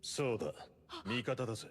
そうだ、味方だぜ。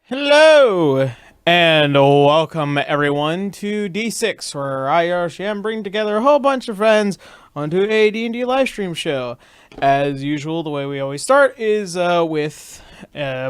Hello, and welcome everyone to D6, where I, Arsham, bring together a whole bunch of friends onto a D&D live stream show. As usual, the way we always start is with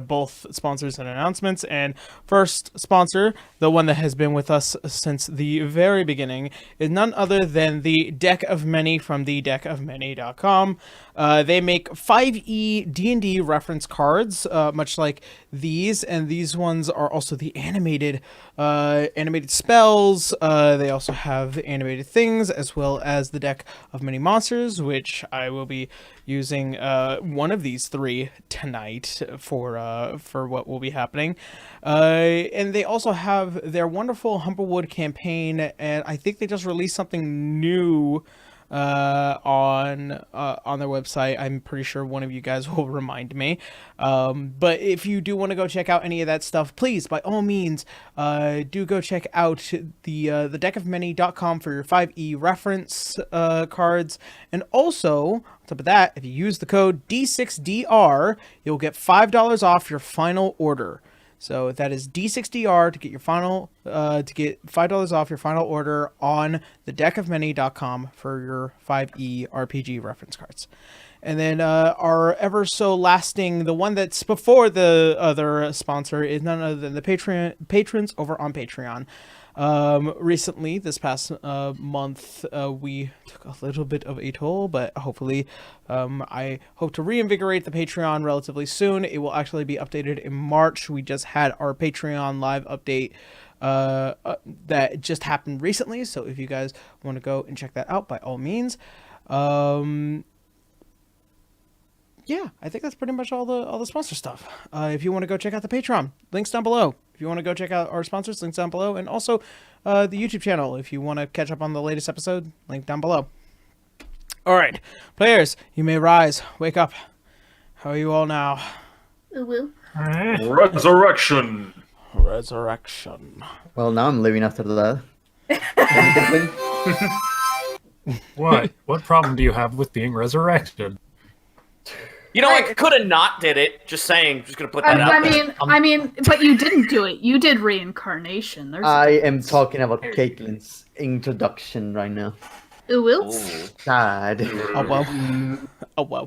both sponsors and announcements. And first sponsor, the one that has been with us since the very beginning, is none other than the Deck of Many from the deckofmany.com. They make 5e D&D reference cards, much like these, and these ones are also the animated spells. They also have the animated things, as well as the Deck of Many monsters, which I will be using one of these three tonight for what will be happening. And they also have their wonderful Humberwood campaign, and I think they just released something new on their website. I'm pretty sure one of you guys will remind me. But if you do want to go check out any of that stuff, please, by all means, do go check out the deckofmany.com for your 5e reference cards. And also, on top of that, if you use the code D6DR, you'll get $5 off your final order. So that is D6DR to get your final to get $5 off your final order on the deckofmany.com for your 5e RPG reference cards. And then our ever so lasting, the one that's before the other sponsor, is none other than the patrons over on Patreon. Recently, this past month, we took a little bit of a toll, but hopefully I hope to reinvigorate the Patreon relatively soon. It will actually be updated in March. We just had our Patreon live update that just happened recently, so if you guys want to go and check that out, by all means. Yeah, I think that's pretty much all the sponsor stuff. If you want to go check out the Patreon, links down below. If you want to go check out our sponsors, links down below. And also the YouTube channel, if you want to catch up on the latest episode, link down below. All right, players, you may rise. Wake up. How are you all now? Resurrection. Well, now I'm living after that. What? What problem do you have with being resurrected? You know, I could have not did it. Just saying. Just gonna put that out there. I mean, but you didn't do it. You did reincarnation. I am talking about Caitlin's introduction right now. Ooh. Sad. Oh well.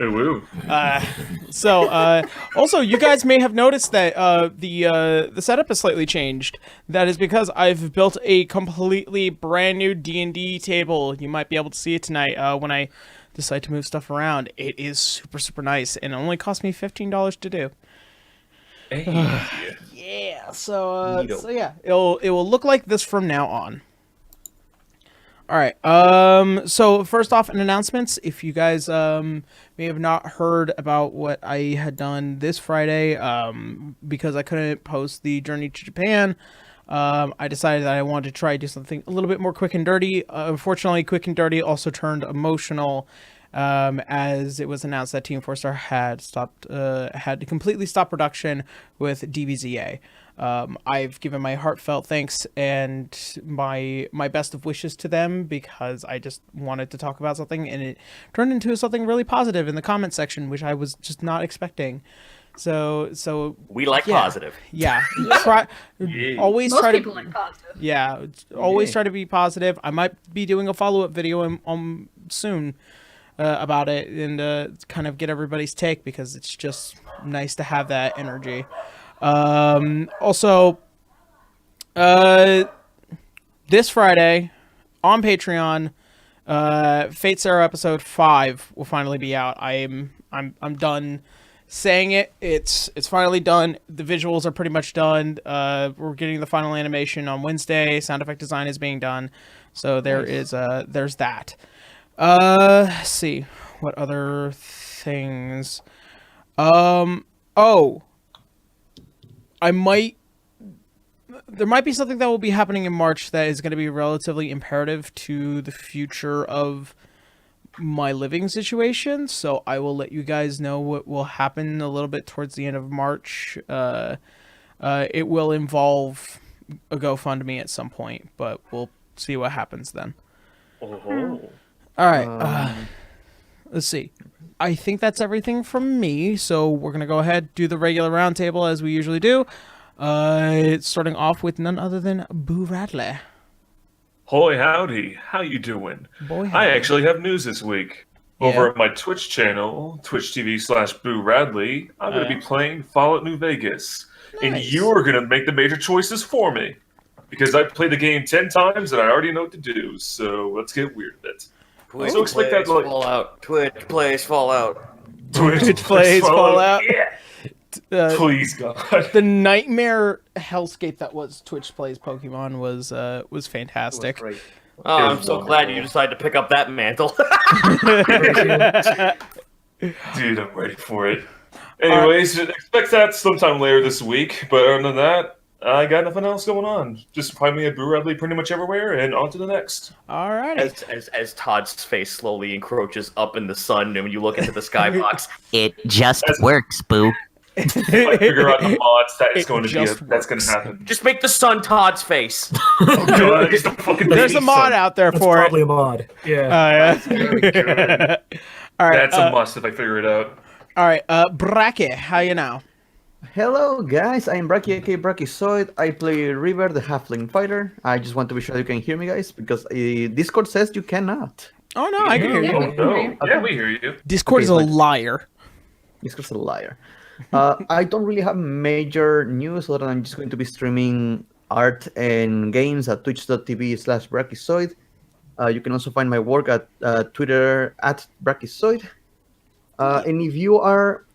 So, also, you guys may have noticed that the setup is slightly changed. That is because I've built a completely brand new D&D table. You might be able to see it tonight when I decide to move stuff around. It is super nice, and it only cost me $15 to do. Hey. Yeah. So yeah, it will look like this from now on. All right. So first off, in announcements, if you guys may have not heard about what I had done this Friday, because I couldn't post the Journey to Japan, I decided that I wanted to try to do something a little bit more quick and dirty. Unfortunately, quick and dirty also turned emotional, as it was announced that Team 4-Star had to completely stop production with DBZA. I've given my heartfelt thanks and my best of wishes to them, because I just wanted to talk about something, and it turned into something really positive in the comment section, which I was just not expecting. So We like positive. Yeah. Always Most try people to like positive. Yeah, always try to be positive. I might be doing a follow-up video soon about it, and kind of get everybody's take, because it's just nice to have that energy. Also, this Friday on Patreon, Fate Zero episode 5 will finally be out. I'm done saying it. It's finally done. The visuals are pretty much done. We're getting the final animation on Wednesday. Sound effect design is being done. So there's that. Let's see what other things. There might be something that will be happening in March that is going to be relatively imperative to the future of my living situation, so I will let you guys know what will happen a little bit towards the end of March. It will involve a GoFundMe at some point, but we'll see what happens then. Oh. All right. Let's see. I think that's everything from me, so we're going to go ahead, do the regular roundtable as we usually do. Starting off with none other than Boo Radley. Hoy howdy, how you doing? Boy, I howdy. actually have news this week. Yeah? Over at my Twitch channel, Twitch TV/Boo Radley, I'm going to be playing Fallout New Vegas. And Nice. you are going to make the major choices for me. Because I've played the game 10 times and I already know what to do, so let's get weird a bit. Twitch So expect that, plays like- Fallout. Twitch plays Fallout. Twitch plays Fallout. Yeah. Please, God. The nightmare hellscape that was Twitch plays Pokemon was fantastic. Great. Oh, I'm so glad you decided to pick up that mantle. Dude, I'm ready for it. Anyways, expect that sometime later this week, but other than that, I got nothing else going on. Just find me at Boo Radley pretty much everywhere, and on to the next. Alrighty. as Todd's face slowly encroaches up in the sun, and when you look into the skybox, It just works, Boo. If I figure out the mods, that is It going to just that's going to works. happen. just make the sun Todd's face. Oh God, it's the fucking There's a baby mod son. out there That's for probably it. a mod. Yeah. Very good. All right. That's a must if I figure it out. All right. Bracky, how you now? Hello guys, I'm Braki aka Brachyzoid. I play River the Halfling Fighter. I just want to be sure you can hear me guys, because Discord says you cannot. Oh no, I can hear Oh you. no. Yeah, we hear you. Discord is a Okay, fine. liar. Discord's a liar. I don't really have major news other than I'm just going to be streaming art and games at twitch.tv/Brachyzoid. You can also find my work at Twitter at Brachyzoid. And if you are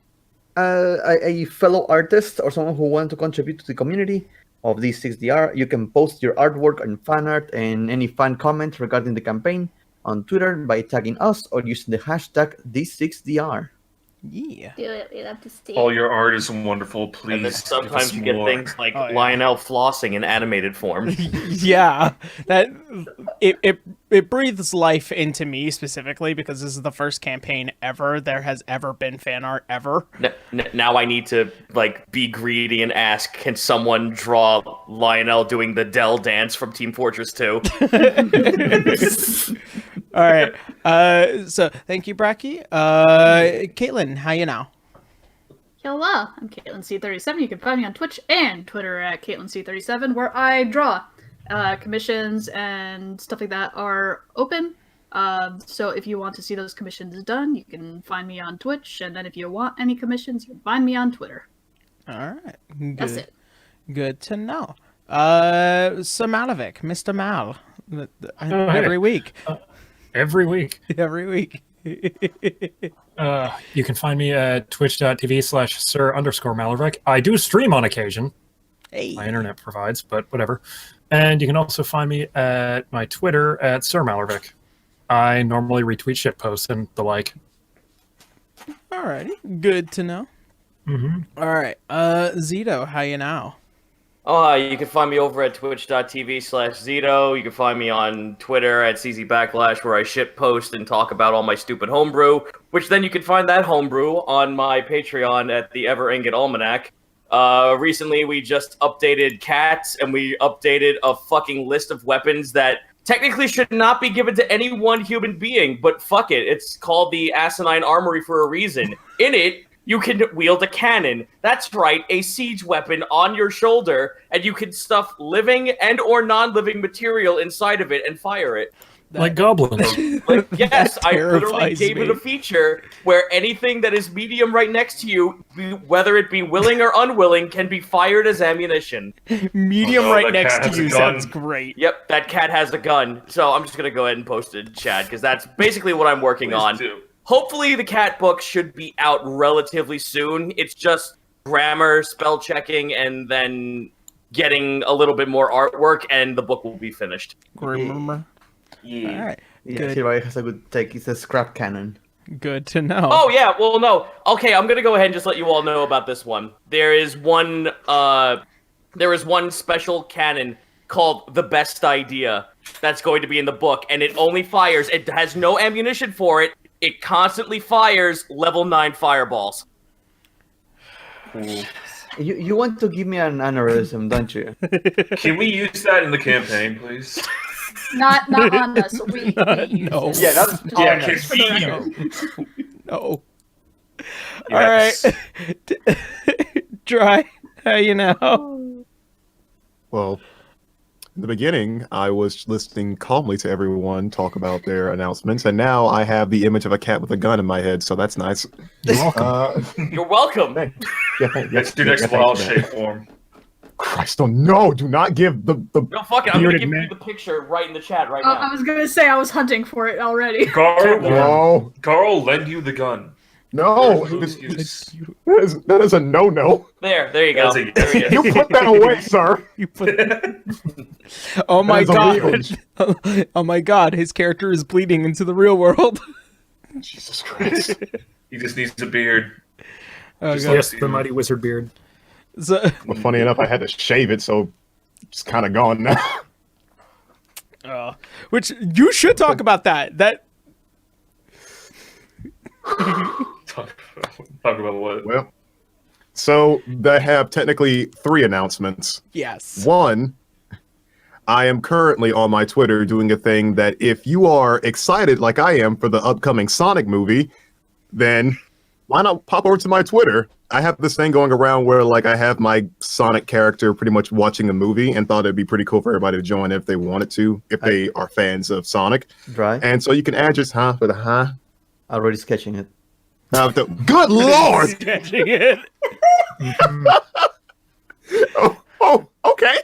a fellow artist or someone who wants to contribute to the community of D6DR, you can post your artwork and fan art and any fan comment regarding the campaign on Twitter by tagging us or using the hashtag D6DR. Yeah. Do it. We love to see. All your art is wonderful. Please. And then give sometimes us you get more. things like Oh, yeah. Lionel flossing in animated form. Yeah, that it breathes life into me specifically because this is the first campaign ever there has ever been fan art ever. Now I need to be greedy and ask, can someone draw Lionel doing the Dell dance from Team Fortress 2? All right. So thank you, Bracky. Caitlin, how you now? Hello, I'm Caitlin C37. You can find me on Twitch and Twitter at Caitlin C37, where I draw. Commissions and stuff like that are open. So if you want to see those commissions done, you can find me on Twitch. And then if you want any commissions, you can find me on Twitter. All right. Good. That's it. Good to know. Sir Malovic, Mr. Mal, every week. Every week. Every week. You can find me at twitch.tv/Sir_Malorvec. I do stream on occasion. Hey. My internet provides, but whatever. And you can also find me at my Twitter at Sir Malorvec. I normally retweet shit posts and the like. Alrighty. Good to know. Mm-hmm. All right. Zito, how you now? You can find me over at twitch.tv/Zito. You can find me on Twitter at CZ Backlash, where I shit post and talk about all my stupid homebrew, which then you can find that homebrew on my Patreon at the Ever Ingot Almanac. Recently we just updated cats, and we updated a fucking list of weapons that technically should not be given to any one human being, but fuck it. It's called the Asinine Armory for a reason. In it, you can wield a cannon. That's right, a siege weapon on your shoulder, and you can stuff living and or non-living material inside of it and fire it. Like goblins. Yes, I literally terrifies gave it me. a feature where anything that is medium right next to you, whether it be willing or unwilling, can be fired as ammunition. Medium Oh, no, right that next cat to has a you gun. sounds great. Yep, that cat has a gun. So I'm just going to go ahead and post it in chat, because that's basically what I'm working Please on. do. Hopefully the cat book should be out relatively soon. It's just grammar, spell checking, and then getting a little bit more artwork, and the book will be finished. Remember? Yeah. All right. Yeah, Good. Jerimiah has a good take. It's a scrap cannon. Good to know. Oh yeah, well no. Okay, I'm gonna go ahead and just let you all know about this one. There is one special cannon called the Best Idea that's going to be in the book, and it only fires. It has no ammunition for it. It constantly fires level 9 fireballs. You want to give me an aneurysm, don't you? Can we use that in the campaign, please? Not on us. We use No. this. Yeah, that's Just Yeah, on can us. for the we record. No. Yes. All right. Dry. You know. Well, in the beginning, I was listening calmly to everyone talk about their announcements, and now I have the image of a cat with a gun in my head, so that's nice. You're welcome. You're welcome. That's your next wild shape form. Christ, oh no! Do not give the No, fuck it. I'm gonna Bearded give man. you the picture right in the chat right I now. was gonna say I was hunting for it already. No. Carl, lend you the gun. No, There's no excuse. that is a no. There you go. That's There he is. You put that away, sir. You put. Oh my That is god! illegal. Oh my god! His character is bleeding into the real world. Jesus Christ. He just needs a beard. Oh Just god. Yes, the mighty wizard beard. So, Well, funny enough, I had to shave it, so it's kind of gone now. which you should talk about that. That Talk about what? Well, so they have technically 3 announcements. yes. One, I am currently on my Twitter doing a thing that if you are excited like I am for the upcoming Sonic movie, then why not pop over to my Twitter? I have this thing going around where like I have my Sonic character pretty much watching a movie and thought it'd be pretty cool for everybody to join if they wanted to, if they are fans of Sonic. Dry. And so you can add just with a Already sketching it. Good lord! Sketching it. oh, okay.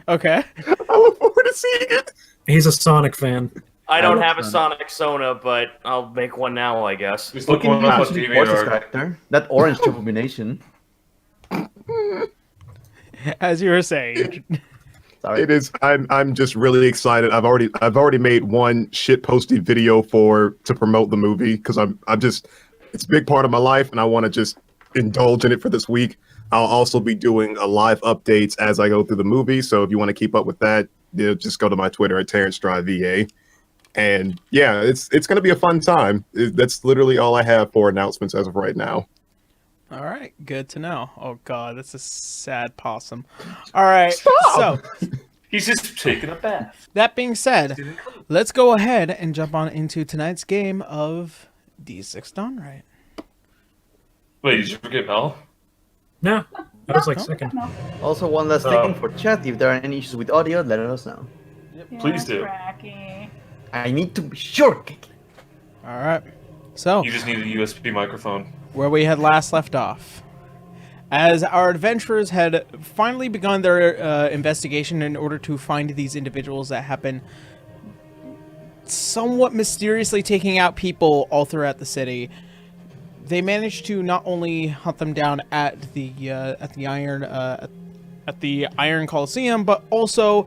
Okay. I look forward to seeing it. He's a Sonic fan. I don't love have a Sonic. Sonic Sona, but I'll make one now, I guess. Just We look can one up on use the voices DeviantArt. character. That orange abomination. As you were saying. Sorry. It is. I'm just really excited. I've already made one shit posted video to promote the movie because I'm just it's a big part of my life and I want to just indulge in it for this week. I'll also be doing a live updates as I go through the movie. So if you want to keep up with that, just go to my Twitter at TerrenceDriveVA. And yeah, it's going to be a fun time. That's literally all I have for announcements as of right now. All right, good to know. Oh god, that's a sad possum. All right, so He's just taking a bath. that being said, let's go ahead and jump on into tonight's game of D6 Done Right. Wait, did you forget Mel? No, that was like second. Also, one last thing for chat. If there are any issues with audio, let us know. Please do. I need to be sure. All right, so You just need a USB microphone. where we had last left off. As our adventurers had finally begun their investigation in order to find these individuals that have been somewhat mysteriously taking out people all throughout the city, they managed to not only hunt them down at the Iron Coliseum, but also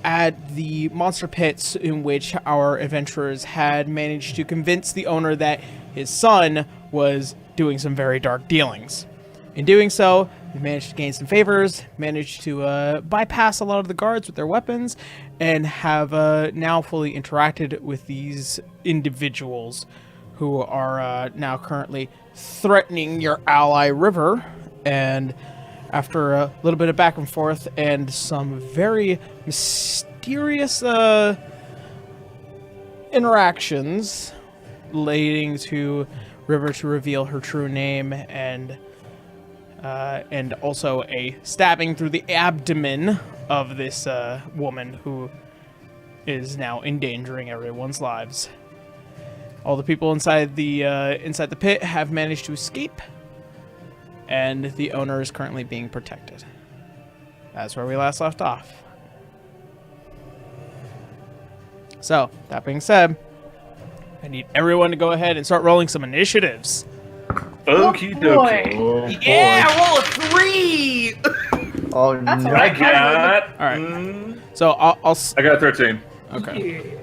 at the monster pits in which our adventurers had managed to convince the owner that his son was doing some very dark dealings. In doing so, they managed to gain some favors, managed to bypass a lot of the guards with their weapons, and have now fully interacted with these individuals who are now currently threatening your ally River. And after a little bit of back and forth and some very mysterious interactions leading to River to reveal her true name and also a stabbing through the abdomen of this woman who is now endangering everyone's lives. All the people inside the pit have managed to escape, and the owner is currently being protected. That's where we last left off. So, that being said, I need everyone to go ahead and start rolling some initiatives. Okie dokie. Oh, Yeah, roll a 3! Oh That's no. all I right. got. All right. So I got 13. Okay.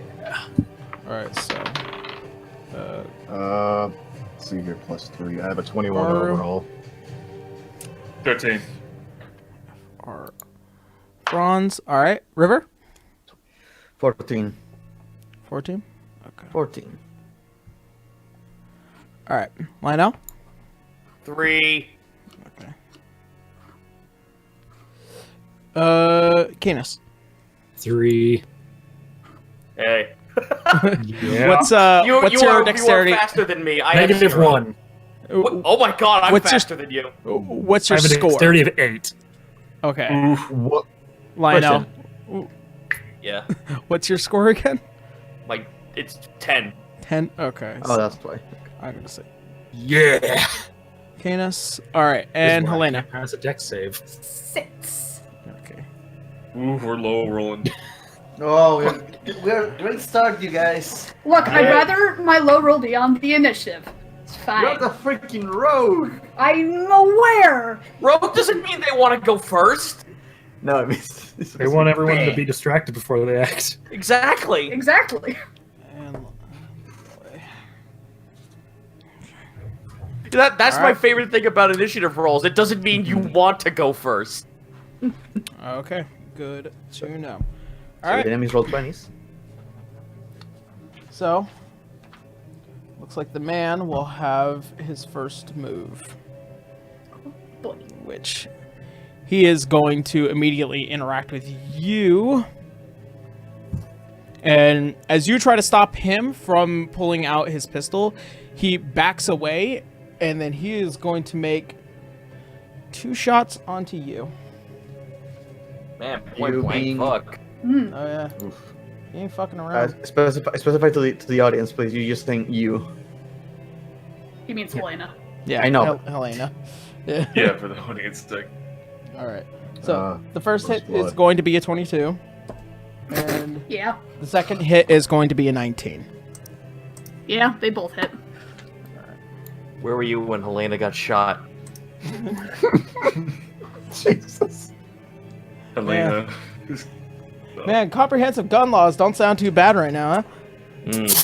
All right. So. Let's see here, +3. I have a 21 overall. 13. Or bronze. All right. River. 14. 14. Okay. 14. All right. Lionel. 3. Okay. Canis. 3. Hey. Yeah. What's You your are dexterity? faster than me. I have Negative 0. 1. Oh my god, I'm What's your- faster than you. What's I your have a score? dexterity of 8. Okay, What? Lionel. Yeah, What's your score again? it's 10. 10. Okay. Oh, that's why. I'm gonna say Yeah. Canis. All right, and Helena. Has a dex save. 6. Okay. Ooh, we're low rolling. Oh, we're great start, you guys. Look, I'd rather my low roll be on the initiative. It's fine. You're the freaking rogue. I'm aware. Rogue doesn't mean they want to go first. No, I mean, They want everyone to be distracted before they act. Exactly. Exactly. And That's my favorite thing about initiative rolls. It doesn't mean you want to go first. okay, good to know. All So right. the enemies roll 20s. So, looks like the man will have his first move, Boy. which he is going to immediately interact with you. And as you try to stop him from pulling out his pistol, he backs away, and then he is going to make 2 shots onto you. Man, point You blank, being- fuck. Oh yeah, he ain't fucking around. Specify to the audience, please. You're just saying you. He means Helena. Yeah, I know. Helena. Yeah. Yeah, for the audience sake. All right. So the first first hit is blood. going to be a 22, and Yeah. the second hit is going to be a 19. Yeah, they both hit. Where were you when Helena got shot? Jesus. Helena. Man, comprehensive gun laws don't sound too bad right now, huh?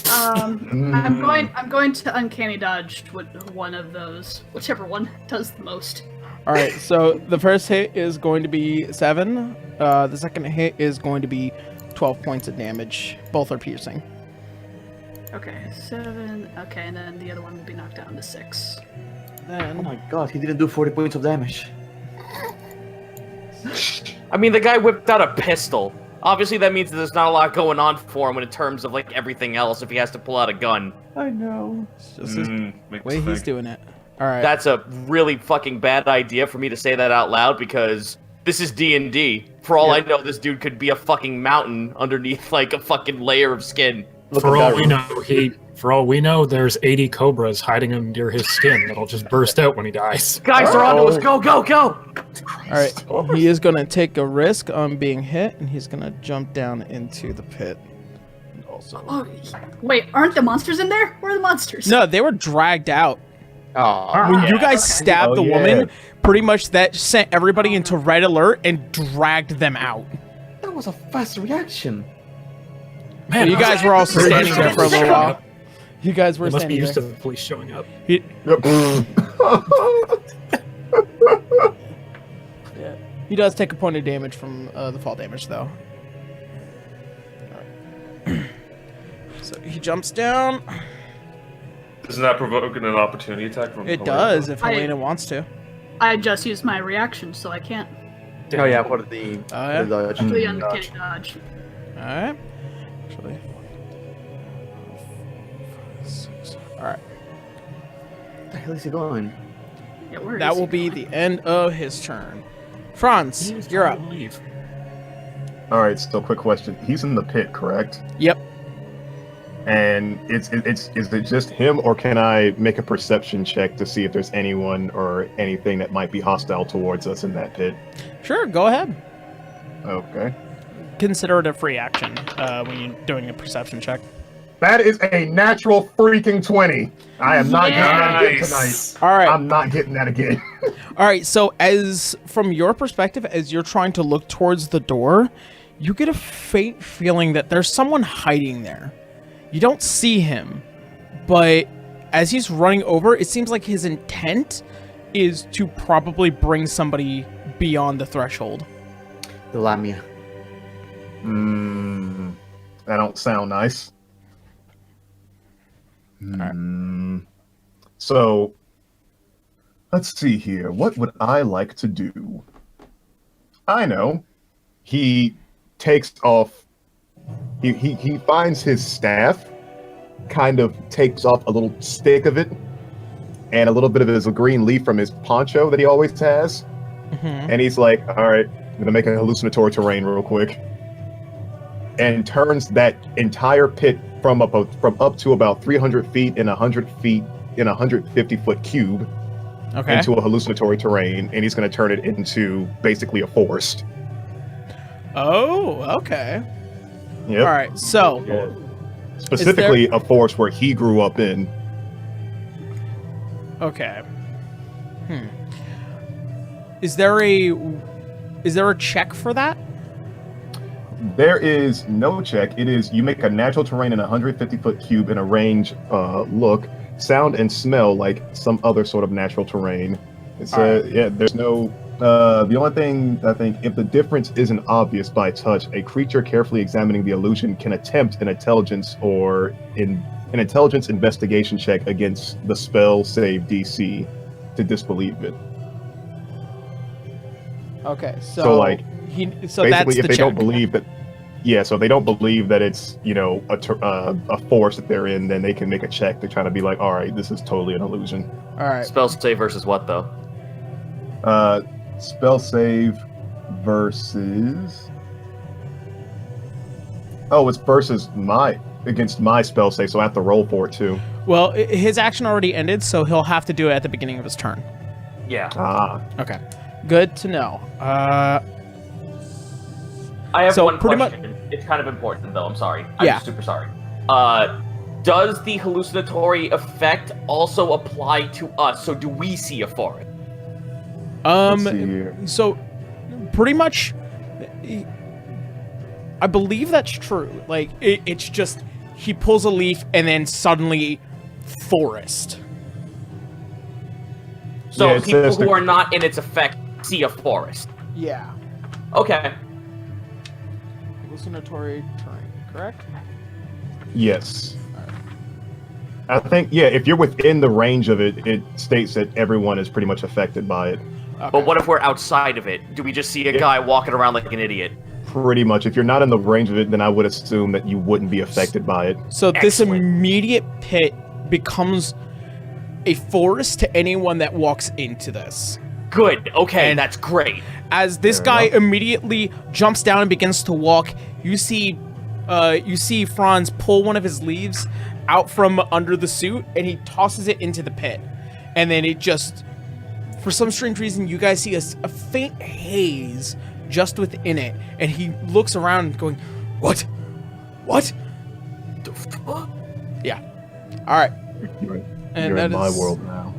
I'm going to uncanny dodge with one of those, whichever one does the most. All right. So the first hit is going to be 7. The second hit is going to be 12 points of damage. Both are piercing. Okay, 7. Okay, and then the other one will be knocked down to 6. Oh Then my god, he didn't do 40 points of damage. I mean, the guy whipped out a pistol. Obviously, that means that there's not a lot going on for him in terms of like everything else. If he has to pull out a gun, I know. it's just his Makes way he's sense. doing it. All right. that's a really fucking bad idea for me to say that out loud because this is D&D. For all I know, this dude could be a fucking mountain underneath like a fucking layer of skin. For all we know, there's 80 cobras hiding under his skin that'll just burst out when he dies. Guys, they're onto us. Go, go, go! All right. He is going to take a risk on being hit, and he's going to jump down into the pit. And also, Oh, wait, aren't the monsters in there? Where are the monsters? no, they were dragged out. Oh, When you guys stabbed Oh, the yeah. woman, pretty much that sent everybody into red alert and dragged them out. that was a fast reaction. Man, You guys were also standing there for a little while. You guys were They must be standing used to there. the police showing up. He, yeah. He does take a point of damage from the fall damage, though. Alright. So he jumps down. Doesn't that provoke an opportunity attack from It Helena? does if I- Helena wants to. I just used my reaction, so I can't. Oh yeah, for the, Oh, yeah? the dodge. The uncanny dodge. Alright. Actually. Alright. Where the hell is he going? Yeah, where That is will he be going? the end of his turn. Franz, you're up. Leave. All right, so quick question. He's in the pit, correct? Yep. And is it just him, or can I make a perception check to see if there's anyone or anything that might be hostile towards us in that pit? Sure, go ahead. Okay. Consider it a free action when you're doing a perception check. That is a natural freaking 20. I am not getting that again Nice. tonight. All right. I'm not getting that again. All right, so as from your perspective, as you're trying to look towards the door, you get a faint feeling that there's someone hiding there. You don't see him, but as he's running over, it seems like his intent is to probably bring somebody beyond the threshold. The Lamia. That don't sound nice. So, let's see here. What would I like to do? I know. He takes off. He finds his staff, kind of takes off a little stick of it, and a little bit of his green leaf from his poncho that he always has. And he's like, all right, I'm gonna make a hallucinatory terrain real quick, and turns that entire pit from up to about 300 feet in 100 feet in a 150-foot cube into a hallucinatory terrain, and he's gonna turn it into basically a forest. Oh, okay. Yep. All right, so Specifically, a forest where he grew up in. okay. Is there a check for that? There is no check. It is you make a natural terrain in a 150-foot cube in a range, look, sound, and smell like some other sort of natural terrain. It's yeah. There's no. The only thing I think, if the difference isn't obvious by touch, a creature carefully examining the illusion can attempt an intelligence investigation check against the spell save DC to disbelieve it. Okay, So like, so basically, that's if the they check. don't believe that, yeah, so if they don't believe that it's a force that they're in, then they can make a check to try to be like, all right, this is totally an illusion. All right. Spell save versus what though? Spell save versus. Oh, it's versus against my spell save, so I have to roll for it too. Well, his action already ended, so he'll have to do it at the beginning of his turn. Yeah. Okay. Good to know. I have so one pretty question. It's kind of important though. I'm sorry. Yeah. I'm super sorry. Does the hallucinatory effect also apply to us? So do we see a forest? Let's see here. So pretty much, I believe that's true. Like it's just he pulls a leaf and then suddenly forest. So Yeah, people who are not in its effect see a forest. Yeah. Okay. Hallucinatory terrain, correct? Yes. I think, yeah, if you're within the range of it, it states that everyone is pretty much affected by it. Okay. But what if we're outside of it? Do we just see a guy walking around like an idiot? Pretty much. If you're not in the range of it, then I would assume that you wouldn't be affected by it. So this Excellent. immediate pit becomes a forest to anyone that walks into this. Good. Okay, And- that's great. As this Fair guy enough. immediately jumps down and begins to walk, you see Franz pull one of his leaves out from under the suit, and he tosses it into the pit. And then it just, for some strange reason, you guys see a faint haze just within it, and he looks around going, "What? What?" Yeah. All right. You're And in that my is- world now.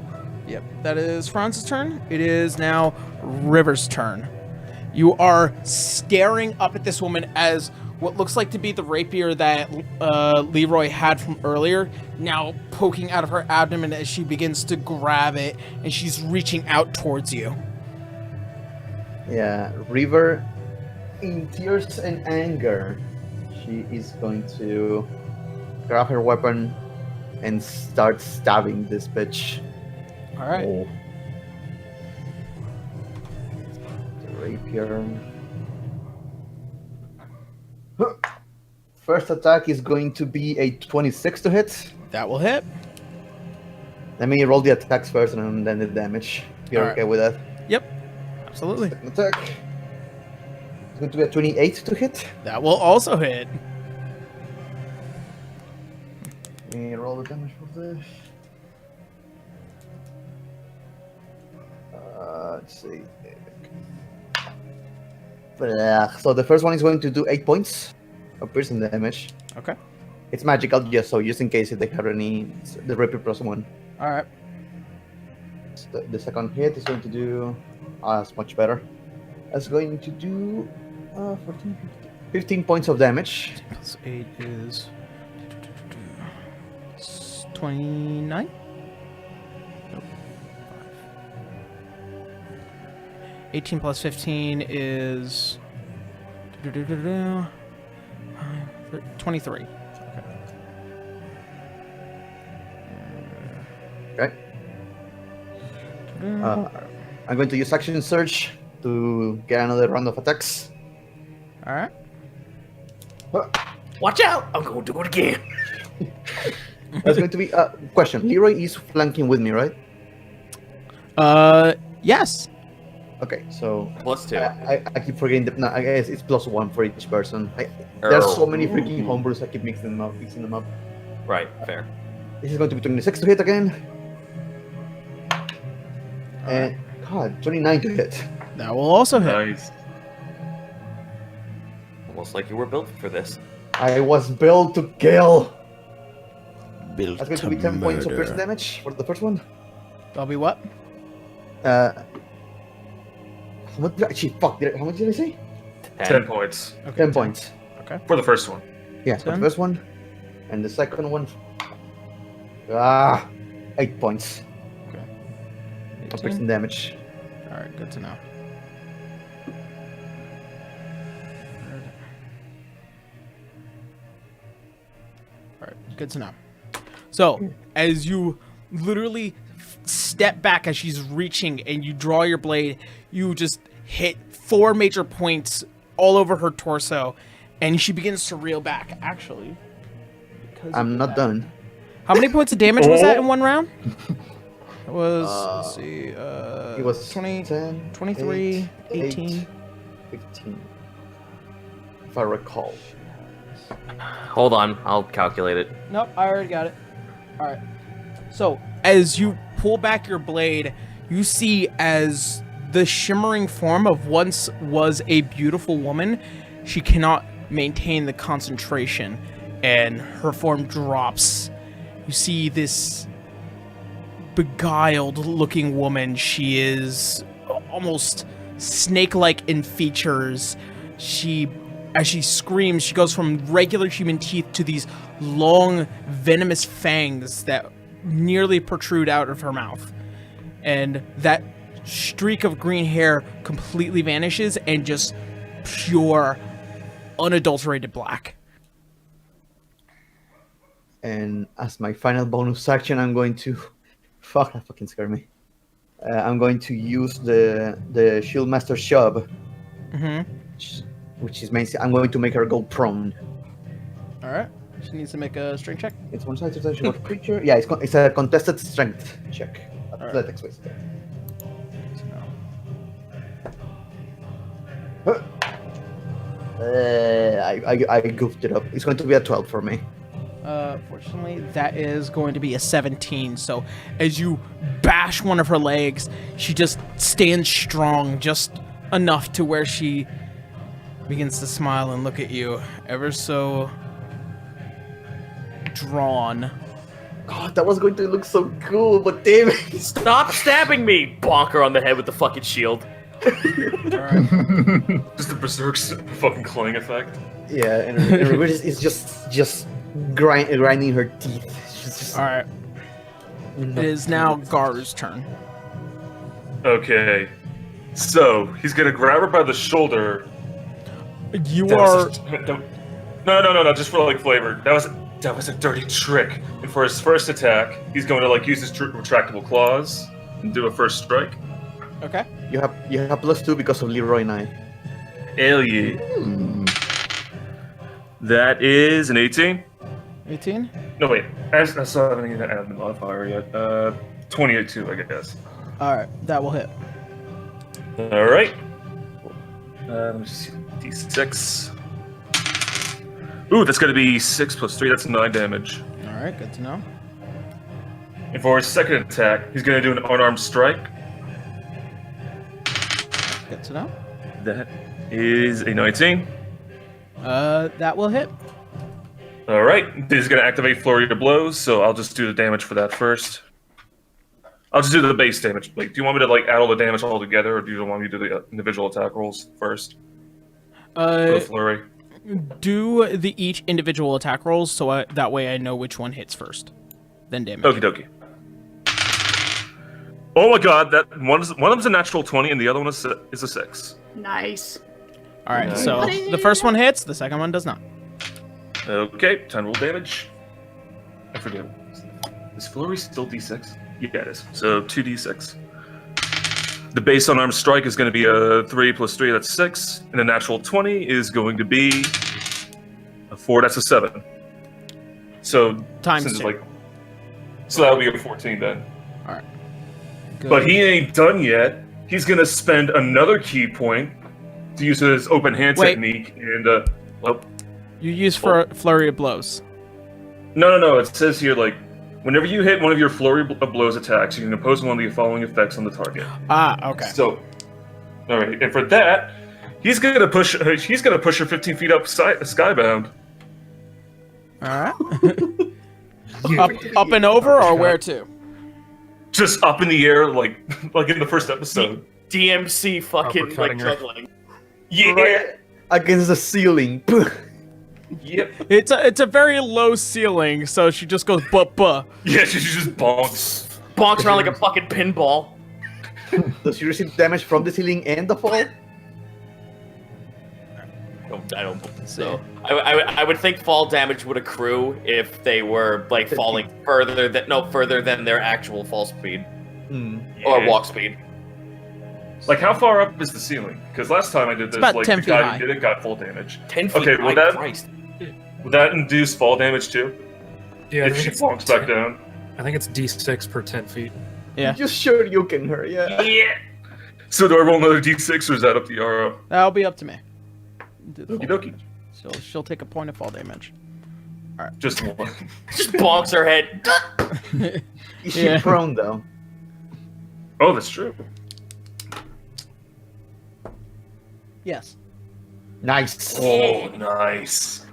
Yep, that is Franz's turn. It is now River's turn. You are staring up at this woman as what looks like to be the rapier that Leroy had from earlier, now poking out of her abdomen as she begins to grab it, and she's reaching out towards you. Yeah, River, in tears and anger, she is going to grab her weapon and start stabbing this bitch. All right. Oh. The rapier. First attack is going to be a 26 to hit. That will hit. Let me roll the attacks first and then the damage. You're Alright. okay with that? Yep. Absolutely. Second attack. It's going to be a 28 to hit. That will also hit. Let me roll the damage for this. Let's see. So the first one is going to do 8 points of piercing damage. Okay. It's magical, just in case if they have any, the rapier plus one. All right. The second hit is going to do it's much better. It's going to do 14, 15 points of damage. Plus 8 is 29. Nope. 18 plus 15 is 23. Okay. I'm going to use action surge to get another round of attacks. All right. Watch out! I'm gonna do it again. That's going to be question. Leroy is flanking with me, right? Yes. Okay, so +2. I keep forgetting that. No, I guess it's +1 for each person. There's so many freaking homebrews. I keep mixing them up. Right, fair. This is going to be 26 to hit again. And God, 29 to hit. That will also hit. Nice. Almost like you were built for this. I was built to kill. Built That's going to be 10 points of piercing damage for the first one. That'll be what? How much did how much did I say? 10 points 10 points. for the first one. Yeah, for the 10. first one. And the second one. 8 points of 18. piercing damage. All right, good to know. All right, good to know. So, as you literally step back as she's reaching and you draw your blade, you just hit 4 major points all over her torso, and she begins to reel back, actually. because I'm of not that. done. How many points of damage was that in one round? It was, let's see, It was 20, 10, 23, 8, 18. 15. If I recall. Hold on, I'll calculate it. Nope, I already got it. All right. So, as you pull back your blade, you see as the shimmering form of once was a beautiful woman, she cannot maintain the concentration, and her form drops. You see this beguiled-looking woman. She is almost snake-like in features. As she screams, she goes from regular human teeth to these long, venomous fangs that nearly protrude out of her mouth. And that streak of green hair completely vanishes and just pure, unadulterated black. And as my final bonus action, I'm going to... Fuck, that fucking scared me. I'm going to use the Shieldmaster Shove. Mm-hmm. Which is mainly... I'm going to make her go prone. All right. She needs to make a strength check. It's one side to touch what creature. Yeah, it's a contested strength check. Athletics, basically. I goofed it up. It's going to be a 12 for me. Fortunately, that is going to be a 17. So, as you bash one of her legs, she just stands strong, just enough to where she begins to smile and look at you, ever so drawn. God, that was going to look so cool, but damn it. Stop stabbing me! Bonk her on the head with the fucking shield. Just the Berserk's fucking clang effect. Yeah, and her is just grinding her teeth. Just... All right. It is now Garu's turn. Okay. So, he's gonna grab her by the shoulder. You That are... was No, just for like flavor. That was a dirty trick. And for his first attack, he's going to like use his retractable claws and do a first strike. Okay. You have +2 because of Leroy and I. Hell yeah. That is an 18. 18? No wait, I still haven't even added the modifier yet. 22, I guess. All right. That will hit. All right. Let me just see. D6. Ooh, that's going to be 6 + 3. That's 9 damage. All right. Good to know. And for his second attack, he's going to do an unarmed strike. Good to know. That is a 19. That will hit. All right. He's going to activate Flurry of Blows, so I'll just do the damage for that first. I'll just do the base damage. Like, do you want me to like add all the damage all together, or do you want me to do the individual attack rolls first? For the flurry. Do the each individual attack rolls so that way I know which one hits first. Then damage. Okie dokie. Oh my god, that one of them's a natural 20 and the other one is a 6. Nice. All right. Nice. So the first one hits. The second one does not. Okay, time to roll damage. I forget. Is flurry still D6? Yeah, it is. So 2d6. The base unarmed strike is going to be a 3 + 3, that's 6. And a natural 20 is going to be a 4, that's a 7. So Times since it's 2. like, so that'll be a 14 then. All right. Good. But he ain't done yet. He's gonna spend another key point to use his open hand Wait. technique, and well, You use for flurry of blows. no. It says here like, whenever you hit one of your flurry of blows attacks, you can impose one of the following effects on the target. Ah, okay. So, all right, and for that, he's gonna push her 15 feet up skybound. All right. up and over, or where to? Just up in the air, like in the first episode. DMC fucking like Uppercutting her. juggling. Yeah. Right against the ceiling. Yep. It's a very low ceiling, so she just goes buh. Yeah, she just bonks. Bonks around like a fucking pinball. Does she receive damage from the ceiling and the fall? I don't believe so. I would think fall damage would accrue if they were like falling further than their actual fall speed or walk speed. Like, how far up is the ceiling? Because last time I did this, about like 10 the feet guy high. who did it got full damage. 10 feet. Okay, My Christ. would that induce fall damage too? Yeah, I If think she it's bonks back down. I think it's D6 per 10 feet. Yeah, Just sure you can her, yeah. Yeah. So do I roll another d6 or is that up to Yara? that'll be up to me. Do the Okie full- dokie. She'll take a point of fall damage. Just one. Just bonks her head. Is she Yeah. prone though? Oh, that's true. Yes. Nice. Oh, nice.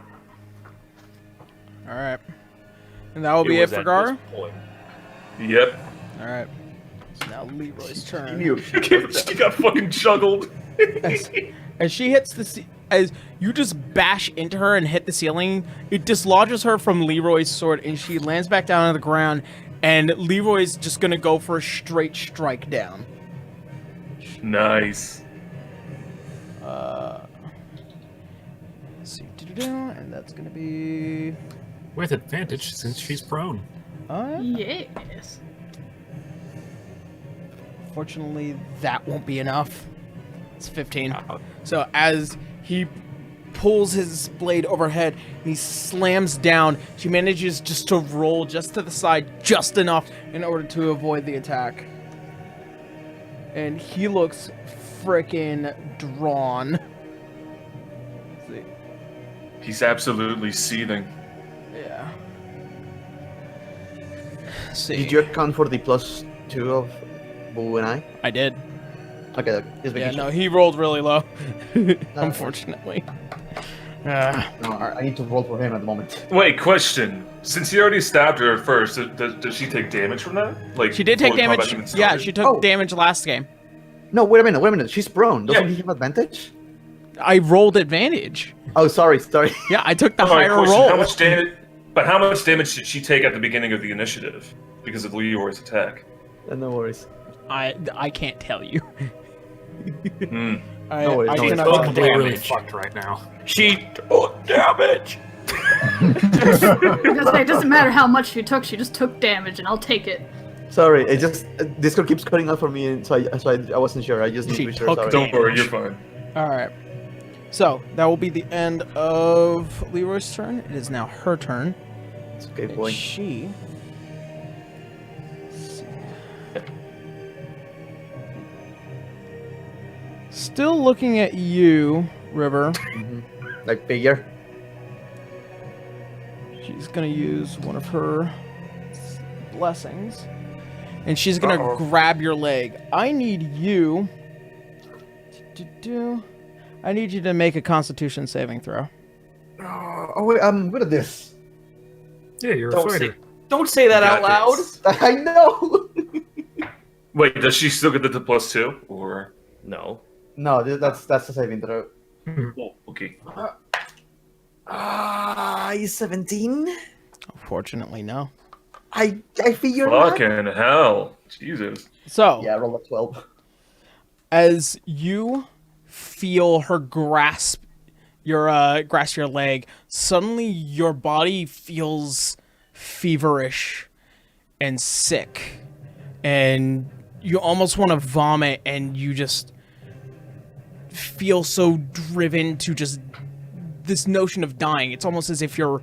All right. And that will be it was for at Gara. this point. Yep. All right. So now Leroy's turn. You. She got fucking juggled. As she hits as you just bash into her and hit the ceiling, it dislodges her from Leroy's sword, and she lands back down on the ground. And Leroy's just gonna go for a straight strike down. Nice. Let's see, and that's gonna be. With advantage, since she's prone. Yes. Fortunately, that won't be enough. It's 15. So as he pulls his blade overhead and he slams down, she manages just to roll just to the side just enough in order to avoid the attack. And he looks freaking drawn. Let's see. He's absolutely seething. Yeah. Let's see. Did you account for the +2 of Boo and I? I did. Okay, just Yeah, making no, sure. he rolled really low. Unfortunately. No, I need to roll for him at the moment. Wait, question. Since he already stabbed her at first, does she take damage from that? Like, She did take before the combat damage. even Yeah, started? she took Oh. damage last game. No, wait a minute. She's prone. Doesn't Yeah. he have advantage? I rolled advantage. Oh, sorry. Yeah, I took the Alright, higher question, roll. How much damage? But how much damage did she take at the beginning of the initiative because of Leroy's attack? No worries. I can't tell you. Hmm. No worries, I no cannot worries. tell you. They're really Damage. fucked right now. She took damage. Because it doesn't matter how much she took, she just took damage, and I'll take it. Sorry, it just Discord keeps cutting out for me, and so I wasn't sure. I just need She to be sure. took Sorry. Don't worry, you're fine. All right. So that will be the end of Leroy's turn. It is now her turn. It's okay, And boy. she. Let's see. Still looking at you, River. Like figure. She's gonna use one of her blessings, and she's gonna grab your leg. I need you. I need you to make a Constitution saving throw. Oh wait, I'm good at this. Yeah, you're a Don't fighter. Don't say that out loud. I know. Wait, does she still get the +2? Or No. No, that's the saving throw. oh, okay. Is 17? Unfortunately, no. I figured that. Fucking hell, Jesus. So, Yeah, roll a 12. as you feel her grasp your leg, suddenly your body feels feverish and sick, and you almost want to vomit, and you just feel so driven to just this notion of dying. It's almost as if you're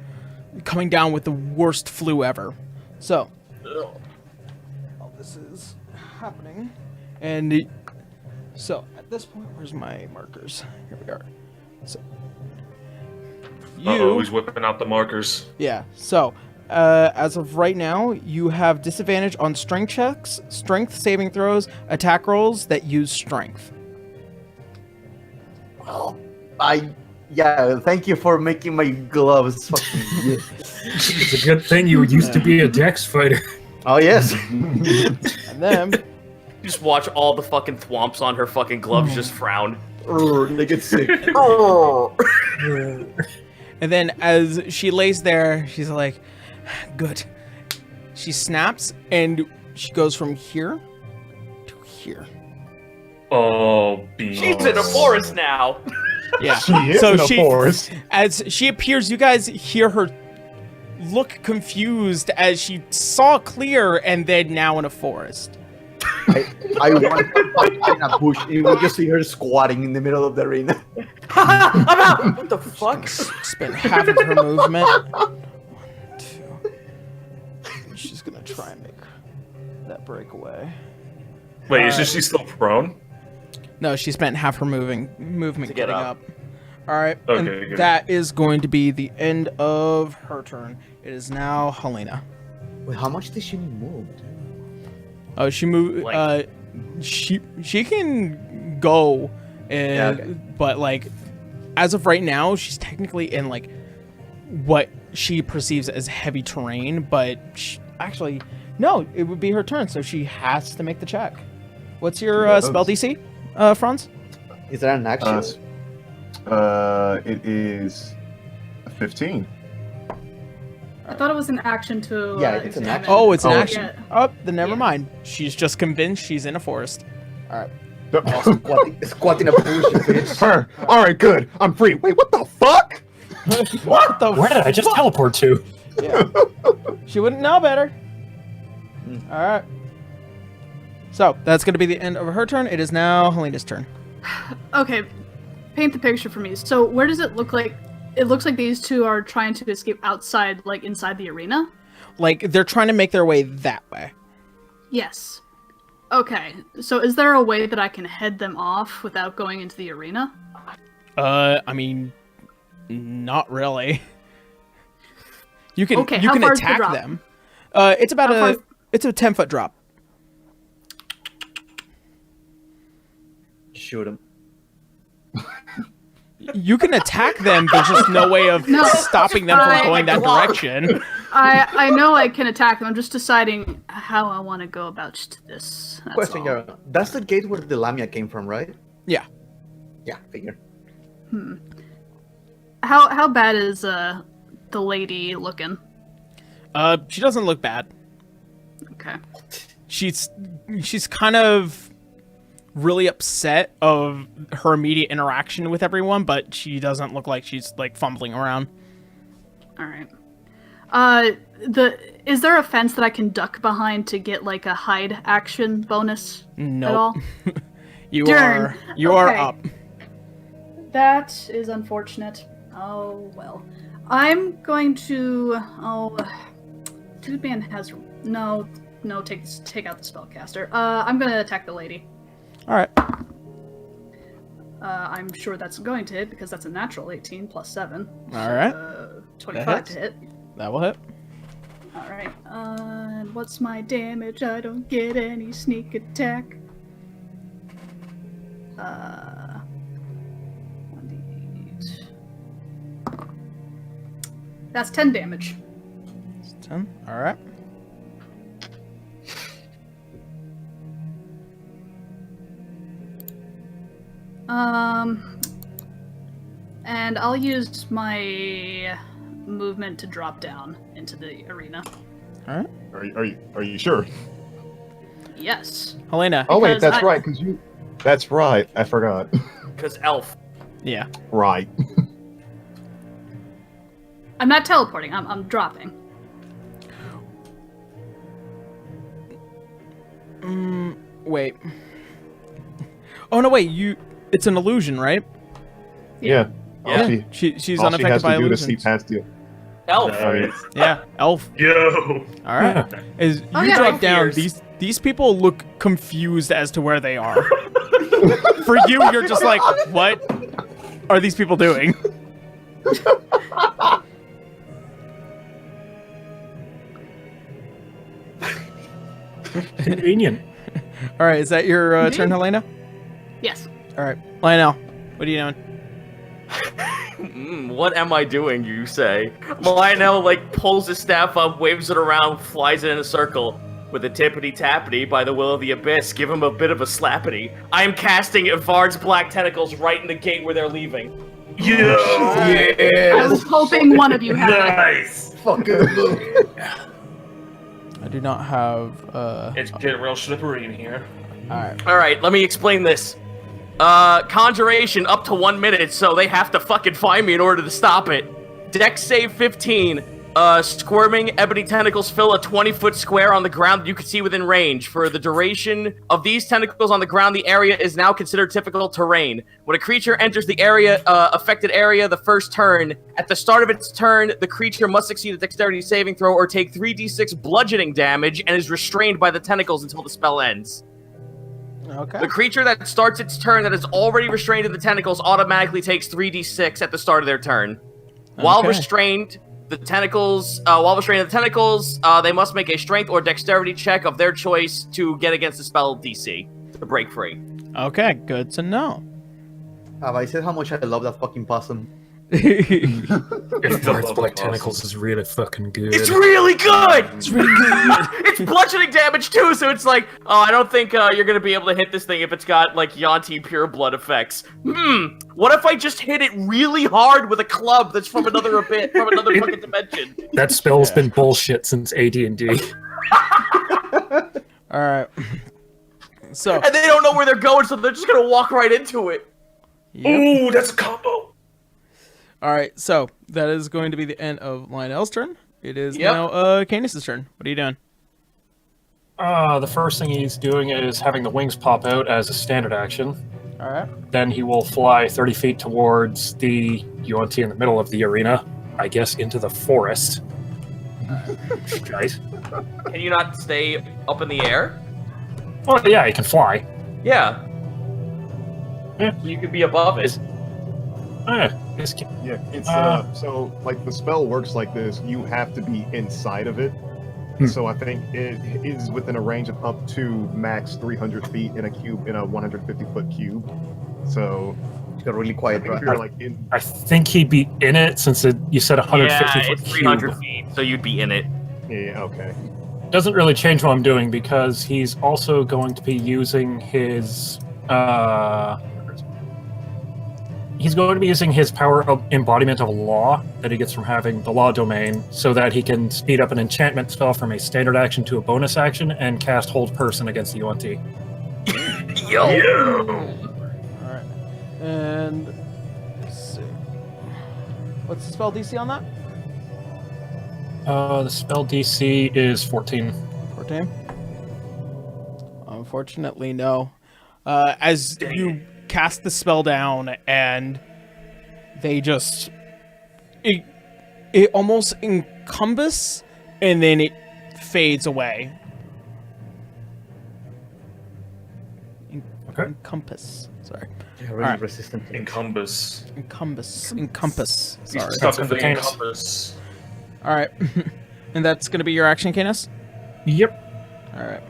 coming down with the worst flu ever. So, while this is happening, And so at this point, where's my markers? Here we are. So Uh-oh, he's whipping out the markers. yeah. So as of right now, you have disadvantage on strength checks, strength saving throws, attack rolls that use strength. Well, thank you for making my gloves fucking It's a good thing you used to be a Dex fighter. Oh, yes. And then Just watch all the fucking thwomps on her fucking gloves just frown. They get sick. And then as she lays there, she's like, good. She snaps and she goes from here to here. Oh, beans. She's in a forest now. Yeah. She is in a forest. As she appears, you guys hear her look confused as she saw clear and then now in a forest. I want to fight in a bush. You will just see her squatting in the middle of the arena. I'm out. What the fuck? Spend half of her movement. 1, 2. She's gonna try and make that breakaway. Wait, isn't she still prone? No, she spent half her movement To get getting up. up. All right, Okay, and good. that is going to be the end of her turn. It is now Helena. Wait, how much did she move? Oh, she moved. Like- She can go, and okay. but like, as of right now, she's technically in like what she perceives as heavy terrain. But actually, no, it would be her turn, so she has to make the check. What's your spell DC, Franz? Is that an action? It is 15. I thought it was an action to. Yeah, it's an examine. action. Oh, it's an Oh, action. yeah. Oh, then never Yeah. mind. She's just convinced she's in a forest. All right. Squatting a bush, bitch. Her. All right, good. I'm free. Wait, what the fuck? What the? Where did I just teleport to? Yeah. She wouldn't know better. All right. So that's going to be the end of her turn. It is now Helena's turn. Okay, paint the picture for me. So where does it look like? It looks like these two are trying to escape outside, like inside the arena. Like they're trying to make their way that way. Yes. Okay, so is there a way that I can head them off without going into the arena? I mean, not really. You can Okay, you how can far is the attack drop? them. It's about How far- it's a 10-foot drop. Shoot him. You can attack them. There's just no way of No. stopping them from I- going that direction. I know I can attack them. I'm just deciding how I want to go about this. That's Question, all. Yara. That's the gate where the Lamia came from, right? Yeah. Yeah, figure. How bad is the lady looking? She doesn't look bad. Okay. She's kind of really upset of her immediate interaction with everyone, but she doesn't look like she's like fumbling around. All right. Is there a fence that I can duck behind to get like a hide action bonus at all? Nope. You Darn. are Okay. up. That is unfortunate. Oh well. I'm going to. Oh, Dude Man has no. Take out the spellcaster. I'm gonna attack the lady. All right. I'm sure that's going to hit because that's a natural 18 plus 7. All right. 25 to hit. That will hit. All right. And what's my damage? I don't get any sneak attack. 1d8. That's 10 damage. It's 10. All right. And I'll use my movement to drop down into the arena. All right. Are you sure? Yes. Helena. Oh wait, Because that's I- right. Because you. That's right. I forgot. Because elf. Yeah. Right. I'm not teleporting. I'm dropping. Wait. Oh no! Wait. It's an illusion, right? Yeah. Yeah. She's All she unaffected has by to do to see illusions. past you. Elf. Nice. Yeah. Elf. Yo. All right. As Oh, you yeah, drop elf down, ears. These people look confused as to where they are. For you, you're just like, what are these people doing? Convenient. All right, is that your turn, Helena? Yes. All right, Lionel, what are you doing? What am I doing, you say? Lionel, like, pulls his staff up, waves it around, flies it in a circle. With a tippity-tappity, by the will of the abyss, give him a bit of a slappity. I am casting Var's black tentacles right in the gate where they're leaving. I was hoping one of you had it. Nice. Fucking I do not have. It's getting real slippery in here. All right. Alright, let me explain this. Conjuration up to 1 minute, so they have to fucking find me in order to stop it. Dex save 15. Squirming ebony tentacles fill a 20-foot square on the ground that you can see within range. For the duration of these tentacles on the ground, the area is now considered typical terrain. When a creature enters the affected area the first turn, at the start of its turn, the creature must succeed a dexterity saving throw or take 3d6 bludgeoning damage and is restrained by the tentacles until the spell ends. Okay. The creature that starts its turn that is already restrained in the tentacles automatically takes 3d6 at the start of their turn. While Okay. restrained, the tentacles, they must make a strength or dexterity check of their choice to get against the spell DC to break free. Okay, good to know. Have I said how much I love that fucking possum? If Var's black tentacles is really fucking good. It's really good! It's really good! It's bludgeoning damage too, so it's like, oh, I don't think you're gonna be able to hit this thing if it's got, like, Yanti pure blood effects. What if I just hit it really hard with a club that's from another fucking dimension? That spell's been bullshit since AD&D. All right. So. And they don't know where they're going, so they're just gonna walk right into it. Yep. Ooh, that's a combo. All right, so that is going to be the end of Lionel's turn. It is Yep. now Canis' turn. What are you doing? The first thing he's doing is having the wings pop out as a standard action. All right. Then he will fly 30 feet towards the UNT in the middle of the arena, I guess into the forest. Right? Can you not stay up in the air? Well, yeah, he can fly. Yeah. Yeah. You could be above it. Yeah, it's so like the spell works like this. You have to be inside of it. So I think it is within a range of up to max 300 feet in a cube, in a 150-foot cube. So It's got a really quiet drive. you're like in. I think he'd be in it since you said 150 Yeah, foot it's 300 cube. feet, so you'd be in it. Yeah, okay. Doesn't really change what I'm doing because he's also going to be using his power of embodiment of law that he gets from having the law domain so that he can speed up an enchantment spell from a standard action to a bonus action and cast hold person against the UNT. Yo! All right. And let's see. What's the spell DC on that? The spell DC is 14. 14. Unfortunately, no. As you cast the spell down, and they just it almost encompass, and then it fades away. Okay. Encompass. Sorry. Yeah, really Alright. resistant. Encompass. Encompass. He's Sorry. stuck in the Canis. encompass. All right. And that's gonna be your action, Canis. Yep. All right.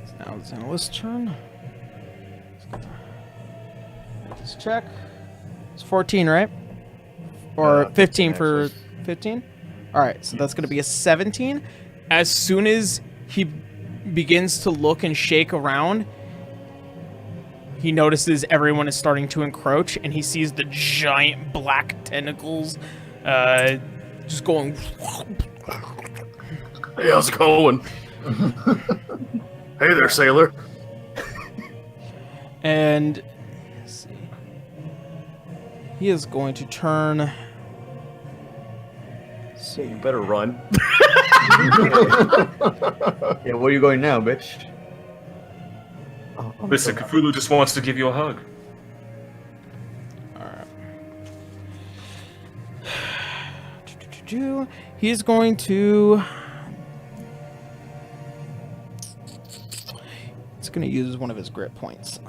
So now it's Analyst's turn. Just check. It's 14, right? Or 15 for 15? All right, so that's going to be a 17. As soon as he begins to look and shake around, he notices everyone is starting to encroach, and he sees the giant black tentacles just going. Hey, how's it going? Hey there, sailor. And let's see. He is going to turn. So you better run. Yeah, where are you going now, bitch? Oh, Listen, Cthulhu just wants to give you a hug. Alright. He is going to. going to use one of his grit points.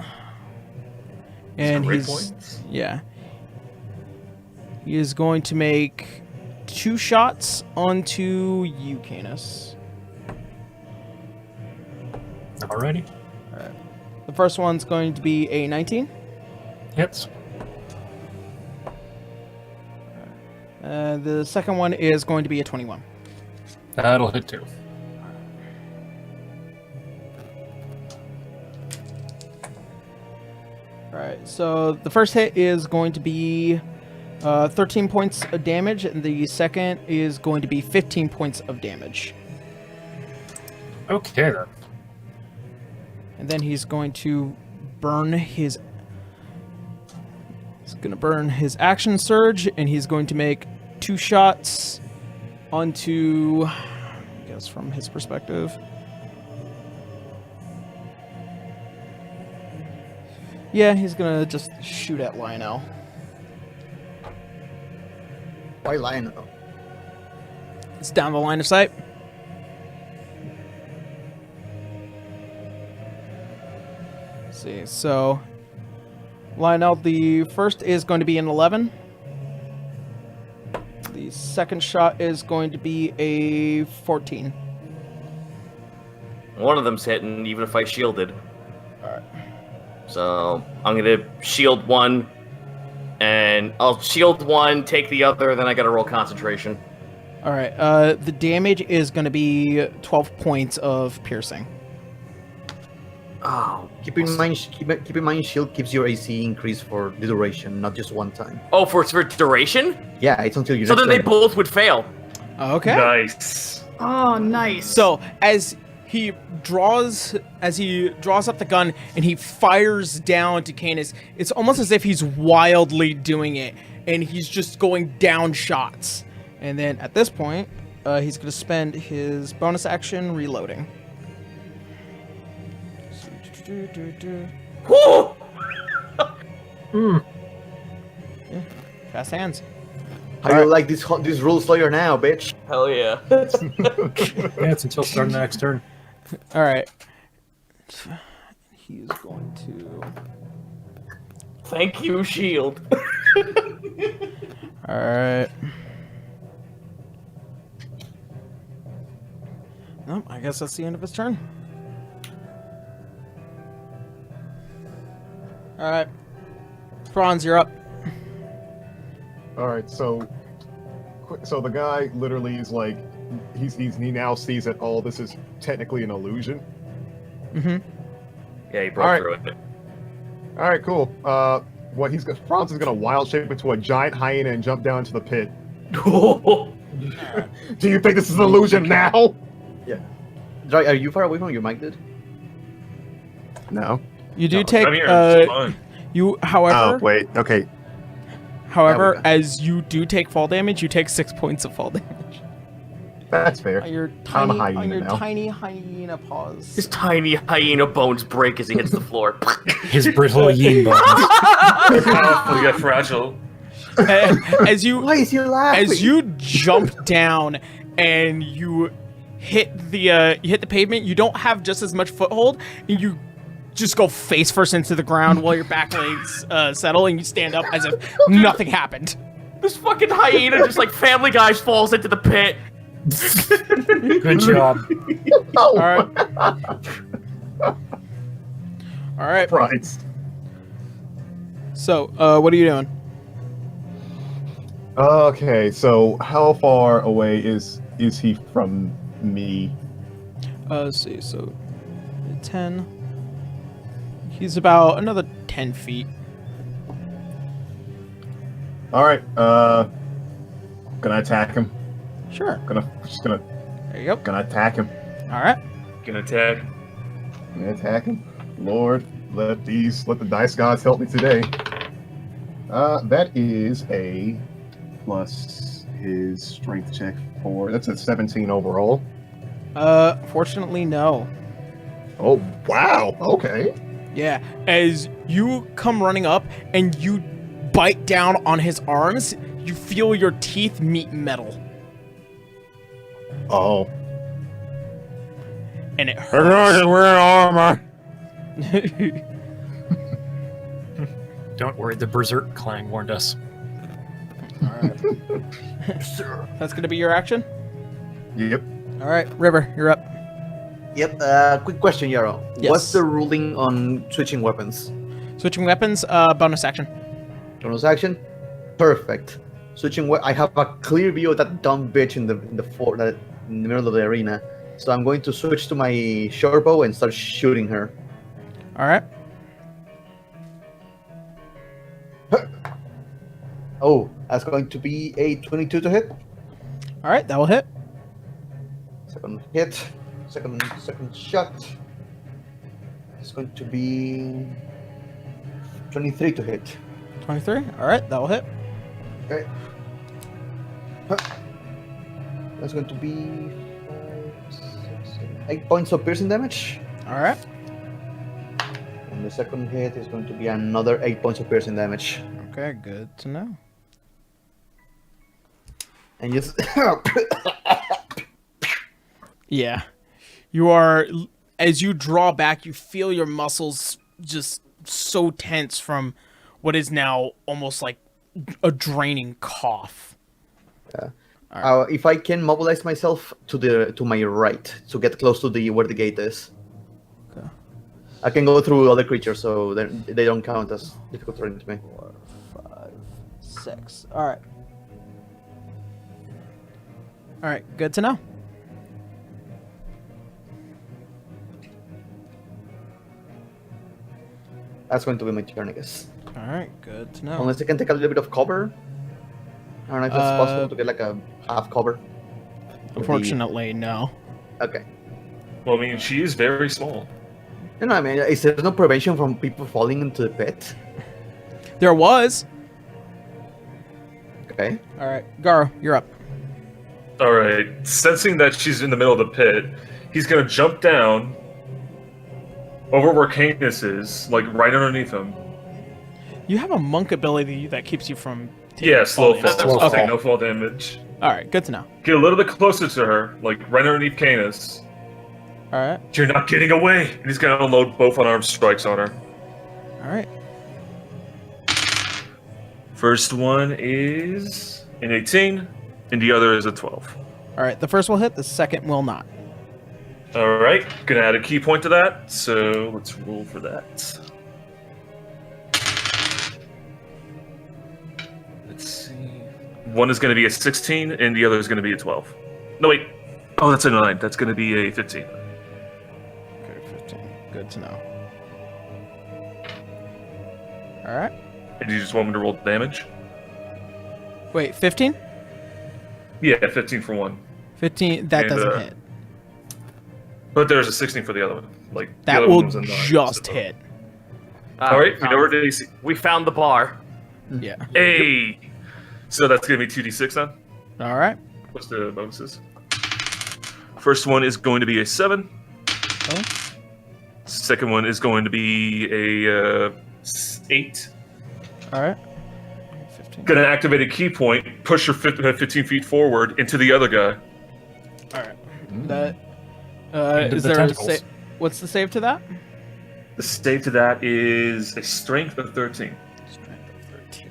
And Grit points? Yeah. He is going to make 2 shots onto you, Canis. Alrighty. The first one's going to be a 19. Hits. The second one is going to be a 21. That'll hit too. Alright, so the first hit is going to be 13 points of damage, and the second is going to be 15 points of damage. Okay then. And then he's going to burn his... He's going to burn his action surge, and he's going to make 2 shots onto... I guess from his perspective. Yeah, he's going to just shoot at Lionel. Why Lionel? It's down the line of sight. Let's see, so Lionel, the first is going to be an 11. The second shot is going to be a 14. One of them's hitting, even if I shielded. Alright. So I'm gonna shield one, and I'll shield one, take the other, then I gotta roll concentration. Alright, the damage is going to be 12 points of piercing. Oh, Keep in mind, shield gives your AC increase for the duration, not just one time. oh, for duration? Yeah, it's until you. So then they both would fail. Okay. Nice. Oh, nice. So as he draws up the gun and he fires down to Canis, it's almost as if he's wildly doing it, and he's just going down shots. And then at this point, he's going to spend his bonus action reloading. Woo! Fast hands. How do you like this rule slayer now, bitch? Hell yeah. Yeah, it's until start next turn. All right. He's going to. Thank you, shield. All right. Nope, I guess that's the end of his turn. All right. Franz, you're up. All right, so the guy literally is like, he now sees that all this is technically an illusion. Mm-hmm. Yeah, he broke All right. through it. All right, cool. Franz is gonna wild shape into a giant hyena and jump down into the pit. Do you think this is an illusion now? Yeah. Are you far away from your mic, dude? No. You do I'm take here. It's fine. you however Oh wait. Okay. however Now we as you do take fall damage, you take 6 points of fall damage. That's fair. On your I'm a tiny hyena now. tiny hyena paws. His tiny hyena bones break as he hits the floor. His brittle yin bones. They're powerful, yet fragile. as you Why is he laughing? as you jump down and you hit the pavement, you don't have just as much foothold, and you just go face first into the ground while your back legs settle, and you stand up as if nothing happened. This fucking hyena just like Family Guy falls into the pit. Good job. All right. All right. Christ. So, what are you doing? Okay, so how far away is he from me? Let's see. So, 10. He's about another 10 feet. All right. Gonna attack him. Sure. Gonna There you go. gonna attack him. All right. Gonna attack. Gonna attack him. Lord, let the dice gods help me today. That is a plus his strength check that's a 17 overall. Fortunately, no. Oh wow. Okay. Yeah. As you come running up and you bite down on his arms, you feel your teeth meet metal, Oh. and it hurts. We're armor. Don't worry, the Berserk clan warned us. That's gonna be your action. Yep. All right, River, you're up. Yep. Quick question, Yaro. Yes. What's the ruling on switching weapons? Switching weapons, bonus action. Bonus action. Perfect. I have a clear view of that dumb bitch in the middle of the arena. So I'm going to switch to my short bow and start shooting her. All right. Oh, that's going to be a 22 to hit. All right, that will hit. Second hit. Second shot. It's going to be 23 to hit. 23. All right, that will hit. Okay. That's going to be 8 points of piercing damage. All right. And the second hit is going to be another 8 points of piercing damage. Okay, good to know. And just Yeah. You are, as you draw back, you feel your muscles just so tense from what is now almost like a draining cough. if I can mobilize myself to my right to get close to where the gate is. Okay. I can go through other creatures, so they don't count as difficult terrain to me. 4, 5, 6. All right. All right, good to know. That's going to be my turn, I guess. All right, good to know. Unless I can take a little bit of cover. I don't know if it's possible to get like a half cover. Unfortunately, no. Okay. Well, I mean, she is very small. No, I mean, is there no prevention from people falling into the pit? There was. Okay. All right, Garo, you're up. All right. Sensing that she's in the middle of the pit, he's going to jump down over where Canis is, like right underneath him. You have a monk ability that keeps you from taking Yeah, slow falling fall. damage. So Okay. no fall damage. All right, good to know. Get a little bit closer to her, like right underneath Canis. All right, You're not getting away! And he's going to unload both unarmed strikes on her. all right. First one is an 18, and the other is a 12. All right, the first will hit, the second will not. Alright, gonna add a key point to that, so let's roll for that. Let's see. One is gonna be a 16, and the other is gonna be a 12. No, wait. Oh, that's a 9. That's gonna be a 15. Okay, 15. Good to know. All right. And you just want me to roll damage? Wait, 15? Yeah, 15 for one. 15, that And, doesn't hit. But there's a 16 for the other one. Like the That other will one was a 9. just so- hit. Alright, we know where DC. We found the bar. Yeah. Hey! So that's gonna be 2d6 then? All right. What's the bonuses? First one is going to be a 7. Oh. Second one is going to be a 8. All right. 15. Gonna activate a key point, push her 15 feet forward into the other guy. All right. That. Into Is the there a tentacles. what's the save to that? The save to that is a strength of 13. Strength of 13.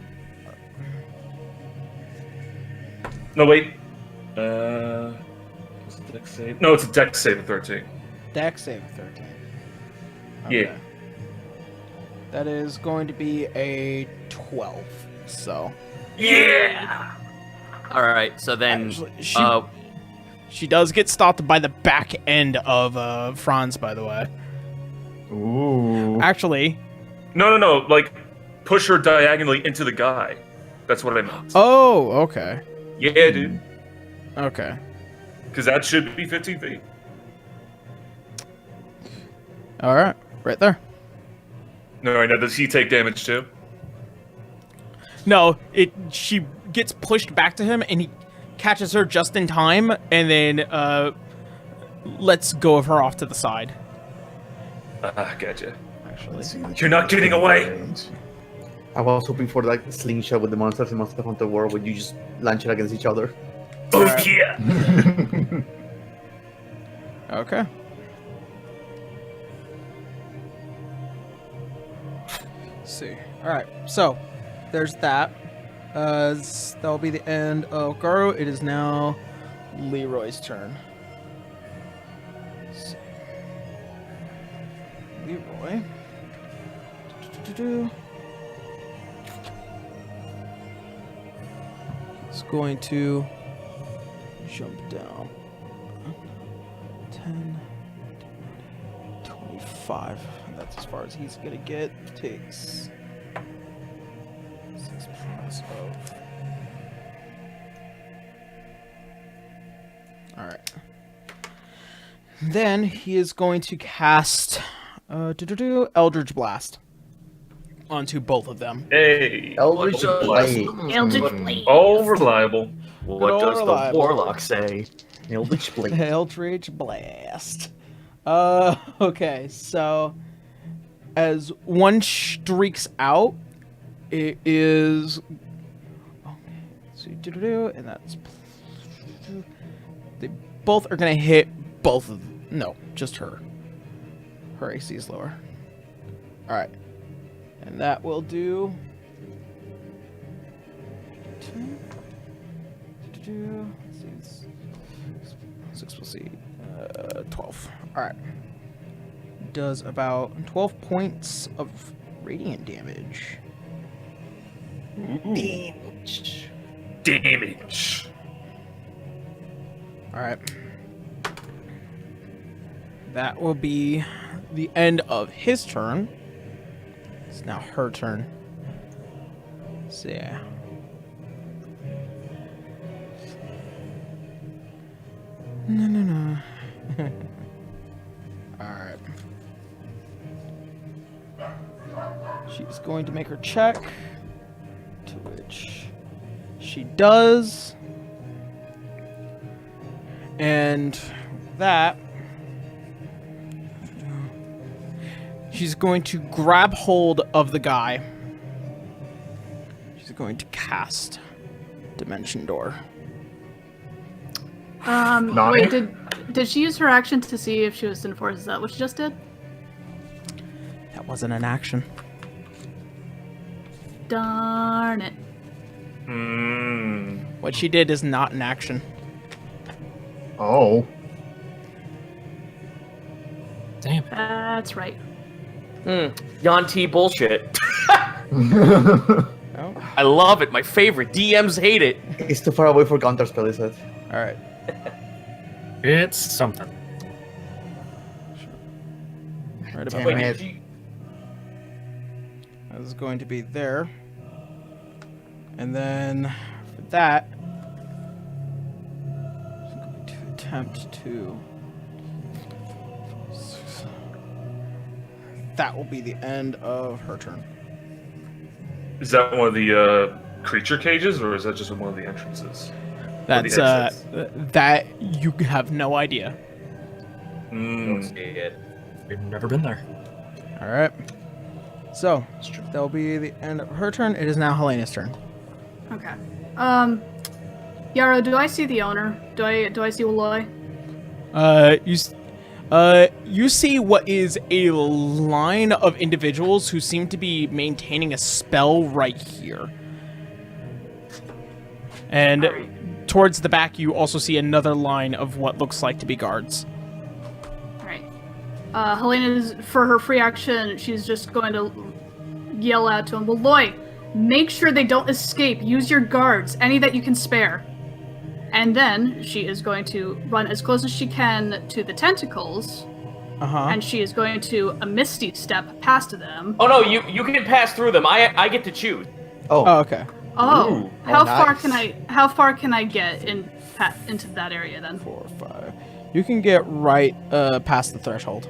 No, wait. It's a dex save. No, it's a dex save of 13. Dex save of 13. Yeah. That is going to be a 12. So. Yeah! Alright, so then Actually, she does get stopped by the back end of Franz, by the way. Ooh. Actually. No. Like, push her diagonally into the guy. That's what I meant. Oh, okay. Yeah, dude. Okay. Because that should be 15 feet. All right. Right there. No, now does he take damage too? No, she gets pushed back to him, and he catches her just in time, and then lets go of her off to the side. Gotcha. Actually, You're not getting away. I was hoping for like slingshot with the monsters in Monster Hunter World, where you just launch it against each other. Oh Alright. yeah. okay. Let's see. All right, so there's that. That'll be the end of Garo. It is now Leroy's turn. Let's see. Leroy. He's going to jump down. 10, 25. That's as far as he's gonna get. Takes 6 plus of. Alright. Then he is going to cast Eldritch Blast onto both of them. Hey, Eldritch Blade. Eldritch Blade. all reliable. What does the reliable. warlock say? Eldritch Blade. Eldritch Blast. Okay, so as one streaks out, it is. So and that's. They both are gonna hit both of them. No, just her. Her AC is lower. Alright. And that will do. 2. Let's see. 6 plus 8. 12. Alright. Does about 12 points of radiant damage. Damage. Alright. That will be the end of his turn. It's now her turn. So yeah. No. Alright. She's going to make her check. To which she does. And that. She's going to grab hold of the guy. She's going to cast Dimension Door. Wait, did she use her action to see if she was in force? Is that what she just did? That wasn't an action. Darn it. What she did is not an action. Oh. Damn. That's right. Yanti bullshit. Oh. I love it. My favorite. DMs hate it. It's too far away for counterspell, is it? Alright. It's something. Right about Damn Wait, it. did you- That is going to be there. And then for that, I'm going to attempt to. That will be the end of her turn. Is that one of the creature cages, or is that just one of the entrances? That's exits. that you have no idea. Don't see it. We've never been there. All right. So that will be the end of her turn. It is now Helena's turn. Okay. Yarrow, do I see the owner? Do I see Walloy? You see what is a line of individuals who seem to be maintaining a spell right here. And towards the back, you also see another line of what looks like to be guards. Alright. Helena's, for her free action, she's just going to yell out to him, Walloy, make sure they don't escape. Use your guards, any that you can spare. And then she is going to run as close as she can to the tentacles. And she is going to a misty step past them. Oh no, you can pass through them. I get to choose. Oh, okay. Oh, Ooh. how Oh, far nice. can I get into that area then? 4, 5. You can get right past the threshold.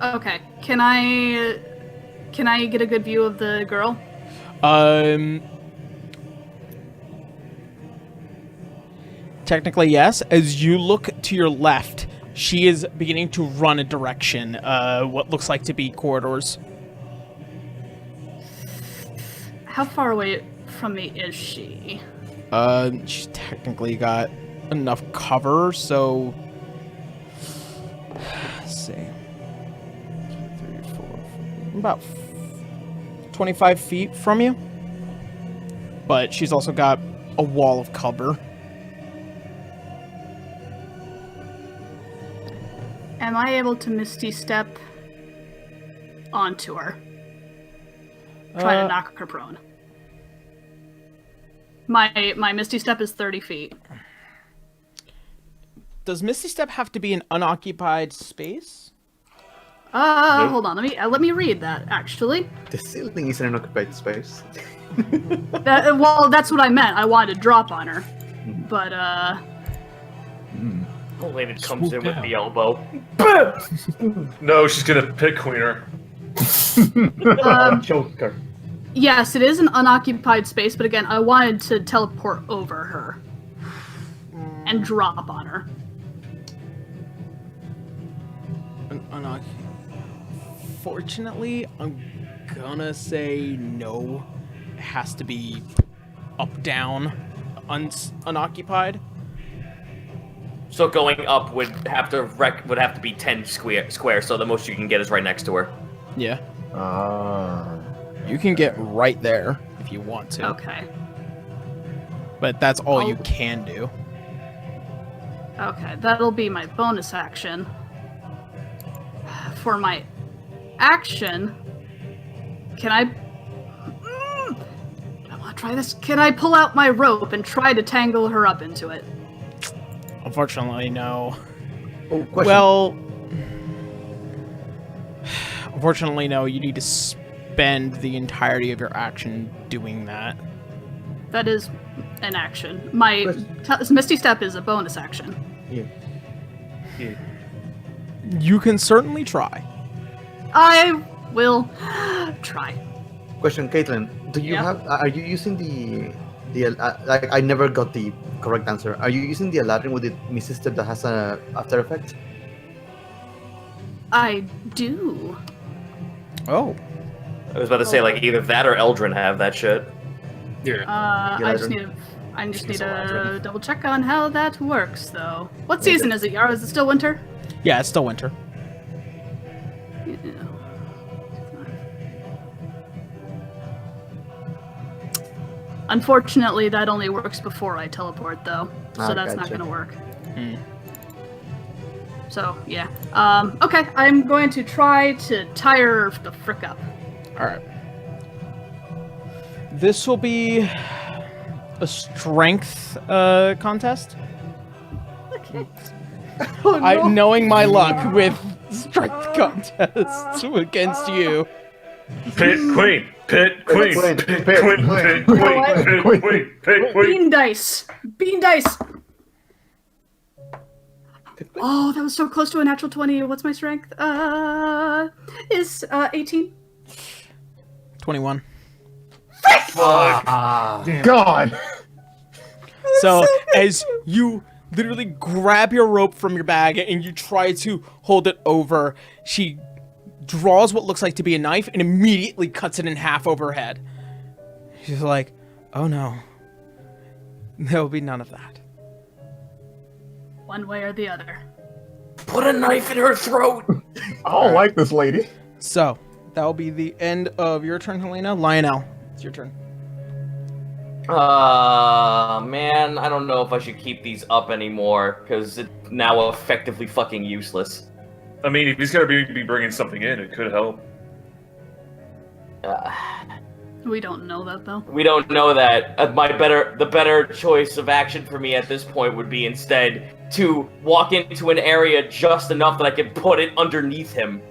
Okay. Can I get a good view of the girl? Technically, yes. As you look to your left, she is beginning to run a direction, what looks like to be corridors. How far away from me is she? She's technically got enough cover, so... Let's see. 2, 3, 4... About 25 feet from you. But she's also got a wall of cover. Am I able to Misty Step onto her? Try to knock her prone. My Misty Step is 30 feet. Does Misty Step have to be an unoccupied space? Hold on. Let me read that, actually. The ceiling is an occupied space. Well, that's what I meant. I wanted to drop on her. But, Lady comes in with the elbow. No, she's gonna pit queen her. Choke her. yes, it is an unoccupied space, but again, I wanted to teleport over her. And drop on her. Fortunately, I'm gonna say no. It has to be up, down, unoccupied. So going up would have to be 10 square, so the most you can get is right next to her. Yeah. You can get right there if you want to. Okay. But that's all you can do. Okay, that'll be my bonus action. For my action, can I want to try this. Can I pull out my rope and try to tangle her up into it? Unfortunately, no. Oh, question. Well, unfortunately, no. You need to spend the entirety of your action doing that. That is an action. My Misty Step is a bonus action. Yeah. You can certainly try. I will try. Question, Caitlin. Do you have? Are you using the like? I never got the correct answer. Are you using the Aladdin with the Misty Step that has a After Effect? I do. Oh. I was about to say, like, either that or Eldrin have that shit. Yeah. I just need to double check on how that works, though. What season is it, Yara? Is it still winter? Yeah, it's still winter. Yeah. Unfortunately, that only works before I teleport, though, so that's not going to work. So, yeah. Okay, I'm going to try to tire the frick up. Alright. This will be a strength contest. Okay. Knowing my luck with strength contests against you. Pit queen, pit queen, Queen, pit pit queen, queen. pit queen, pit queen, pit queen. Bean dice! Bean dice! Oh, that was so close to a natural 20. What's my strength? Is 18. 21. God. So, as you literally grab your rope from your bag and you try to hold it over, she draws what looks like to be a knife and immediately cuts it in half over her head. She's like, oh no. There will be none of that. One way or the other. Put a knife in her throat! I don't like this lady. So, that will be the end of your turn, Helena. Lionel, it's your turn. Man, I don't know if I should keep these up anymore, because it's now effectively fucking useless. I mean, if he's gonna be bringing something in, it could help. We don't know that, though. We don't know that. The better choice of action for me at this point would be instead to walk into an area just enough that I can put it underneath him.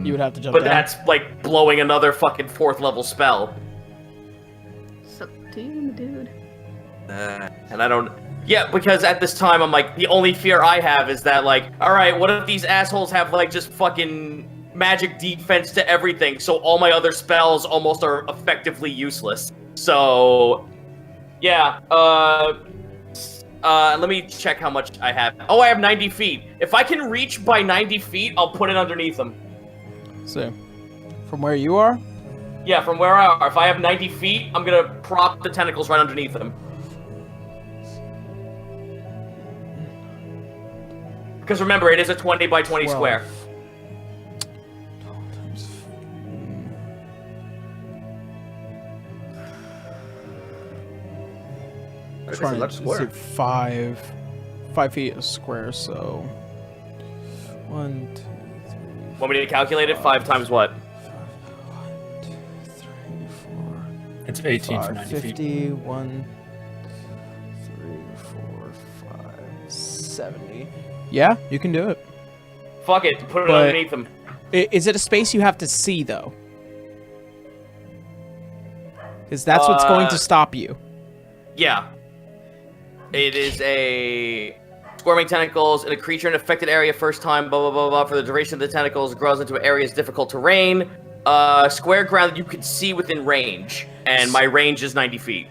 You would have to jump But down. that's like blowing another fucking 4th level spell. It's up to you, dude. And I don't... Yeah, because at this time, I'm like, the only fear I have is that, like, alright, what if these assholes have, like, just fucking magic defense to everything, so all my other spells almost are effectively useless. So... Yeah, let me check how much I have. Oh, I have 90 feet. If I can reach by 90 feet, I'll put it underneath them. So, from where you are? Yeah, from where I are. If I have 90 feet, I'm gonna prop the tentacles right underneath them. Because remember, it is a 20 by 20 12. square. It's a trying large to square. see 5 feet a square, so 1, 2, 3. Want me to calculate it? 5 times what? 1, 2, 3, 4. It's 18 for 5, 90 feet. 50, 1, 3, 4, 5, 70. Yeah, you can do it. Fuck it. Put it But- underneath him. Is it a space you have to see, though? Because that's what's going to stop you. Yeah. It is a squirming tentacles in a creature in affected area first time, blah, blah, blah, blah. For the duration of the tentacles, it grows into areas difficult terrain. Square ground that you can see within range. And my range is 90 feet.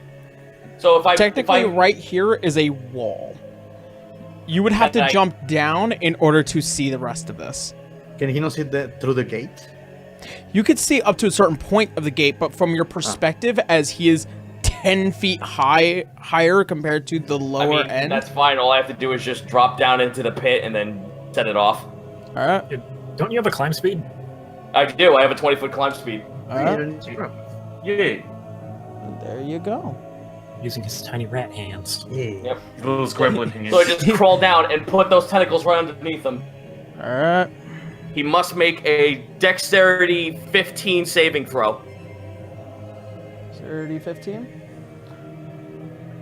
So if I... Technically, right here is a wall. You would have to jump down in order to see the rest of this. Can he not see through the gate? You could see up to a certain point of the gate, but from your perspective, as he is 10 feet higher compared to the lower end. That's fine. All I have to do is just drop down into the pit and then set it off. All right. Don't you have a climb speed? I do. I have a 20-foot climb speed. All You right. don't need to jump. Yay. There you go. Using his tiny rat hands. Yeah. Yep. Those gremlin hands. So I just crawl down and put those tentacles right underneath him. All right. He must make a dexterity 15 saving throw. 30, 15.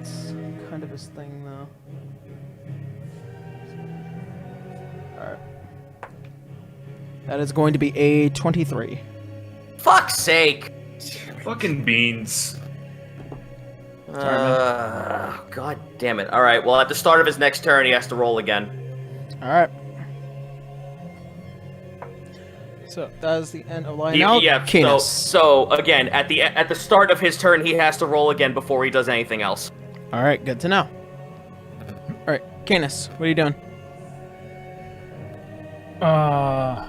It's kind of his thing, though. All right. That is going to be a 23. Fuck's sake. Fucking beans. God damn it. Alright, well, at the start of his next turn, he has to roll again. All right. So that is the end of line out. Yeah, Canis. so again, at the start of his turn, he has to roll again before he does anything else. All right, good to know. All right, Canis, what are you doing? That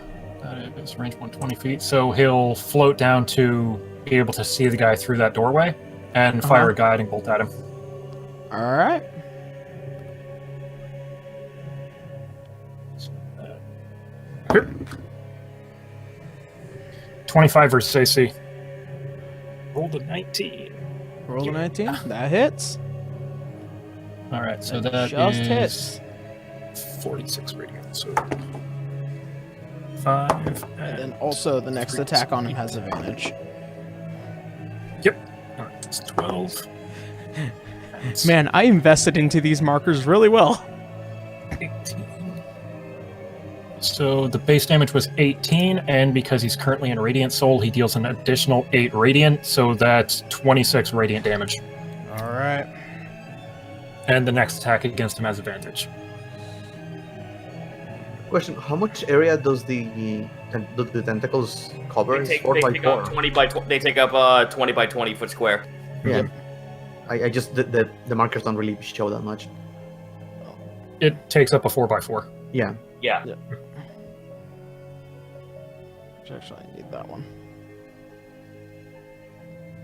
is range 120 feet, so he'll float down to be able to see the guy through that doorway and fire a guiding bolt at him. All right. Here. 25 versus AC. Rolled a 19. Roll a 19. That hits. All right, so that Just is hits. 46 radiant. So 5. And then also the next attack on him has advantage. Yep. All right, it's 12. Man, I invested into these markers really well. 18. So the base damage was 18, and because he's currently in Radiant Soul, he deals an additional 8 Radiant, so that's 26 Radiant damage. All right. And the next attack against him has advantage. Question: how much area does the tentacles cover? They It's 4 by take 4. up 20 by they take up 20 by 20 foot square. Yeah. I just the markers don't really show that much. It takes up a 4x4. Yeah. Yeah. Which actually, I need that one.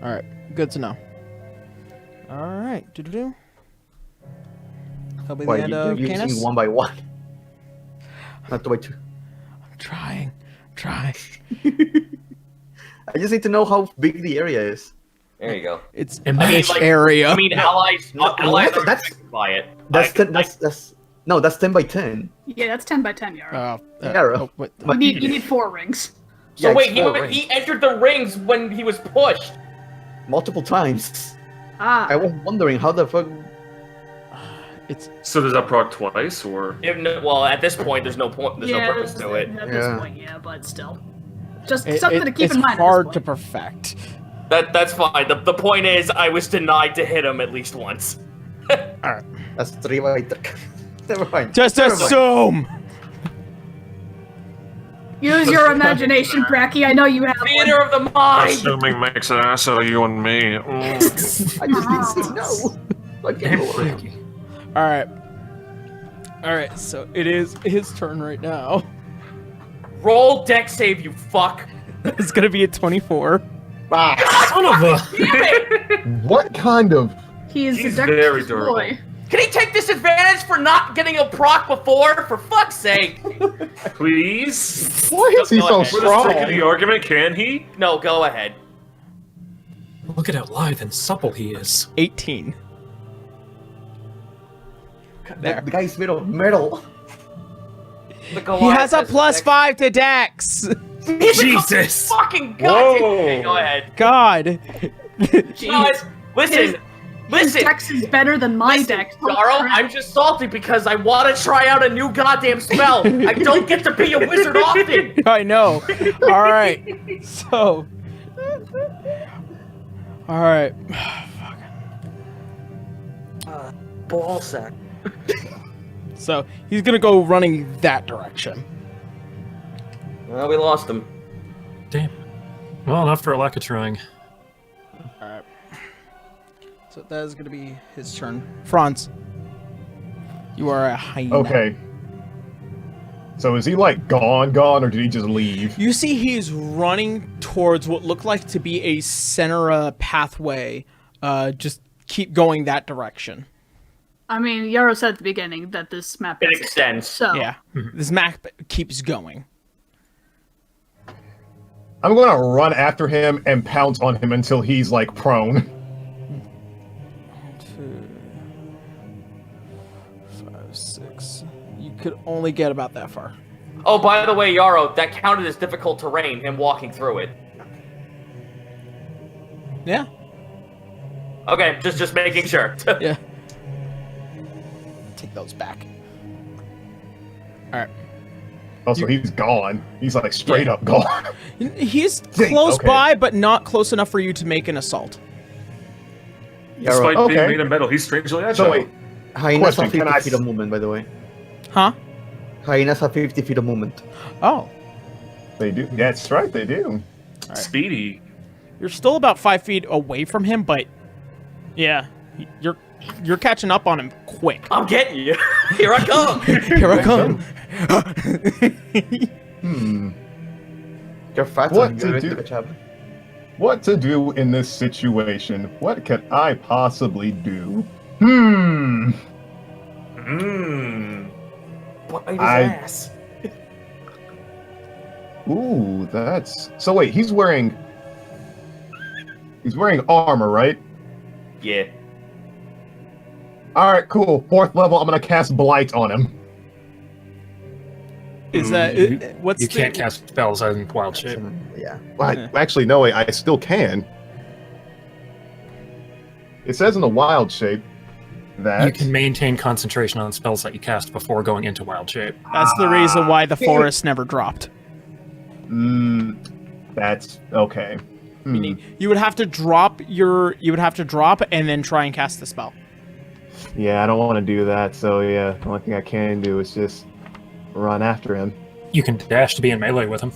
All right, good to know. All right, do. That'll be the Why end you're of using Canis. 1 by 1, not 2 by 2. I'm trying. I just need to know how big the area is. There you go. It's I a mean, niche like- area. I mean, allies what? are That's- affected by it. That's 10. That's 10 by 10. Yeah, that's 10 by 10 Yarrow. Yarrow. Wait, But- you need 4 rings. So Yeah, wait, it's 4 rings. he entered the rings when he was pushed. Multiple times. Ah, I was wondering how the fuck. it's So does that proc twice, or? Well, at this point, there's no point. There's no purpose to it. At Yeah. this point, yeah, but still. Just it- something to keep it's in mind. hard at to this perfect. That's fine. The point is, I was denied to hit him at least once. That's 3 by 3. Never mind. Just Never mind. assume. point. Use your imagination, Bracky. I know you have one. Theater of the mind. Assuming makes an ass out of you and me. I just need to know. Okay, Lord. All right. So it is his turn right now. Roll deck save, you fuck. It's gonna be a 24. Son of a... What kind of? He's He's a very dexterous durable. boy. Can he take disadvantage for not getting a proc before? For fuck's sake. Please? Why is he Go so ahead. For the sake of the strong? argument, can he? No, go ahead. Look at how lithe and supple he is. 18. There. The guy's made of metal. He has a +5 to Dex. Jesus! Fucking goddamn. Whoa. Okay, go ahead. God. Guys, listen. His dex is better than my dex. Darl, I'm just salty because I want to try out a new goddamn spell. I don't get to be a wizard often. I know. All right. So. All right. Ball sack. So he's gonna go running that direction. Well, we lost him. Damn. Well, enough for a lack of trying. All right. So that is gonna be his turn. Franz, you are a hyena. Okay. So is he like gone, or did he just leave? You see he's running towards what looked like to be a center pathway. Just keep going that direction. I mean, Yaro said at the beginning that this map It extends. So Yeah. This map keeps going. I'm gonna run after him and pounce on him until he's like prone. 2, 5, 6. You could only get about that far. Oh, by the way, Yaro, that counted as difficult terrain, him walking through it. Yeah. Okay, just making sure. Yeah. Take those back. All right. Also, he's gone. He's like straight up gone. He's Dang, close okay. by, but not close enough for you to make an assault. Despite okay. being made of metal, he's strangely agile. So wait, Hyenas have Question, 50 can I feet of movement, by the way. Huh? Hyenas have 50 feet of movement. Oh. they do. That's right, they do. Speedy. You're still about 5 feet away from him, but yeah, you're catching up on him quick. I'm getting you. Here I come. Here I come. You're fat What and to you're do? into the chap. What to do in this situation? What can I possibly do? Hmm. Bite his I- ass. Ooh, that's... So wait, he's wearing armor, right? Yeah. Alright, cool. 4th level, I'm gonna cast Blight on him. Is that what's You the, can't cast spells in wild shape. Yeah. Actually, no, I still can. It says in the wild shape that... You can maintain concentration on spells that you cast before going into wild shape. That's the reason why the forest never dropped. That's... Okay. You would have to drop and then try and cast the spell. Yeah, I don't want to do that, so yeah, the only thing I can do is just run after him. You can dash to be in melee with him.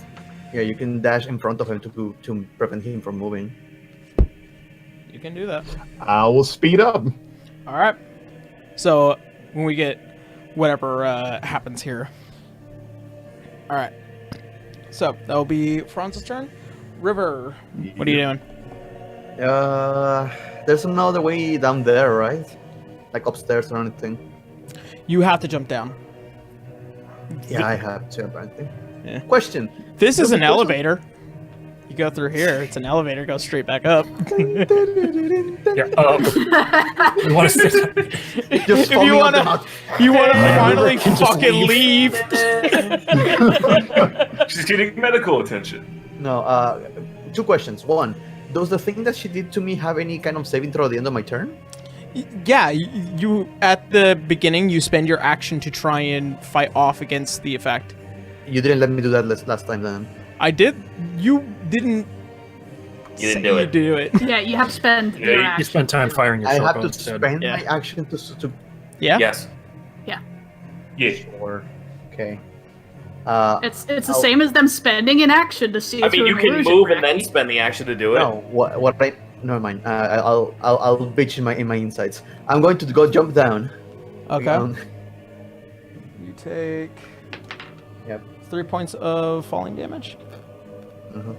Yeah, you can dash in front of him to prevent him from moving. You can do that. I will speed up. All right. So when we get whatever happens here. All right. So that'll be Franz's turn. River, what are you doing? There's another way down there, right? Like upstairs or anything. You have to jump down. Yeah, I have to apparently. Yeah. Question. This is Does an it go elevator. You go through here. It's an elevator. Goes straight back up. Yeah. You want to sit? Just If you falling on wanna- the You want to Yeah. finally Can just fucking leave? She's getting medical attention. No, 2 questions. 1, does the thing that she did to me have any kind of saving throw at the end of my turn? Yeah, you at the beginning you spend your action to try and fight off against the effect. You didn't let me do that last time then. I did. You didn't. You didn't say do you it. do it. Yeah, you have to spend Yeah, your you You action. spend time firing your I short have bow to instead. spend Yeah. my action to Yeah. Yes. Yeah. Or okay. It's the same as them spending an action to see I if mean, you you're can illusion move and then Racky. spend the action to do it. No, what I never mind. I'll bitch in my insides. I'm going to go jump down. Okay. Um, You take. Yep. 3 points of falling damage. Mhm.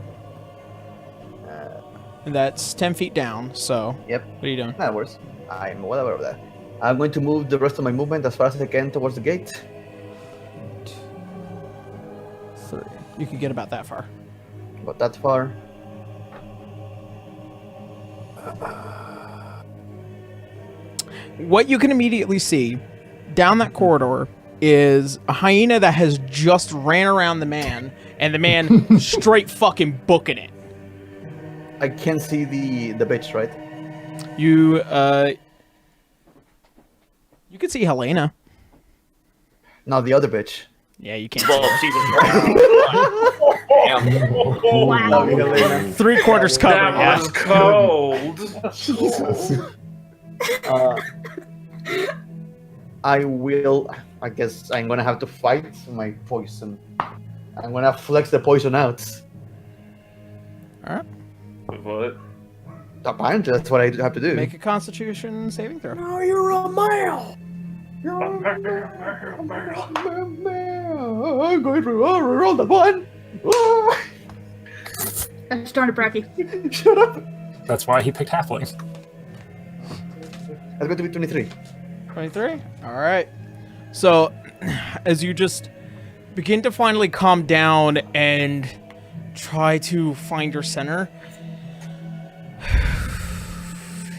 And that's 10 feet down. So. Yep. What are you doing? That works. I'm well aware of that. I'm going to move the rest of my movement as far as I can towards the gate. 3. You can get about that far. About that far. What you can immediately see, down that corridor is a hyena that has just ran around the man, and the man straight fucking booking it. I can't see the bitch, right? You can see Helena. No, the other bitch. Yeah, you can't. Well, See Damn. Love you, Helena. her. 3/4 covered. That Yeah. was cold. Jesus. I will. I guess I'm gonna have to fight my poison. I'm gonna flex the poison out. All right. What? Apparently, that's what I have to do. Make a Constitution saving throw. No, you're a male. I'm going to roll that one. Gosh darn it, Bracky. Shut up. That's why he picked halfling. That's going to be 23. 23? All right. So, as you just begin to finally calm down and try to find your center,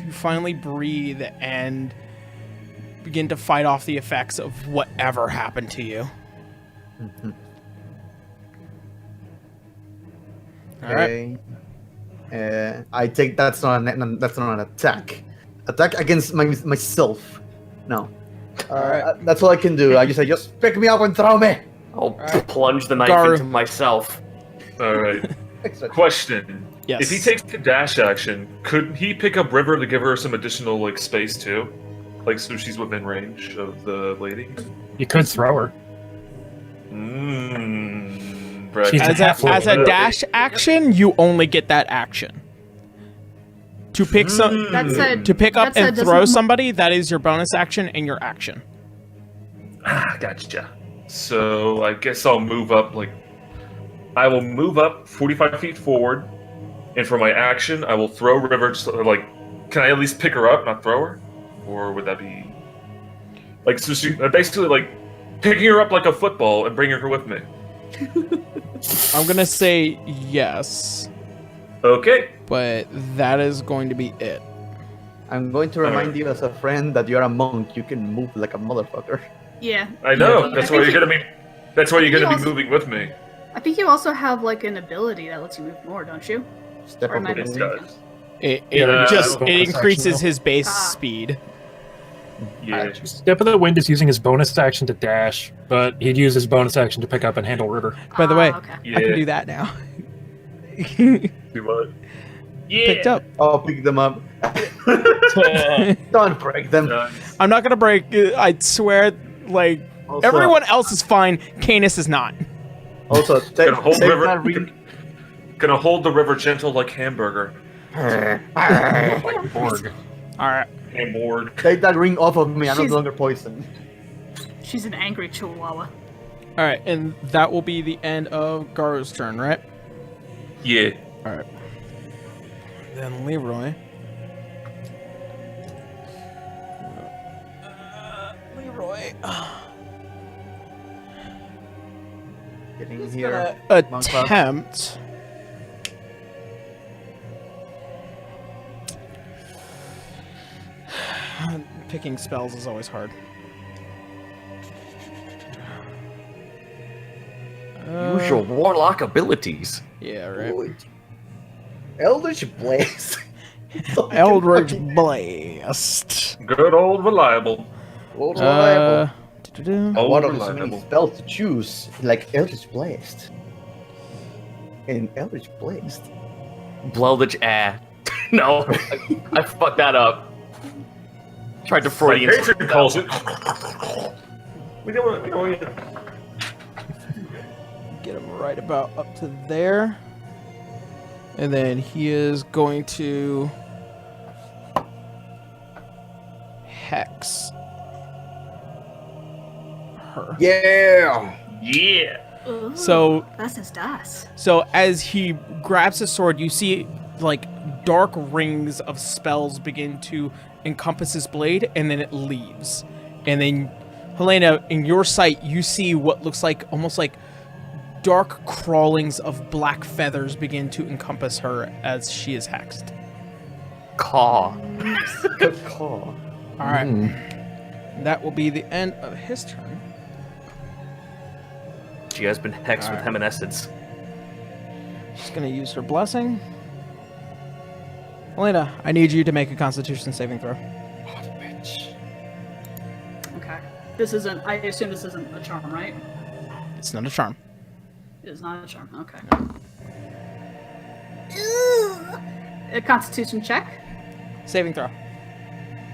you finally breathe and begin to fight off the effects of whatever happened to you. All right. Okay. I take that's not an attack. Attack against myself. No. Alright. That's all I can do. I just pick me up and throw me. I'll Alright. plunge the knife Garu. into myself. All right. Excellent. Question. Yes. If he takes the dash action, could he pick up River to give her some additional like space too? Like so she's within range of the lady? You could throw her. Bracky. As a dash action, you only get that action. To pick That said, to pick up that said, and doesn't throw mo- somebody, that is your bonus action and your action. Ah, gotcha. So I guess I'll move up I will move up 45 feet forward, and for my action, I will throw River. Can I at least pick her up, not throw her, or would that be so? She basically picking her up like a football and bringing her with me. I'm gonna say yes, Okay. but that is going to be it. I'm going to remind you as a friend that you're a monk. You can move like a motherfucker. Yeah. I know. Yeah. That's I why think you're gonna be. That's why you're gonna be also- moving with me. I think you also have an ability that lets you move more, don't you? Step Or up am I with It me. mistaken? does. It Yeah, just bonus it action, increases though. his base Ah. speed. Yeah. Step of the Wind is using his bonus action to dash, but he'd use his bonus action to pick up and handle River. By the way, Okay. Yeah. I can do that now. Do what? Yeah. Picked up. Oh, pick them up. Don't break them. Nice. I'm not gonna break. I swear, Also- everyone else is fine. Canis is not. Also, take Gonna hold that River. ring. Gonna hold the River gentle like hamburger. Like Borg. All right. Hamburg. Take that ring off of me. I'm She's- no longer poisoned. She's an angry chihuahua. All right, and that will be the end of Garu's turn, right? Yeah. All right. Then Leroy. Leroy. Getting here. Attempt. Picking spells is always hard. Use your warlock abilities. Yeah, right. Eldritch Blaze. Eldritch Blast. Good old reliable. Old reliable. Du-du-du. Old One of the so many reliable. spells to choose, like Eldritch Blast. And Eldritch Blast. Blelditch No, I fucked that up. Tried to My Freudian. patron calls it. We don't want to. Get him right about up to there. And then he is going to hex her. Yeah! Yeah. Ooh, So das ist das. So as he grabs his sword, you see dark rings of spells begin to encompass his blade, and then it leaves. And then, Helena, in your sight, you see what looks like almost like dark crawlings of black feathers begin to encompass her as she is hexed. Caw. Good call. All right. That will be the end of his turn. She has been hexed with Heminescence. She's gonna use her blessing. Elena, I need you to make a Constitution saving throw. Okay. This isn't. I assume this isn't a charm, right? It's not a charm. It is not a charm. Okay. A Constitution check. Saving throw.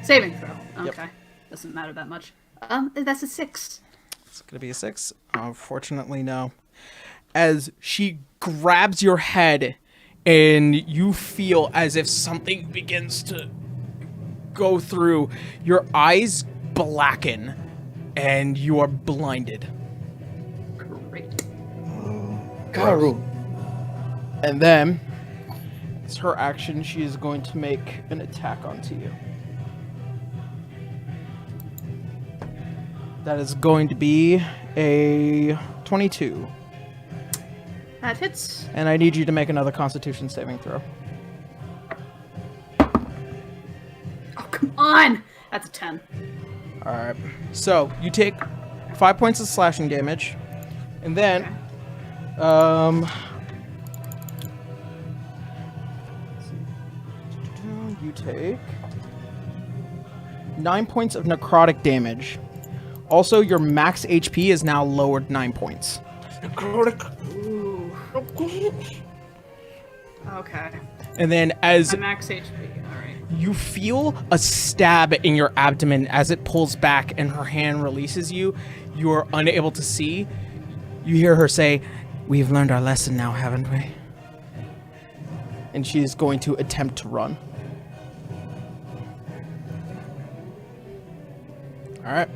Saving throw. Yep. Okay. Doesn't matter that much. That's a 6. It's gonna be a 6. Unfortunately, no. As she grabs your head, and you feel as if something begins to go through, your eyes blacken, and you are blinded. Great. Karu. And then, it's her action. She is going to make an attack onto you. That is going to be a 22. That hits. And I need you to make another Constitution saving throw. Oh, come on! That's a 10. Alright. So, you take 5 points of slashing damage. And then, you take 9 points of necrotic damage. Also, your max HP is now lowered 9 points. Ooh. Okay. And then as My max HP. Alright. you feel a stab in your abdomen as it pulls back and her hand releases you, you're unable to see. You hear her say, "We've learned our lesson now, haven't we?" And she is going to attempt to run. Alright.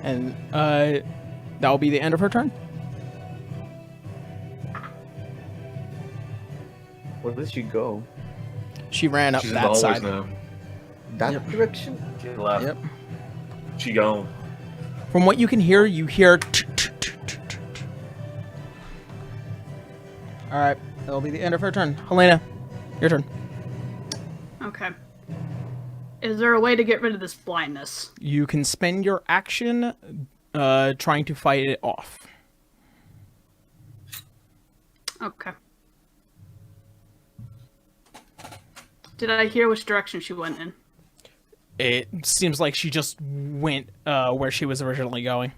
And that will be the end of her turn. Where did she go? She ran up She's in the that hallways side. now. That direction? She left. Yep. She gone. From what you can hear, you hear. Alright, that'll be the end of her turn. Helena, your turn. Okay. Is there a way to get rid of this blindness? You can spend your action trying to fight it off. Okay. Did I hear which direction she went in? It seems like she just went where she was originally going.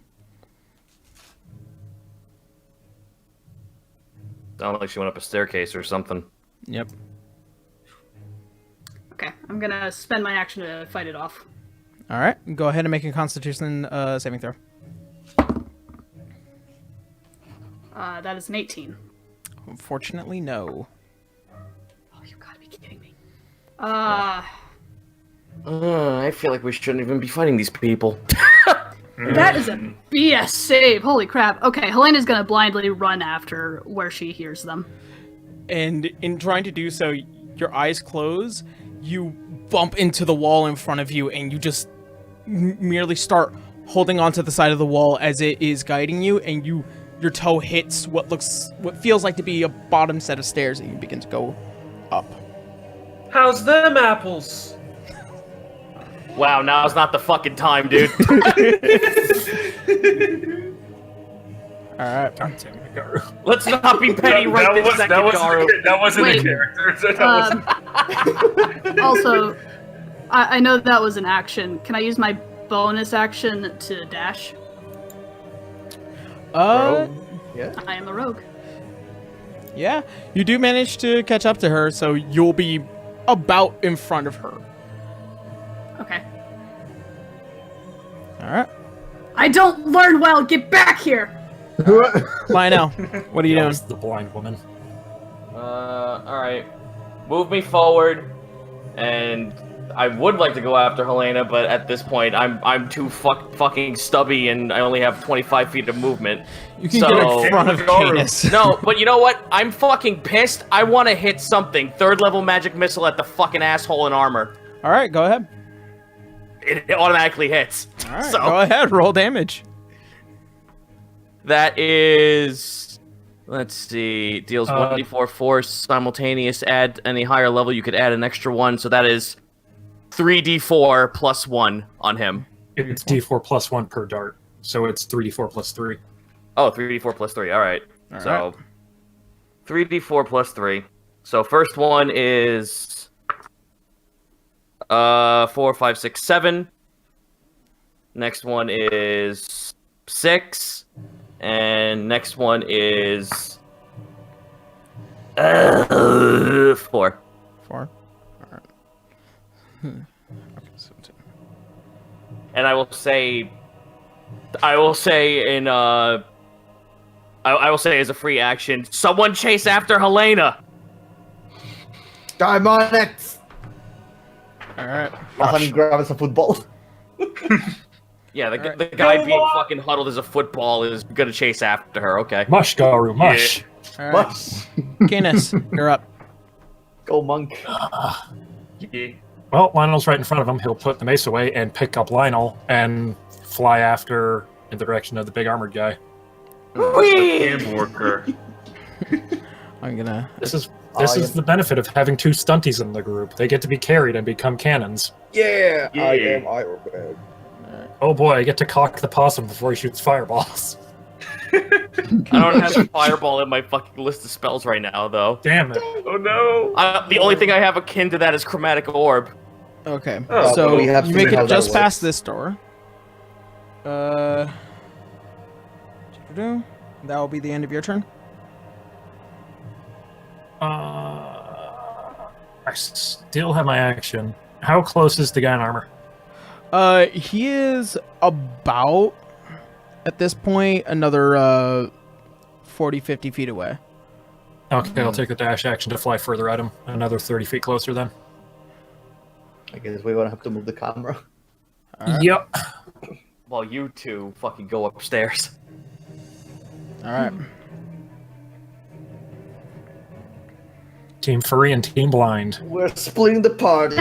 Sounded like she went up a staircase or something. Yep. Okay, I'm gonna spend my action to fight it off. Alright, go ahead and make a Constitution saving throw. That is an 18. Unfortunately, no. Oh, you gotta be kidding me. I feel like we shouldn't even be fighting these people. That is a BS save. Holy crap. Okay, Helena's gonna blindly run after where she hears them. And in trying to do so, your eyes close, you bump into the wall in front of you, and you just merely start holding onto the side of the wall as it is guiding you, and your toe hits what feels like to be a bottom set of stairs, and you begin to go up. How's them apples? Wow, now's not the fucking time, dude. Alright. God damn it, Garu. Let's not be petty right this second, Garu. That wasn't Wait. a character. Also, I know that was an action. Can I use my bonus action to dash? Yeah. I am a rogue. Yeah, you do manage to catch up to her, so you'll be about in front of her. Okay. Alright. I don't learn well. Get back here. Lionel, what are you That doing? was the blind woman. Alright. Move me forward, and I would like to go after Helena, but at this point, I'm too fucking stubby, and I only have 25 feet of movement. You can So- get in front of Canis. No, but you know what? I'm fucking pissed. I want to hit something. 3rd level magic missile at the fucking asshole in armor. Alright, go ahead. It automatically hits. Alright, So go ahead, roll damage. that is... Let's see. Deals 1d4 force, simultaneous. Add any higher level, you could add an extra one. So that is 3d4 plus 1 on him. It's d4 plus 1 per dart, so it's 3d4 plus 3. Oh, 3d4 plus 3. All right. All So 3d4 plus 3. So first one is 4, 5, 6, 7. Next one is 6, and next one is 4. 4. All right. Okay, so And I will say in I will say as a free action, someone chase after Helena. I'm on it. all right. Hassan grabs a football. Yeah, the Alright. guy being fucking huddled as a football is gonna chase after her. Okay. Mush, Garu, mush. All right. Canis, you're up. Go monk. Yeah. Well, Lionel's right in front of him. He'll put the mace away and pick up Lionel and fly after in the direction of the big armored guy. Hand worker. I'm gonna. This is the benefit of having 2 stunties in the group. They get to be carried and become cannons. Yeah, Yeah. I am Iron Man. Oh boy, I get to cock the possum before he shoots fireballs. I don't have a fireball in my fucking list of spells right now, though. Damn it. Oh no! The only thing I have akin to that is chromatic orb. Okay. Oh, So we have you to make see how it that just works. past this door. That will be the end of your turn. I still have my action. How close is the guy in armor? He is about, at this point, another 40, 50 feet away. Okay, I'll take the dash action to fly further at him. Another 30 feet closer then. I guess we're gonna have to move the camera. Alright. Yep. While you two fucking go upstairs. All right. Team Furry and Team Blind. We're splitting the party.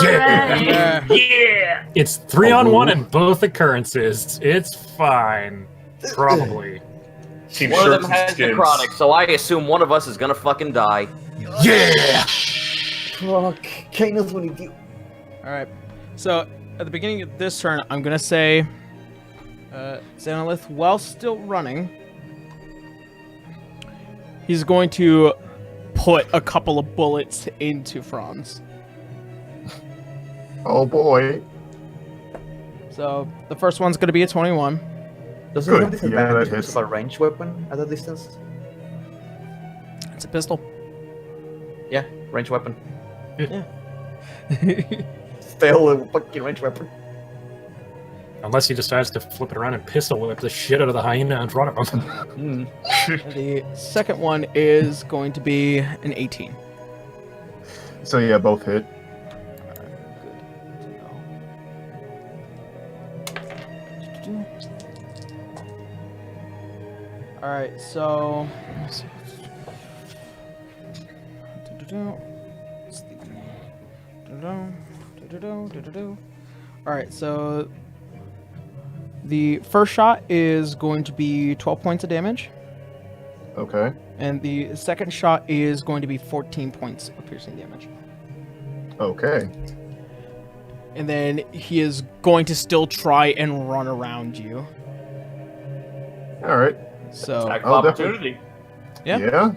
Yeah! Yeah! It's 3-on-1 in both occurrences. It's fine. Probably. Team One of shirts them and has skins. necrotic, so I assume one of us is gonna fucking die. Yeah! Fuck. Canis, we need you. All right. So at the beginning of this turn, I'm gonna say, Xanolith, while still running, he's going to put a couple of bullets into Franz. Oh boy. So the first one's gonna be a 21. Does it Good. have this Yeah, that advantage hits. of a ranged weapon at a distance? It's a pistol. Yeah, ranged weapon. Yeah. Still a fucking ranged weapon. Unless he decides to flip it around and pistol whip the shit out of the hyena in front of him. The second one is going to be an 18. So yeah, both hit. Alright, so... let's see. Alright, so... the first shot is going to be 12 points of damage, Okay. and the second shot is going to be 14 points of piercing damage. Okay. And then he is going to still try and run around you. All right. So, Attack of Oh, opportunity. yeah. Yeah.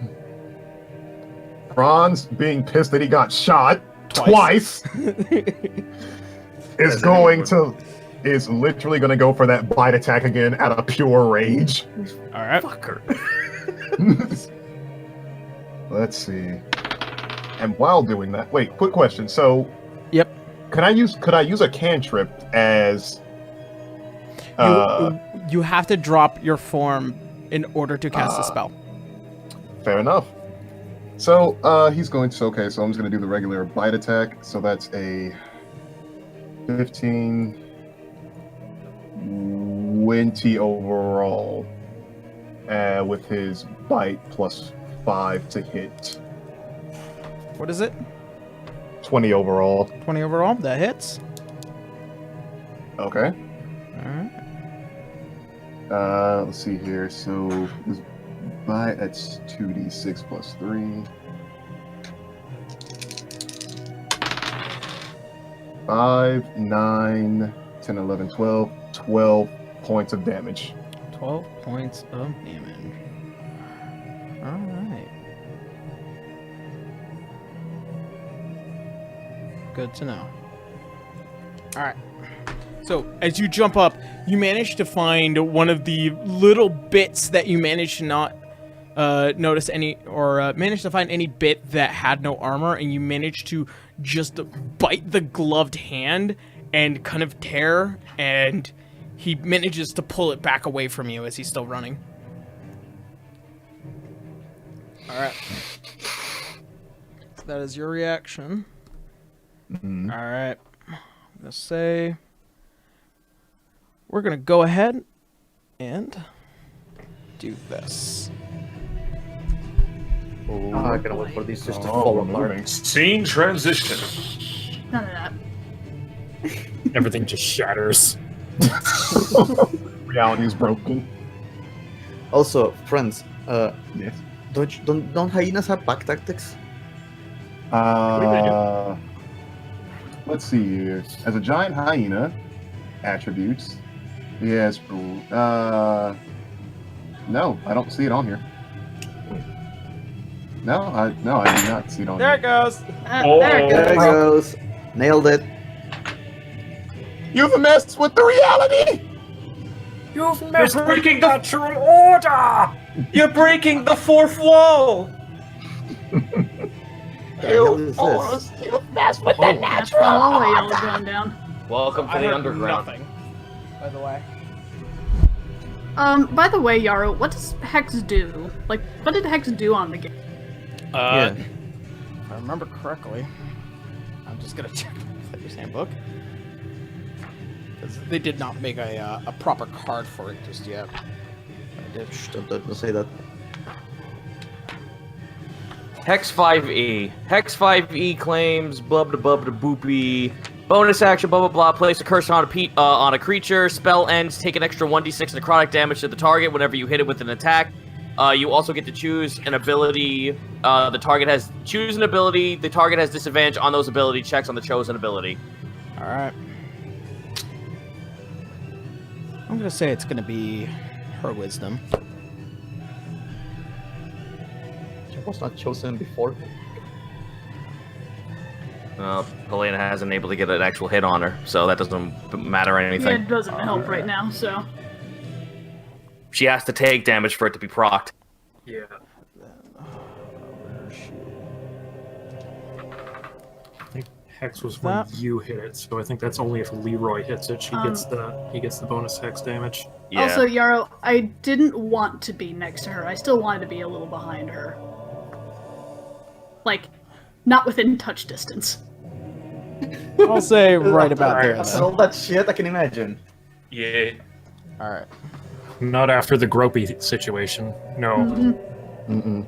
Franz, being pissed that he got shot twice is literally going to go for that bite attack again out of pure rage. Alright. Fucker. Let's see. And while doing that, wait, quick question. So, Yep. could I use a cantrip as You have to drop your form in order to cast a spell. fair enough. So, he's going to, okay, so I'm just going to do the regular bite attack. So that's a 15, 20 overall, with his bite plus 5 to hit. What is it? 20 overall. 20 overall. That hits. Okay. Alright. Let's see here. So, this bite, that's 2d6 plus 3. 5, 9, 10, 11, 12. 12 points of damage. 12 points of damage. Alright. Good to know. Alright. So, as you jump up, you manage to find one of the little bits that you managed to not notice any, or managed to find any bit that had no armor, and you managed to just bite the gloved hand and kind of tear, and he manages to pull it back away from you as he's still running. Alright. That is your reaction. Mhm. Alright. I'm gonna say we're gonna go ahead and do this. I cannot wait for this just to fall apart. Scene transition. None of that. Everything just shatters. Reality is broken. Also, friends, Yes. don't hyenas have pack tactics? Let's see here. As a giant hyena, attributes. Yes. No, I don't see it on here. No, I do not see it on There here. it goes. There it There it goes. goes. Nailed it. You've messed with the reality. You've You're messed with breaking the natural order! You're breaking the fourth wall. What the hell is this? That's the hallway y'all are going down. Welcome to I the heard underground. nothing, by the way. By the way, Yarrow, what does Hex do? Like, what did Hex do on the game? If I remember correctly, I'm just gonna check the player's handbook. Because they did not make a proper card for it just yet. I did. Shh, don't say that. Hex 5e. Hex 5e claims blah blah blah blah boopy. Bonus action, blah blah blah. Place a curse on a creature. Spell ends. Take an extra 1d6 necrotic damage to the target whenever you hit it with an attack. You also get to choose an ability. The target has choose an ability. The target has disadvantage on those ability checks on the chosen ability. All right. I'm gonna say it's gonna be her wisdom. She was not chosen before. Helena hasn't been able to get an actual hit on her, so that doesn't matter or Yeah, anything. it doesn't help right now, so. She has to take damage for it to be procced. Yeah. I think Hex was when That- you hit it, so I think that's only if Leroy hits it. He gets the bonus Hex damage. Yeah. Also, Yarrow, I didn't want to be next to her. I still wanted to be a little behind her. Like, not within touch distance. I'll say right about there. After Then. all that shit, I can imagine. Yeah. All right. Not after the gropey situation. No. Mm-mm.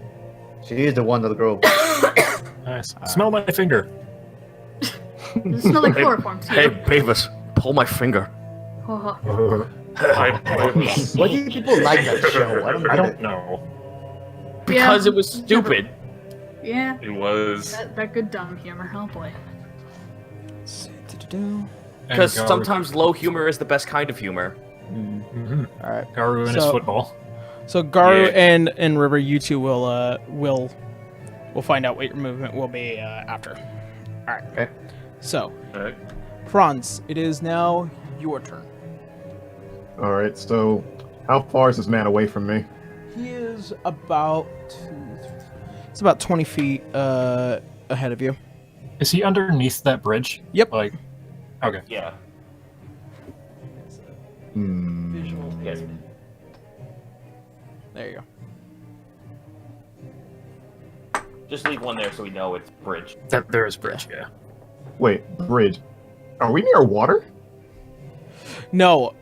She is the one that grew. Nice. Smell my finger. Does it smell like chloroform too? Hey, Beavis, pull my finger. Oh, Why do people like that show? I don't I get don't it. know. Because Yeah. it was stupid. yeah, It was. that good dumb humor. Oh boy. Because And Garu- sometimes low humor is the best kind of humor. Mhm. All right. Garu and his So- football. So Garu Yeah. and River, you two will find out what your movement will be after. All right. Okay. So, Alright. Franz, it is now your turn. All right. So, how far is this man away from me? He is about 20 feet ahead of you. Is he underneath that bridge? Yep. Like, okay. Yeah. Yes. There you go. Just leave one there so we know it's bridge. There is bridge, yeah. Wait, bridge. Are we near water? No,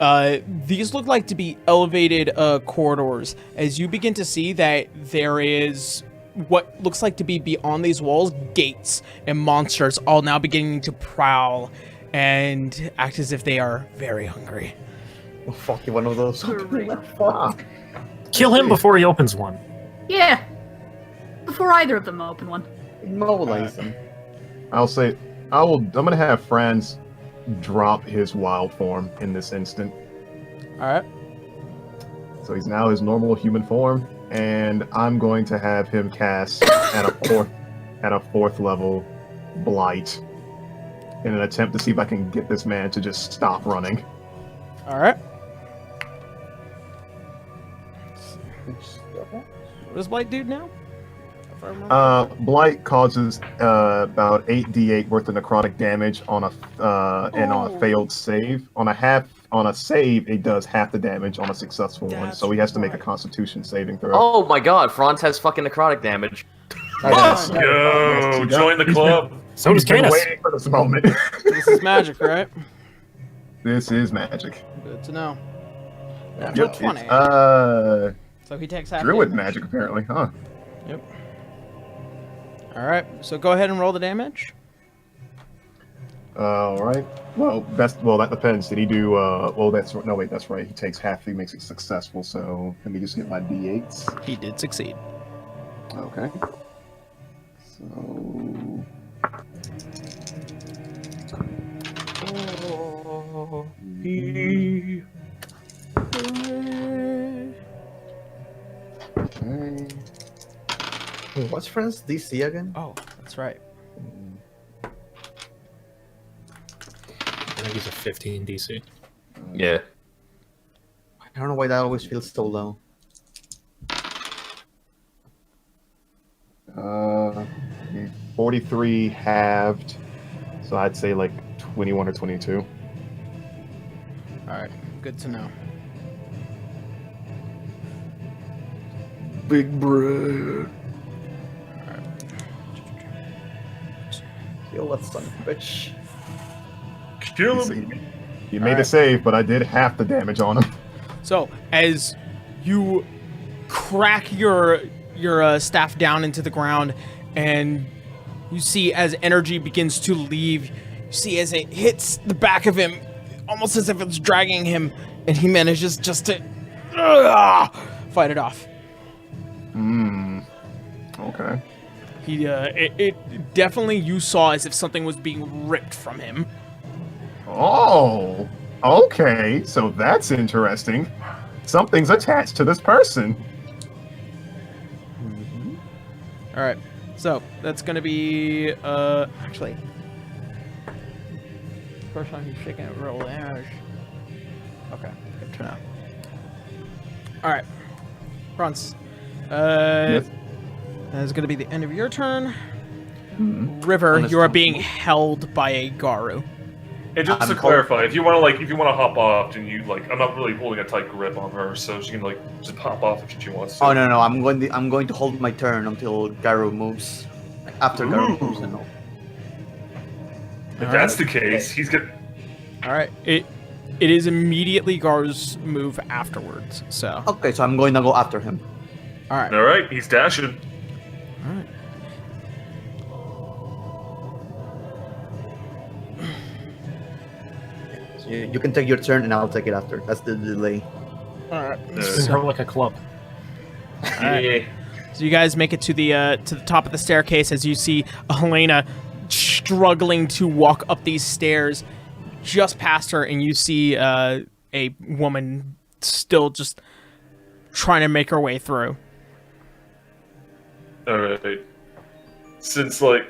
these look like to be elevated corridors. As you begin to see that there is what looks like to be beyond these walls, gates and monsters all now beginning to prowl and act as if they are very hungry. Oh, fuck you, one of those. Great. Fuck. Kill him before he opens one. Yeah. Before either of them open one. Immobilize them. I'll say I'm gonna have Franz drop his wild form in this instant. All right. So he's now his normal human form, and I'm going to have him cast at a fourth level Blight in an attempt to see if I can get this man to just stop running. All right. What does Blight do now? If I remember. Blight causes about 8d8 worth of necrotic damage on a and on a failed save. On a save, it does half the damage on a successful one. So he has to make a Constitution saving throw. Oh my God, Franz has fucking necrotic damage. Let's go! Join the club. So does He's been Canis. waiting for this moment. This is magic, right? This is magic. Good to know. Natural Yep, 20. it's, So he takes half. Druid damage. magic, apparently, huh? Yep. All right. So go ahead and roll the damage. All right. Well, that depends. Did he do? That's right. He takes half. He makes it successful. So let me just get my d8s. He did succeed. Okay. So. Okay. What's Friends DC again? Oh, that's right. I think he's a 15 DC. Yeah. I don't know why that always feels so low. Okay, 43 halved. So I'd say like 21 or 22. All right. Good to know. Big bread. Kill that son of a bitch. Kill So him. he made a save, but I did half the damage on him. So as you crack your staff down into the ground, and you see as energy begins to leave, you see as it hits the back of him, almost as if it's dragging him, and he manages just to fight it off. Okay. It definitely, you saw as if something was being ripped from him. Oh, okay. So that's interesting. Something's attached to this person. All right, so that's gonna be actually. First time he's shaking it, roll damage. Okay, good to know. All right, Bronze. Yes. That is gonna be the end of your turn. River, you are being held by a Garu. And just to clarify, if you want to hop off, and I'm not really holding a tight grip on her, so she can just pop off if she wants to. Oh no, I'm going to hold my turn until Garu moves. After Garu moves, and all. If that's the case, he's good. All right, it is immediately Garu's move afterwards. So Okay, so I'm going to go after him. all right, All right, he's dashing. all right. So you can take your turn, and I'll take it after. That's the delay. All right. Spin her like a club. Yeah. So you guys make it to the top of the staircase as you see Helena struggling to walk up these stairs. Just past her, and you see a woman still just trying to make her way through. All right. Since I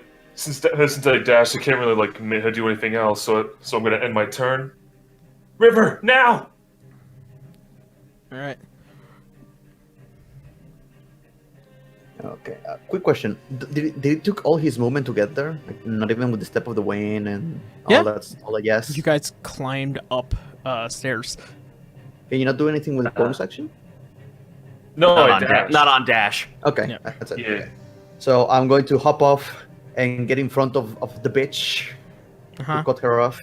dashed, I can't really do anything else. So I'm gonna end my turn. River now. All right. Okay. Quick question: Did it took all his movement to get there? Like, not even with the step of the wind and Yeah. all that's all. I guess. You guys climbed up stairs. Can you not do anything with the bonus action? No, Not I on, dashed. not on dash. Okay, Yeah. that's it. Yeah. Okay. So I'm going to hop off and get in front of the bitch Uh-huh. to cut her off.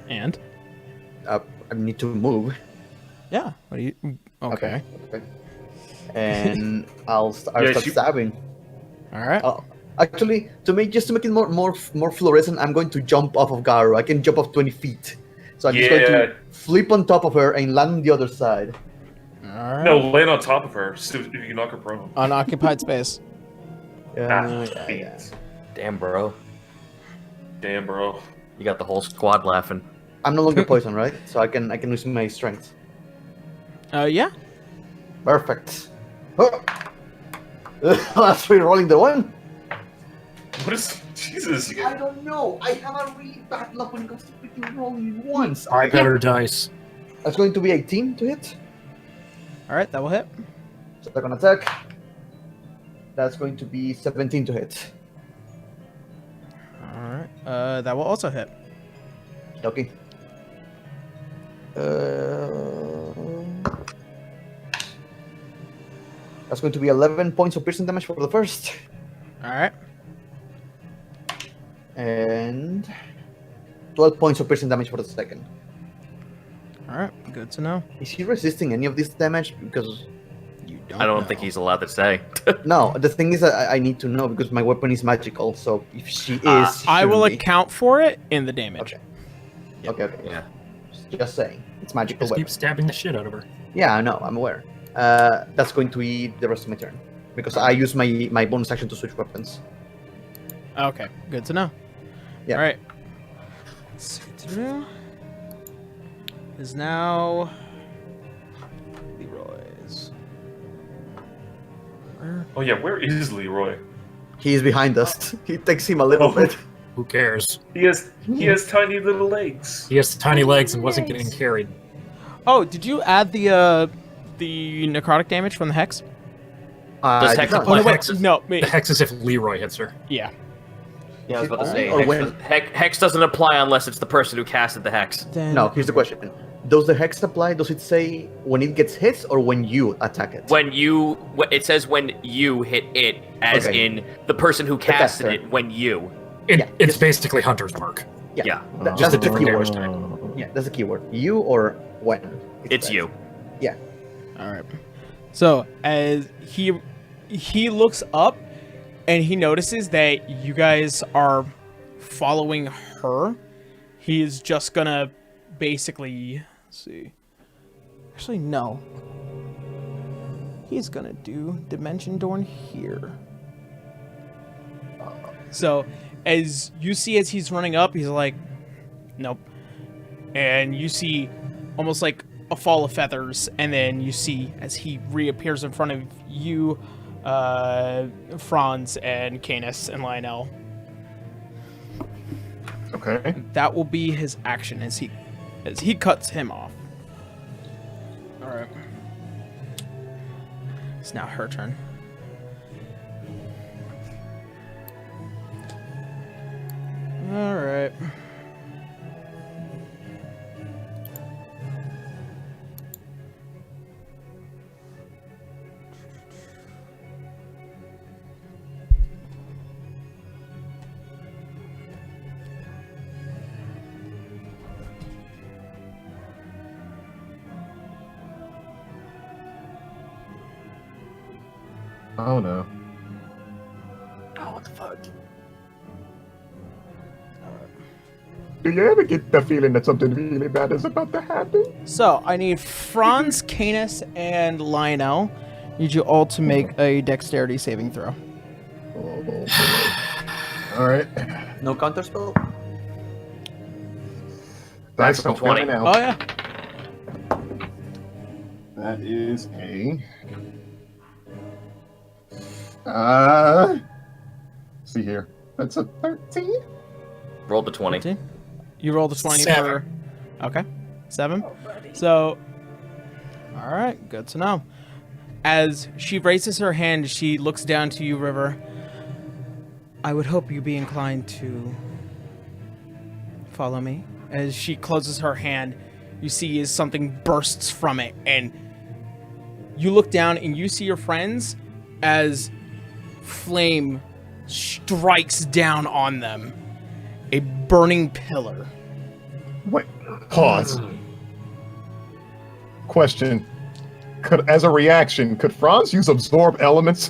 And I need to move. yeah, what do you? Okay. Okay. And I'll start Yeah, she- stabbing. All right. Actually, to make it more fluorescent, I'm going to jump off of Garu. I can jump off 20 feet. So I'm just going to flip on top of her and land on the other side. All right. No, land on top of her. So you can knock her prone. Unoccupied space. Yeah. Damn, bro. Damn, bro. You got the whole squad laughing. I'm no longer poisoned, right? So I can use my strength. Yeah. Perfect. Oh. Last re-rolling the one. What is... Jesus. I don't know. I have a really bad luck when it comes to freaking rolling ones. Buy better dice. That's going to be 18 to hit. All right, that will hit. Second attack. That's going to be 17 to hit. All right. That will also hit. Okay. That's going to be 11 points of piercing damage for the first. All right. And 12 points of piercing damage for the second. All right. Good to know. Is he resisting any of this damage? Because You don't. I don't know. think he's allowed to say. no, the thing is that I need to know because my weapon is magical. So if she is, she I will shouldn't be. account for it in the damage. Okay. Okay. Yeah. Just saying, it's magical Just weapon. keep stabbing the shit out of her. Yeah, I know. I'm aware. That's going to be the rest of my turn because I use my bonus action to switch weapons. Okay. Good to know. Yeah. All right. Let's see what to do. Is now Leroy's. Where? Oh yeah, where is Leroy? He's behind us. It takes him a little Oh. bit. Who cares? He has tiny little legs. He has tiny legs and wasn't getting carried. Oh, did you add the necrotic damage from the hex? Does Hex no, apply? no, wait, Hex is- no, The hex is if Leroy hits her. yeah. Yeah, I was about to say, Or Hex, when? Hex doesn't apply unless it's the person who casted the Hex. Then No, here's the question. Does the hex apply? Does it say when it gets hit or when you attack it? It says when you hit it, as Okay. in the person who casted caster. it when you. Yeah, It's just- basically Hunter's Mark. Yeah. That's Just a the different keyword. damage type. Yeah, that's the keyword. You or when? It's right. you. Yeah. All right. So as he looks up and he notices that you guys are following her, he is just gonna basically see. Actually, no. He's gonna do Dimension Door here. So as you see as he's running up, he's like, nope. And you see almost like a fall of feathers, and then you see as he reappears in front of you, Franz and Canis and Lionel. Okay. That will be his action as he cuts him off. All right. It's now her turn. All right. Oh no. Oh, what the fuck? Do you ever get the feeling that something really bad is about to happen? So I need Franz, Canis, and Lionel. Need you all to make a dexterity saving throw. Oh, all right. No counter spell? Dice don't 20. count now. Oh yeah. That is a. See here. That's a 13. Roll the 20. 15? You roll the 20 7. for. Okay. 7. So. Alright, good to know. As she raises her hand, she looks down to you, River. I would hope you be inclined to follow me. As she closes her hand, you see as something bursts from it, and you look down and you see your friends as flame strikes down on them. A burning pillar. Wait. Pause. Question. As a reaction, could Franz use absorb elements?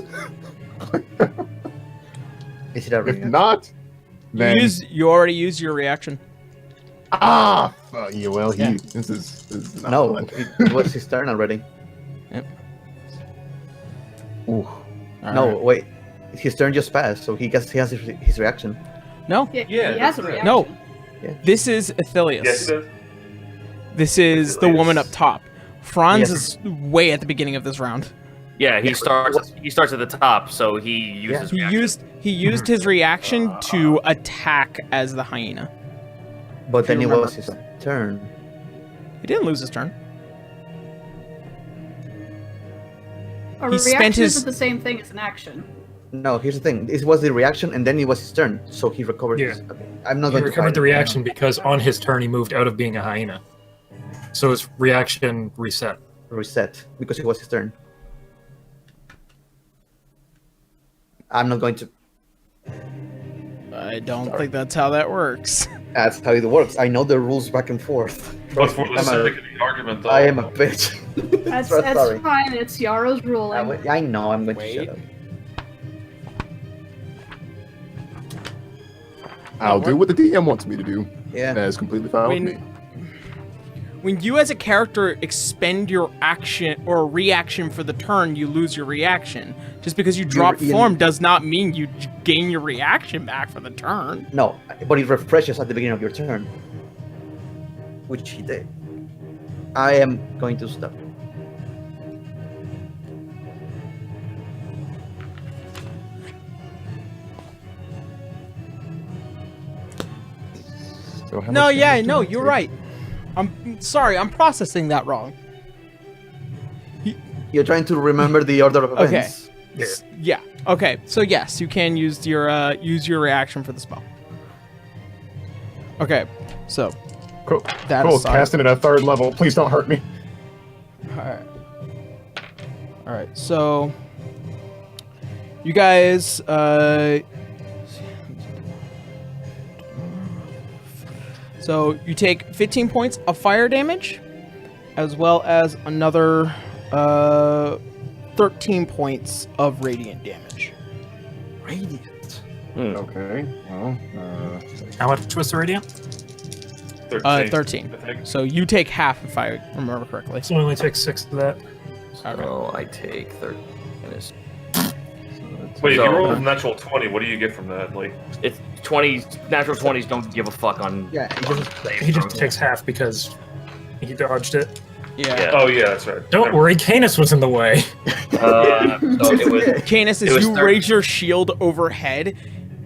Is it a If reaction? not, then You already used your reaction. fuck you. Well, Yeah. this is not No, fun. it was his turn already. Ooh. All No, right. wait. his turn just passed, so he has his reaction. No, Yeah, Yeah, he has a that's reaction. no. Yeah. This is Athelius. Yes, it is. This is the woman up top. Franz Yes. is way at the beginning of this round. Yeah, he starts at the top, so he uses. He reaction. used his reaction to attack as the hyena. But then you it remember. was his turn. He didn't lose his turn. A He spent reaction his- isn't the same thing as an action. No, here's the thing. This was the reaction, and then it was his turn, so he recovered. Yeah. His, okay. I'm not He going to recovered fight the it. reaction because on his turn he moved out of being a hyena. So his reaction reset. Reset because it was his turn. I'm not going to. I don't think that's how that works. That's how it works. I know the rules back and forth. But for the I'm sake of the argument, though, I am a bitch. That's Sorry. fine. It's Yaro's ruling. I know. I'm going Wait. to shut up. I'll do what the DM wants me to do. Yeah. That is completely fine with me. When you as a character expend your action or reaction for the turn, you lose your reaction. Just because you drop in- form does not mean you gain your reaction back for the turn. No, but it refreshes at the beginning of your turn, which he did. I am going to stop. So how No, much yeah, damage no, do I you're take? right. I'm sorry, I'm processing that wrong. You're trying to remember the order of Okay. events. Yeah. Okay. So yes, you can use your reaction for the spell. Okay. So Cool. that Cool. aside. Casting it at 3rd level. Please don't hurt me. All right. So you guys so you take 15 points of fire damage as well as another 13 points of radiant damage. Radiant. Okay. Well, How much was the radiant? 13. I think. So you take half if I remember correctly. So it only takes 6 of that. So I take 13. Wait, if So- you roll a natural 20, what do you get from that? Like, It's 20s. Natural 20s don't give a fuck on. Yeah, it just He just takes half because he dodged it. Yeah. oh yeah, that's right. Don't worry, Canis was in the way. So it was. Canis, It as was you 30. raise your shield overhead,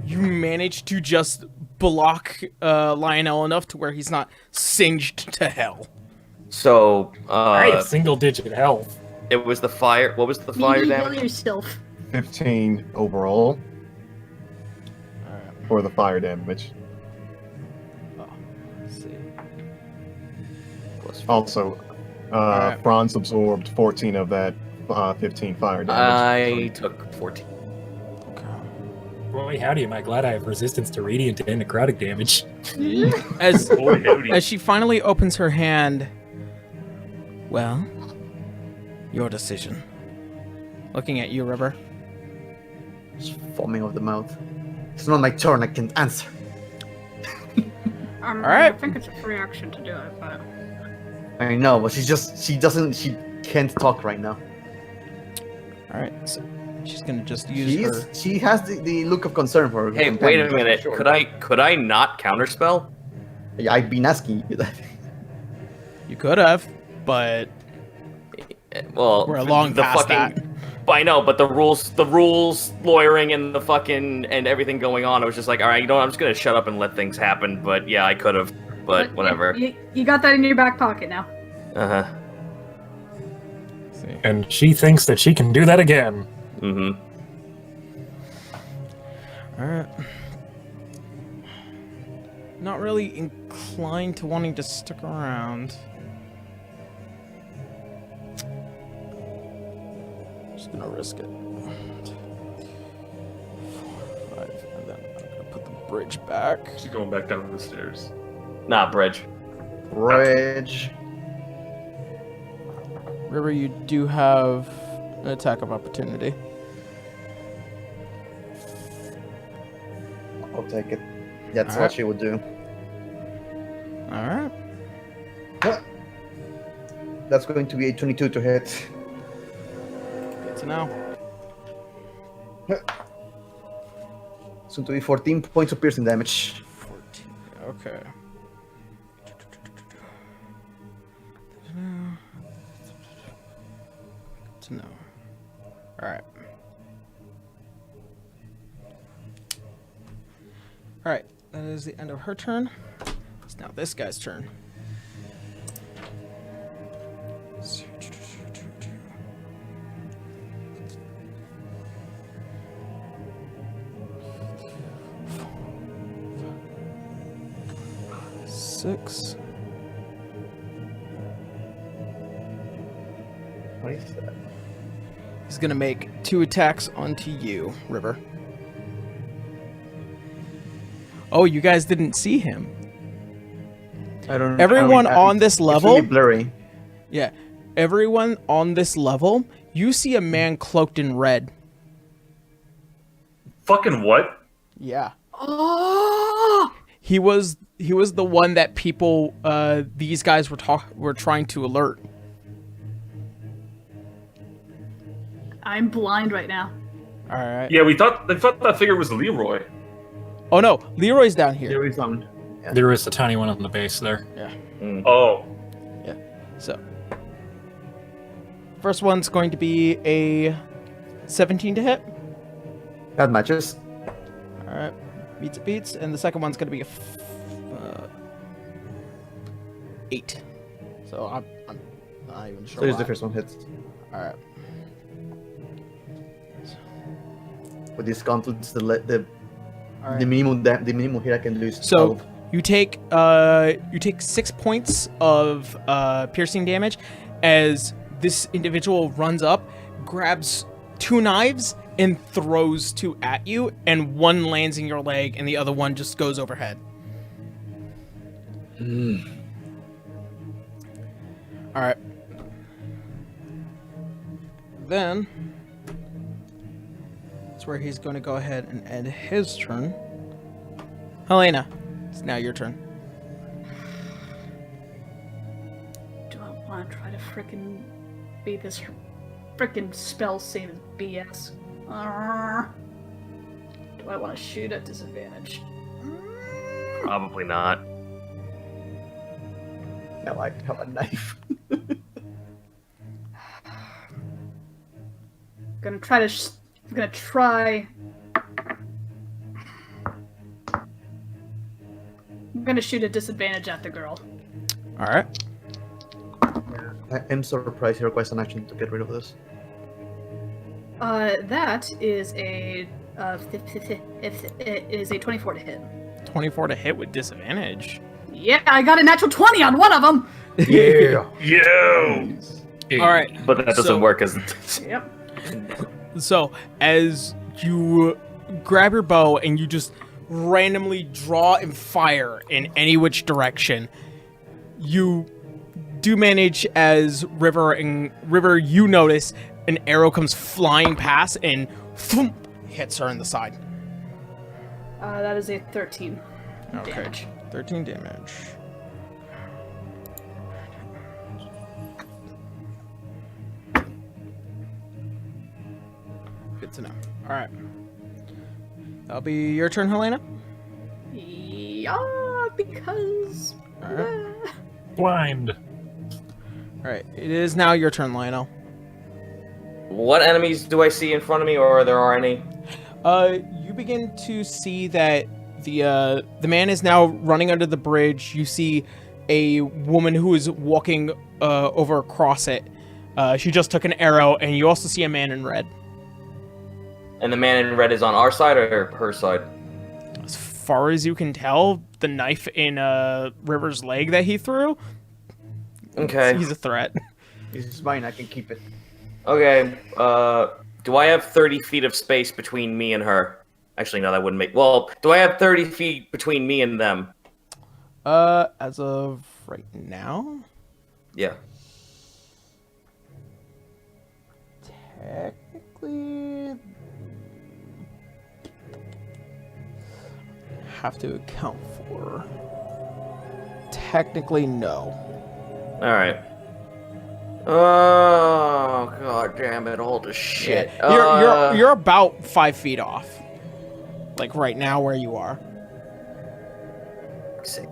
you manage to just block Lionel enough to where he's not singed to hell. So I have single-digit health. it was the fire. What was the fire Maybe damage? heal yourself. 15 overall for the fire damage. Let's see. Also, Alright. Franz absorbed 14 of that 15 fire damage. I took 14. Boy, howdy, am I glad I have resistance to radiant and necrotic damage. As Boy, howdy. as she finally opens her hand, well, your decision. Looking at you, River. Just foaming off the mouth. It's not my turn. I can't answer. All right. I think it's a free action to do it, but I know, but she can't talk right now. All right, so she's gonna just use her. She has the look of concern for her. Hey, wait a companion, minute. sure. Could I not counterspell? Yeah, I've been asking you that. You could have, but Well, we're long the past fucking. that. I know, but the rules, lawyering, and the fucking and everything going on. I was just like, all right, you know, what, I'm just gonna shut up and let things happen. But yeah, I could have. But whatever. You got that in your back pocket now. Uh huh. And she thinks that she can do that again. Mm-hmm. All right. Not really inclined to wanting to stick around. Just gonna risk it. 5, and then I'm gonna put the bridge back. She's going back down the stairs. Nah, bridge. Rage. River, you do have an attack of opportunity. I'll take it. That's Alright. what she would do. All right. That's going to be a 22 to hit. Good to know. Soon to be 14 points of piercing damage. 14. Okay. To know. All right. All right. That is the end of her turn. It's now this guy's turn. Six. What is that? He's gonna make 2 attacks onto you, River. Oh, you guys didn't see him. I don't. Everyone on this it's level. really blurry. Yeah, everyone on this level. You see a man cloaked in red. Fucking what? Yeah. Oh! He was the one that people these guys were trying to alert. I'm blind right now. All right. Yeah, they thought that figure was Leroy. Oh no, Leroy's down here. There is some. There is the tiny one on the base there. Yeah. Oh. Yeah. So first one's going to be a 17 to hit. That matches. All right. Beats, and the second one's going to be a 8. So I'm not even sure. So here's why. the first one hits. All right. With discounted, the All right. the minimum here I can do is So 12. you take 6 points of piercing damage as this individual runs up, grabs 2 knives, and throws 2 at you, and one lands in your leg, and the other one just goes overhead. All right. Then that's where he's going to go ahead and end his turn. Helena, it's now your turn. Do I want to try to frickin' beat this frickin' spell save as BS? Do I want to shoot at disadvantage? Probably not. Now I have a knife. I'm gonna try. I'm gonna shoot at disadvantage at the girl. All right. I am surprised he requires an action to get rid of this. That is a it is a 24 to hit. 24 to hit with disadvantage. Yeah, I got a natural 20 on one of them. Yeah. Yo! All right. But that doesn't So- work as. Yep. So, as you grab your bow and you just randomly draw and fire in any which direction, you do manage as River, you notice an arrow comes flying past and thump, hits her in the side. That is a 13 Okay. damage. 13 damage. Good to know. Alright. That'll be your turn, Helena? Yeah, because. Alright. Blind. Alright. It is now your turn, Lionel. What enemies do I see in front of me, or there are any? You begin to see that the man is now running under the bridge. You see a woman who is walking over across it. She just took an arrow, and you also see a man in red. And the man in red is on our side or her side? As far as you can tell, the knife in River's leg that he threw, Okay. he's a threat. This is mine, I can keep it. Okay. Do I have 30 feet of space between me and her? Actually, no, that wouldn't make. Well, do I have 30 feet between me and them? As of right now, Yeah. technically, have to account for. Technically, no. All right. Oh god damn it! All the shit. You're about 5 feet off. Like right now where you are. Let's see.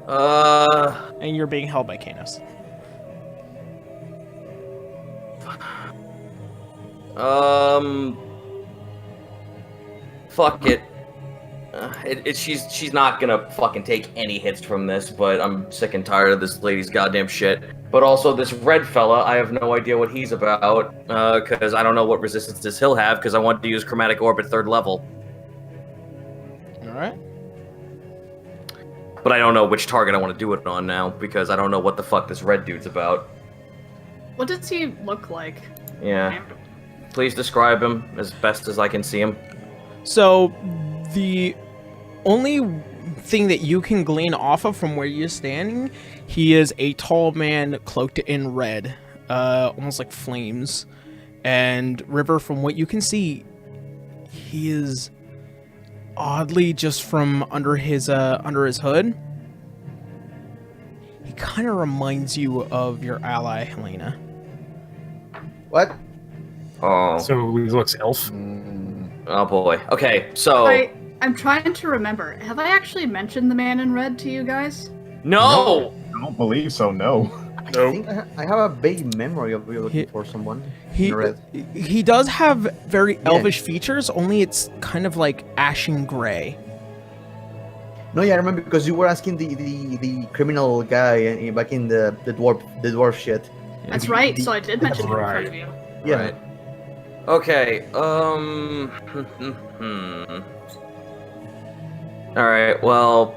And you're being held by Canis. Fuck it. She's not gonna fucking take any hits from this, but I'm sick and tired of this lady's goddamn shit. But also this red fella, I have no idea what he's about, because I don't know what resistances he'll have, because I want to use Chromatic Orbit 3rd level. Alright. But I don't know which target I want to do it on now, because I don't know what the fuck this red dude's about. What does he look like? Yeah. Please describe him as best as I can see him. So, the only thing that you can glean off of from where you're standing, he is a tall man cloaked in red, almost like flames. And River, from what you can see, he is oddly just from under his hood. He kind of reminds you of your ally Helena. What? Oh. So he looks elf. Oh boy. Okay, so... I'm trying to remember. Have I actually mentioned the man in red to you guys? No! I don't believe so. No. I think I have a vague memory of you looking for someone in red. He does have very elvish features, only it's kind of like ashen gray. No, yeah, I remember because you were asking the criminal guy back in the dwarf shit. That's right. So I did mention him in front of you. Yeah. Right. Okay, Alright, well...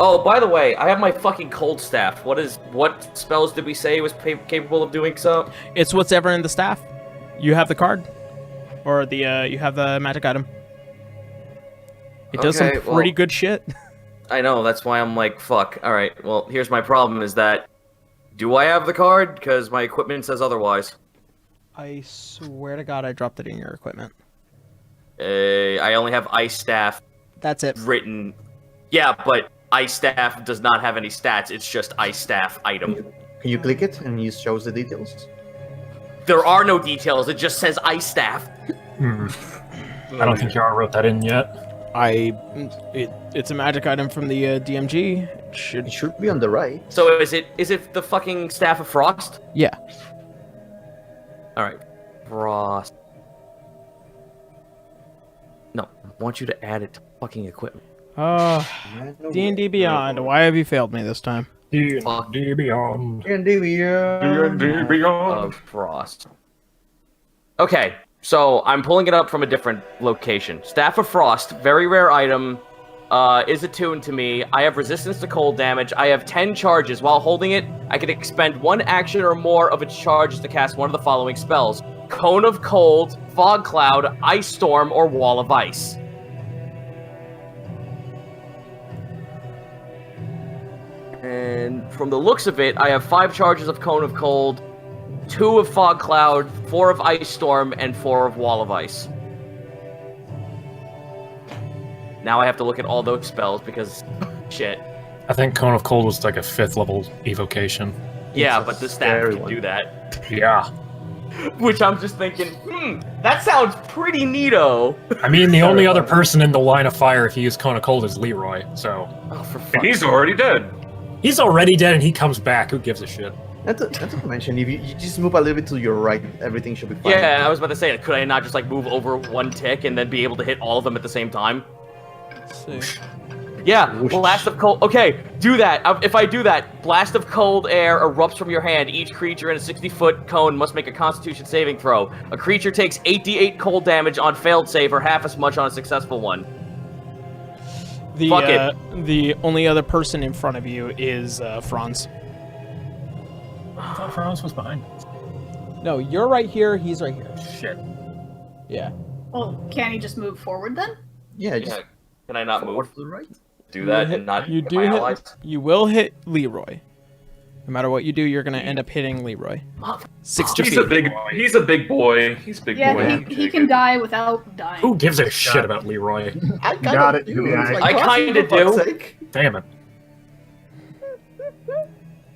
Oh, by the way, I have my fucking cold staff. What spells did we say it was capable of doing so? It's what's ever in the staff. You have the card. Or you have the magic item. It does some pretty good shit. I know, that's why I'm like, fuck. Alright, well, here's my problem is that... Do I have the card? Because my equipment says otherwise. I swear to God I dropped it in your equipment. I only have Ice Staff. That's it. Written. Yeah, but Ice Staff does not have any stats. It's just Ice Staff item. Can you click it and it shows the details? There are no details. It just says Ice Staff. I don't think Yara wrote that in yet. It's a magic item from the DMG. It should be on the right. So is it the fucking Staff of Frost? Yeah. Alright. Frost. No, I want you to add it to fucking equipment. D&D Beyond, why have you failed me this time? D&D Beyond. D&D Beyond. Of Frost. Okay, so I'm pulling it up from a different location. Staff of Frost, very rare item, is attuned to me. I have resistance to cold damage. I have 10 charges. While holding it, I can expend 1 action or more of its charges to cast one of the following spells. Cone of Cold, Fog Cloud, Ice Storm, or Wall of Ice. And from the looks of it, I have 5 charges of Cone of Cold, 2 of Fog Cloud, 4 of Ice Storm, and 4 of Wall of Ice. Now I have to look at all those spells because... shit. I think Cone of Cold was like a 5th level evocation. Yeah, but the staff can do that. Yeah. Which I'm just thinking, that sounds pretty neato. I mean, the only other person in the line of fire if you use Cone of Cold is Leroy, so... Oh, for fuck's And he's already dead. He's already dead and he comes back, who gives a shit? That's a mention. If you just move a little bit to your right, everything should be fine. Yeah, I was about to say, could I not just like move over 1 tick and then be able to hit all of them at the same time? Let's see. Yeah, Blast of Cold. Okay, do that. If I do that, Blast of Cold Air erupts from your hand. Each creature in a 60-foot cone must make a Constitution saving throw. A creature takes 8d8 cold damage on failed save or half as much on a successful one. The only other person in front of you is Franz. I thought Franz was behind. No, you're right here, he's right here. Shit. Yeah. Well, can he just move forward then? Yeah, just Can I not forward move? to the right. Do that and not You hit do my hit. allies? You will hit Leroy. No matter what you do, you're gonna end up hitting Leroy. 60 He's feet. a big boy. He's a big boy. Yeah, he can die without dying. Who gives a shit about Leroy? I Got it. do. Yeah, It's I like, kinda for fuck's do. sake. Damn it.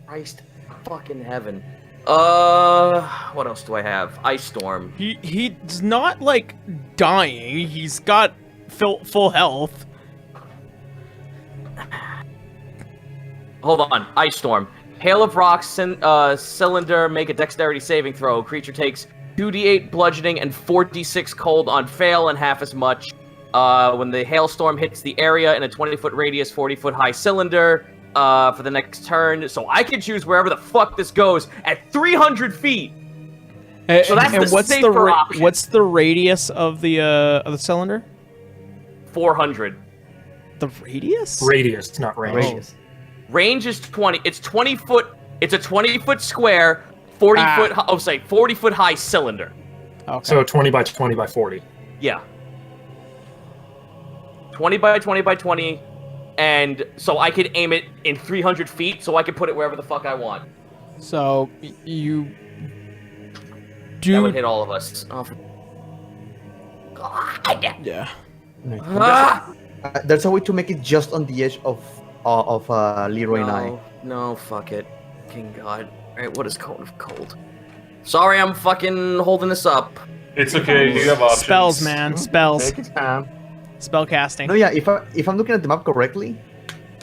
Christ fucking heaven. What else do I have? Ice Storm. He's not like dying. He's got full health. Hold on. Ice Storm. Hail of Rocks, cylinder, make a dexterity saving throw. Creature takes 2d8 bludgeoning and 4d6 cold on fail and half as much. When the hailstorm hits the area in a 20-foot radius, 40-foot high cylinder for the next turn. So I can choose wherever the fuck this goes at 300 feet. So that's and the safer option. what's the radius of the cylinder? 400. The radius? Radius, not range. Radius. Range is 20. It's 20 foot. It's a 20-foot square, 40-foot high cylinder. Okay. So 20 by 20 by 40. Yeah. 20 by 20 by 20, and so I could aim it in 300 feet, so I could put it wherever the fuck I want. So you That do. would hit all of us. Oh, God. Yeah. Ah! There's a way to make it just on the edge of Leroy and I. No, fuck it. King God. Alright, what is Cone of Cold? Sorry, I'm fucking holding this up. It's okay. You have options. Spells, man. Spells. Take your time. Spell casting. No, yeah. If I'm looking at the map correctly,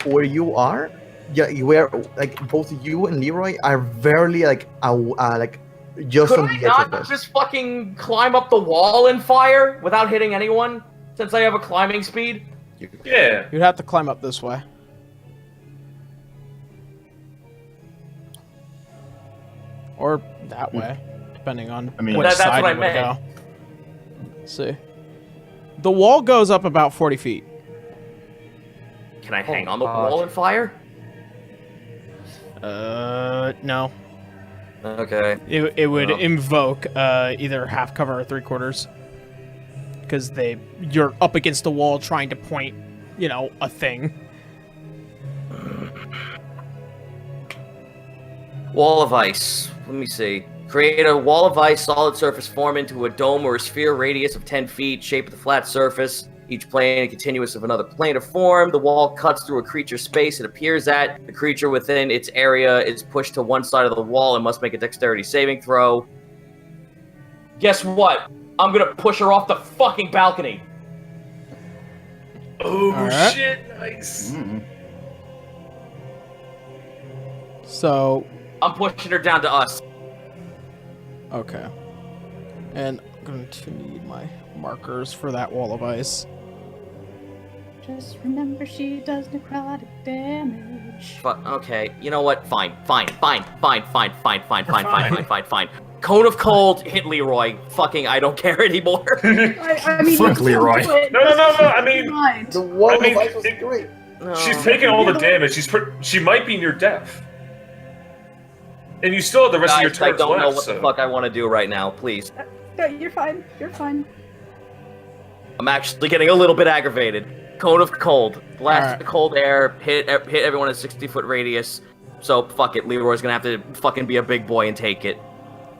where you are, yeah, where like both you and Leroy are very like just Could on I the edge of not this. just fucking climb up the wall and fire without hitting anyone? Since I have a climbing speed? Yeah. You'd have to climb up this way. Or that way, depending on I mean- which That's side what I you would meant. go. Let's see. The wall goes up about 40 feet. Can I hang on the wall and fire? No. Okay. It would No. invoke either half cover or 3/4. Because you're up against the wall trying to point, a thing. Wall of ice. Let me see. Create a wall of ice, solid surface, form into a dome or a sphere radius of 10 feet, shape of the flat surface, each plane continuous of another plane of form. The wall cuts through a creature's space it appears at. The creature within its area is pushed to one side of the wall and must make a dexterity saving throw. Guess what? I'm gonna push her off the fucking balcony. Oh, Alright. shit. Nice. So, I'm pushing her down to us. okay. And I'm going to need my markers for that wall of ice. Just remember she does necrotic damage. Okay, you know what? Fine. Cone of Cold, hit Leroy. Fucking, I don't care anymore. I mean, Fuck you Leroy. do it. No. I mean, Mind. The wall I mean, of ice was it- great. No. she's taking all the damage. She might be near death. And you still have the rest of your Guys, I turns don't know left, what so. the fuck I want to do right now. Please. No, you're fine. You're fine. I'm actually getting a little bit aggravated. Cone of Cold. Blast Alright. the cold air. Hit everyone in a 60-foot radius. So, fuck it. Leroy's gonna have to fucking be a big boy and take it.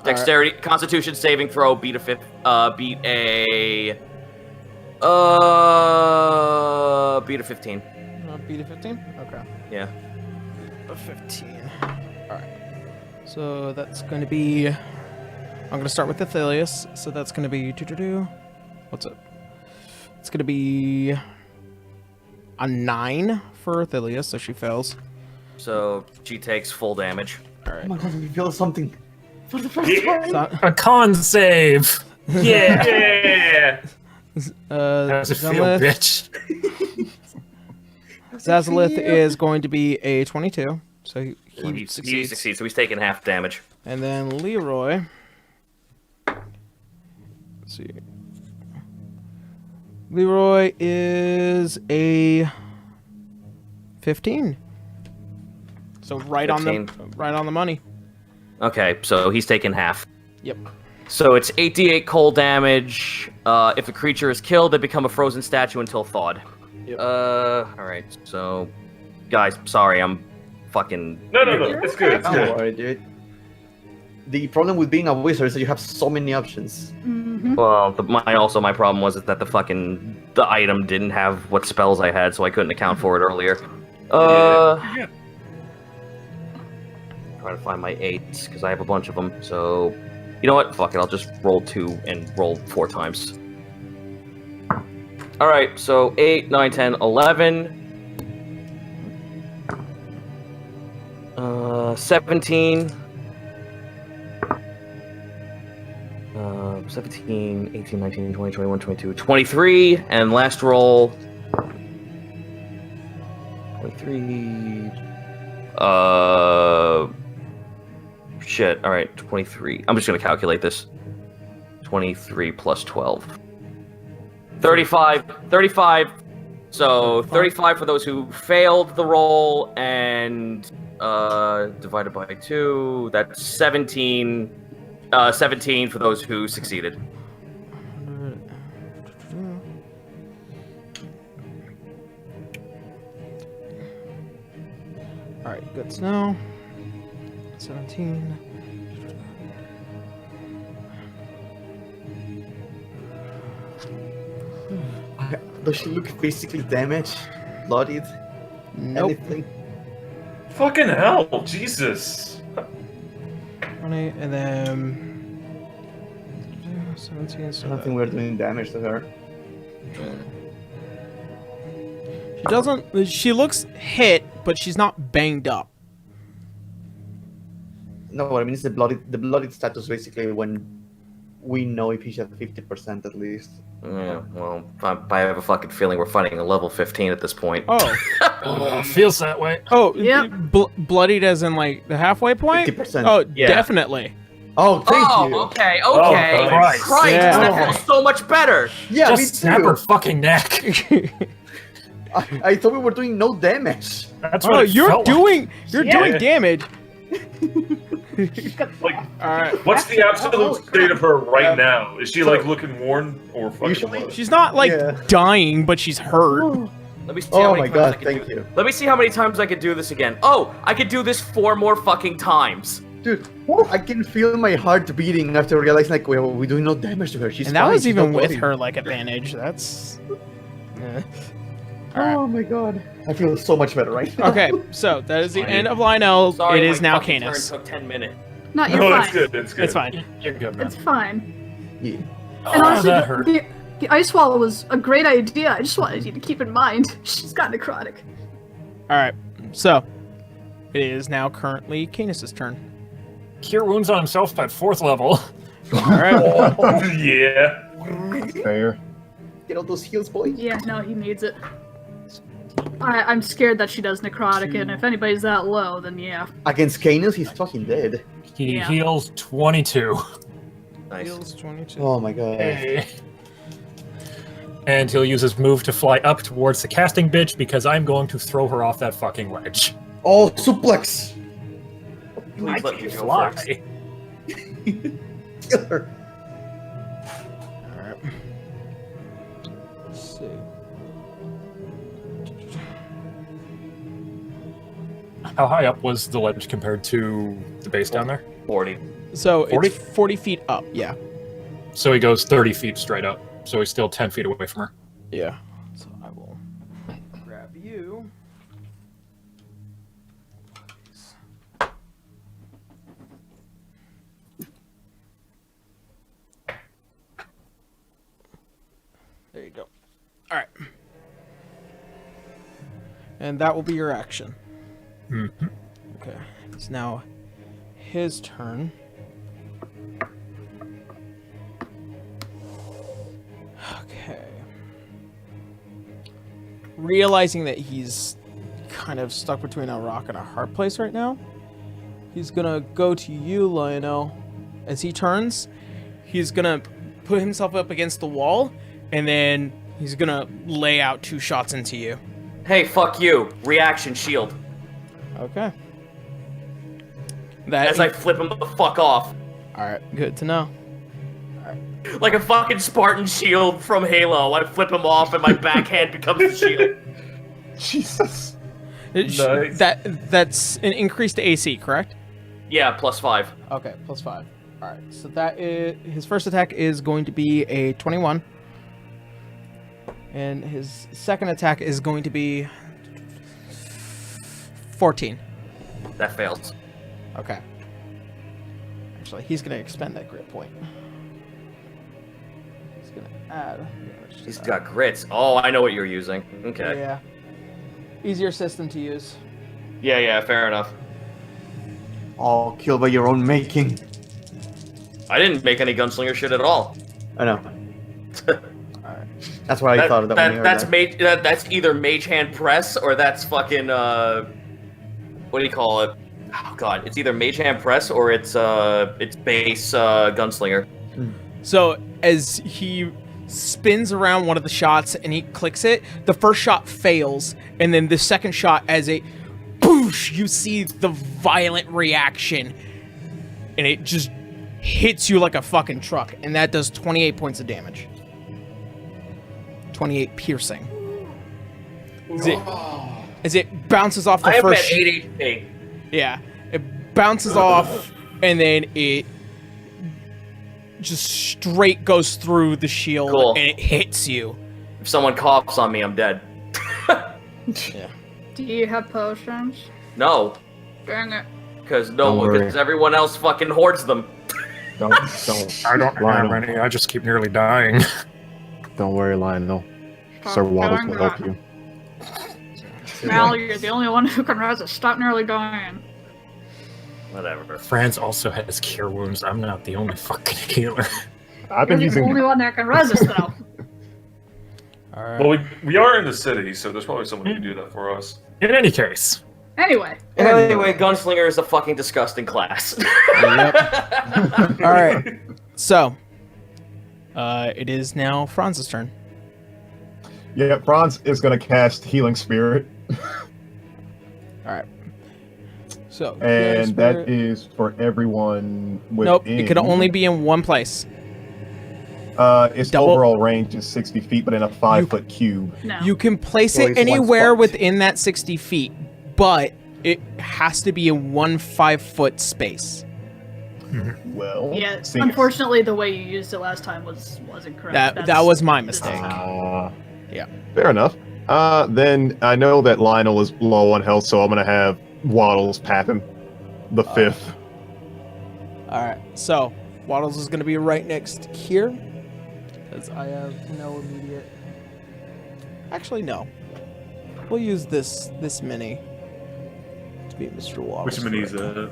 Dexterity, Constitution saving throw, beat a 15. Beat a 15? Okay. Yeah. A 15. Alright. So that's going to be... I'm going to start with Athelius. So that's going to be... What's it? It's going to be... a 9 for Athelius, so she fails. So, she takes full damage. Alright. Oh my god, we feel something. For the first Yeah. time. A con save. Yeah. Yeah. How does it feel, Zazalith, bitch? Zazalith is going to be a 22. So he He succeeds. succeeds, so he's taking half damage. And then Leroy. Let's see. Leroy is a 15. So right on 15. the money. Okay, so he's taking half. Yep. So it's 8d8 cold damage. If a creature is killed, they become a frozen statue until thawed. Yep. Alright, so... Guys, sorry, I'm fucking... No. It's good. It's Don't good. worry, dude. The problem with being a wizard is that you have so many options. Mm-hmm. Well, my problem was that the item didn't have what spells I had, so I couldn't account for it earlier. Yeah. Trying to find my 8s, because I have a bunch of them, so... You know what? Fuck it, I'll just roll 2 and roll 4 times. All right, so 8, 9, 10, 11. 17. 17, 18, 19, 20, 21, 22, 23. And last roll. 23. Shit. All right, 23. I'm just going to calculate this. 23 plus 12. 35. 35. So 35 for those who failed the roll, and divided by 2, that's 17. 17 for those who succeeded. All right, good to know. 17. Does she look physically damaged? Bloodied? Nope. Anything? Fucking hell, Jesus. 20, and then 17. So I don't think we're doing damage to her. she doesn't. She looks hit, but she's not banged up. No, what I mean is the bloodied status basically when we know if he's at 50% at least. Yeah, well, I have a fucking feeling we're fighting a level 15 at this point. Oh, Feels that way. oh, Yep. bloodied as in like the halfway point. 50%. Oh, Yeah. definitely. Oh, thank you. Okay. Oh, Christ. Christ, Yeah. that feels so much better. Yeah, Just snap me her too. fucking neck. I thought we were doing no damage. That's what Oh, it you're felt doing Yeah. doing damage. Like, All right. what's the absolute state of her right now? Is she like looking worn or fucking Usually- what? She's not like Yeah. dying, but she's hurt. Let me see Oh how many my times god, I can thank do you. Let me see how many times I could do this again. Oh, I could do this 4 more fucking times. Dude, I can feel my heart beating after realizing like we're doing no damage to her. She's And that fine, was she's even not with bloodied. her like advantage. That's. Yeah. Oh my god. I feel so much better right now. Okay, so that is the end of Lionel. Sorry, It is my now fucking turn Canis. took 10 minutes. No, you're No, fine. it's good. It's good. It's fine. You're good, man. It's fine. Yeah. And Oh, honestly, that hurt. the ice swallow was a great idea. I just wanted you to keep in mind she's got necrotic. All right, so it is now currently Canis' turn. Cure wounds on himself at 4th level. All right. Oh, yeah. Fair. Get all those heals, boy. Yeah, no, he needs it. I'm scared that she does necrotic, and if anybody's that low, then yeah. Against Canis, he's fucking dead. He Yeah. heals 22. Nice. Heals 22. Oh my god. Hey. And he'll use his move to fly up towards the casting bitch because I'm going to throw her off that fucking ledge. Oh, suplex! Please let me go Fly. first. Kill her. All right. Let's see. How high up was the ledge compared to the base down there? 40. So 40? it's 40 feet up. Yeah. So he goes 30 feet straight up. So he's still 10 feet away from her. Yeah. So I will grab you. There you go. All right. And that will be your action. Mm-hmm. Okay. It's now his turn. Okay. Realizing that he's kind of stuck between a rock and a hard place right now, he's gonna go to you, Lionel. As he turns, he's gonna put himself up against the wall, and then he's gonna lay out 2 shots into you. Hey, fuck you. Reaction shield. Okay. That As I flip him the fuck off. Alright, good to know. Like a fucking Spartan shield from Halo. I flip him off and my backhand becomes the shield. Jesus. Nice. That's an increase to AC, correct? Yeah, +5. Okay, +5. Alright, so that is his first attack is going to be a 21. And his second attack is going to be 14. That fails. Okay. Actually, he's going to expend that grit point. Just gonna add damage to He's that. got grits. Oh, I know what you're using. Okay. Yeah. Easier system to use. Yeah, fair enough. Oh, kill by your own making. I didn't make any gunslinger shit at all. I know. That's what I thought of that when you heard that. That's either mage hand press or that's fucking what do you call it? Oh god, it's either mage hand press or it's base gunslinger. So as he spins around one of the shots and he clicks it, the first shot fails, and then the second shot, as it boosh, you see the violent reaction, and it just hits you like a fucking truck, and that does 28 points of damage. 28 piercing. As it bounces off the I am at first... 8 HP. Yeah. It bounces off, and then it just straight goes through the shield, Cool. and it hits you. If someone coughs on me, I'm dead. Do you have potions? No, Dang it. because Don't worry. everyone else fucking hoards them. Don't I don't have Lionel. any. I just keep nearly dying. don't worry, Lionel. Stop Sir Waddles doing will help that. you. Mal, you're the only one who can res it. Stop nearly dying. Whatever. Franz also has cure wounds. I'm not the only fucking healer. I've You're been the using. only one that can resist, though. Alright. Well, we are in the city, so there's probably someone who can do that for us. In any case, Anyway. Anyway, gunslinger is a fucking disgusting class. Alright. So, it is now Franz's turn. Yeah, Franz is gonna cast Healing Spirit, Alright. So, and that is for everyone within. Nope, it can only be in one place. Its Double- overall range is 60 feet, but in a 5-foot cube. No. You can place Well, it it's one anywhere spot. within that 60 feet, but it has to be in one 5-foot space. Well, Yeah, see- unfortunately, the way you used it last time wasn't correct. That was my mistake. Yeah. Fair enough. Then I know that Lionel is low on health, so I'm gonna have Waddles pap him. The 5th. Alright, so Waddles is going to be right next here. Because I have no immediate... Actually, no. We'll use this mini to be Mr. Waddles. Which mini is correct. that?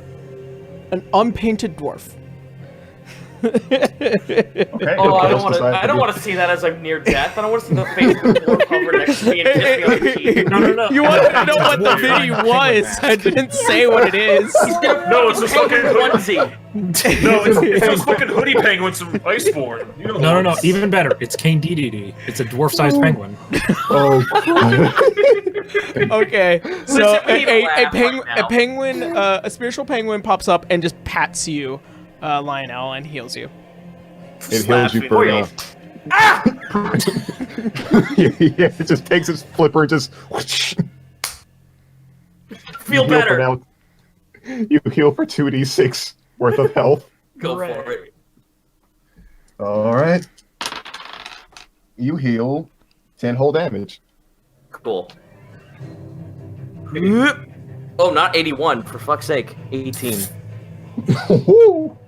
An unpainted dwarf. Okay. Oh, I Waddles don't decided want to see that as I'm near death. I don't want to see the face of the dwarf hover next to me and kiss me on the cheek. no. You want to know what the mini was? I didn't say what it is. No, it's a fucking onesie. No, it's those fucking hoodie penguins from Iceborne. You know No. Even better. It's Kane DDD. It's a dwarf-sized penguin. Oh. Okay, so Listen, we need to laugh right now. a spiritual penguin pops up and just pats you, Lionel, and heals you. It heals you for real. Yeah, it just takes its flipper, just whoosh. Feel You heal better. for now- You heal for 2d6 worth of health. Go for it. All right. You heal 10 whole damage. Cool. Oh, not 81, for fuck's sake. 18.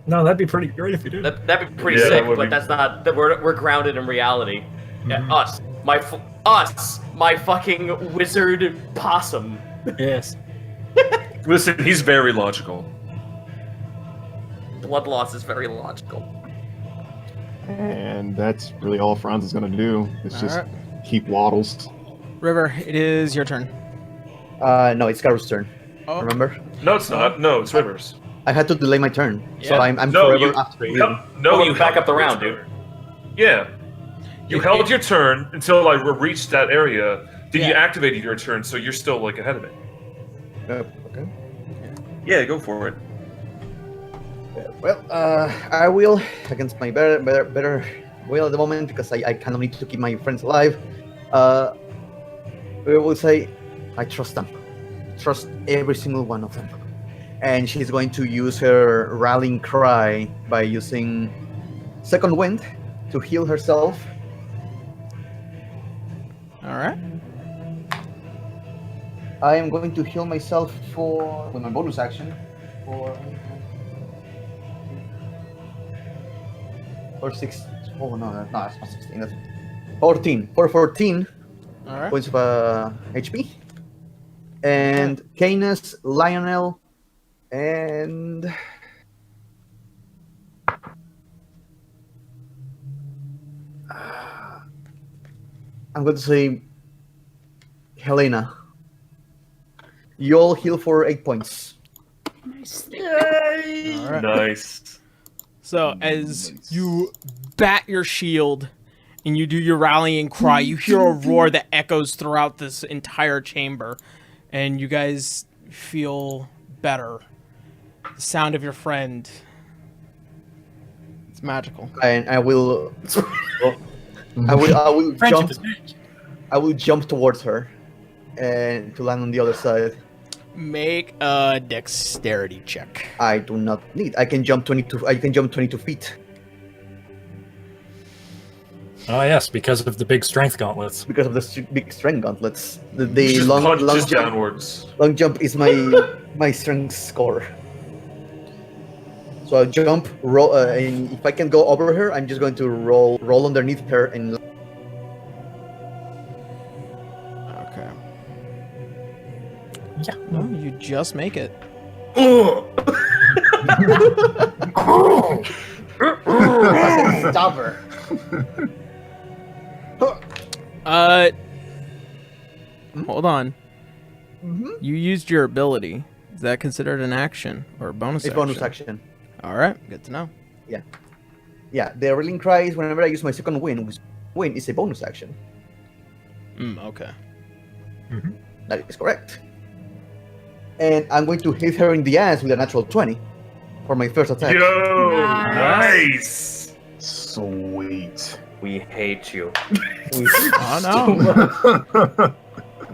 No, that'd be pretty great if you did. That'd be pretty Yeah, that sick, would but be- that's not. We're grounded in reality. Yeah, us, my fucking wizard possum. Yes. Listen, he's very logical. Blood loss is very logical. And that's really all Franz is going to do. It's just Alright. keep Waddles. River, it is your turn. No, it's Garu's turn. Oh. Remember? No, it's not. No, it's Rivers. I had to delay my turn, so Yeah. I'm No, forever you. after you. No, You back held up the your round, turn. dude. Yeah. You held your turn until I reached that area. Then you Yeah. activated your turn, so you're still like ahead of me. Okay. Yeah, go for it. Well, I will against my better will at the moment because I kind of need to keep my friends alive. We will say, I trust them. Trust every single one of them. And she's going to use her rallying cry by using Second Wind to heal herself. Alright. I am going to heal myself with my bonus action for Or 6. Oh no, that's not 16. That's 14. For 14 All right. points of HP. And Canis, Lionel, and I'm going to say Helena. You all heal for 8 points. Nice. All right. Nice. So as you bat your shield and you do your rallying cry, you hear a roar that echoes throughout this entire chamber, and you guys feel better. The sound of your friend. It's magical. And I will Friendship jump. is magic. I will jump towards her, and to land on the other side. Make a dexterity check. I do not need. I can jump 22. I can jump 22 feet Oh yes, because of the big strength gauntlets. because of the big strength gauntlets. The Just long punches jump. downwards. Long jump is my strength score. So I'll jump, roll, and if I can go over her, I'm just going to roll underneath her and. Okay. Yeah. No, you just make it. Stop her. Hold on. Mm-hmm. You used your ability. Is that considered an action or a bonus It's action? bonus action. All right, good to know. Yeah, the rallying cry is whenever I use my second win, which win is a bonus action. Okay. That is correct. And I'm going to hit her in the ass with a natural 20 for my first attack. Yo, Nice. nice. Sweet. We hate you. Oh no.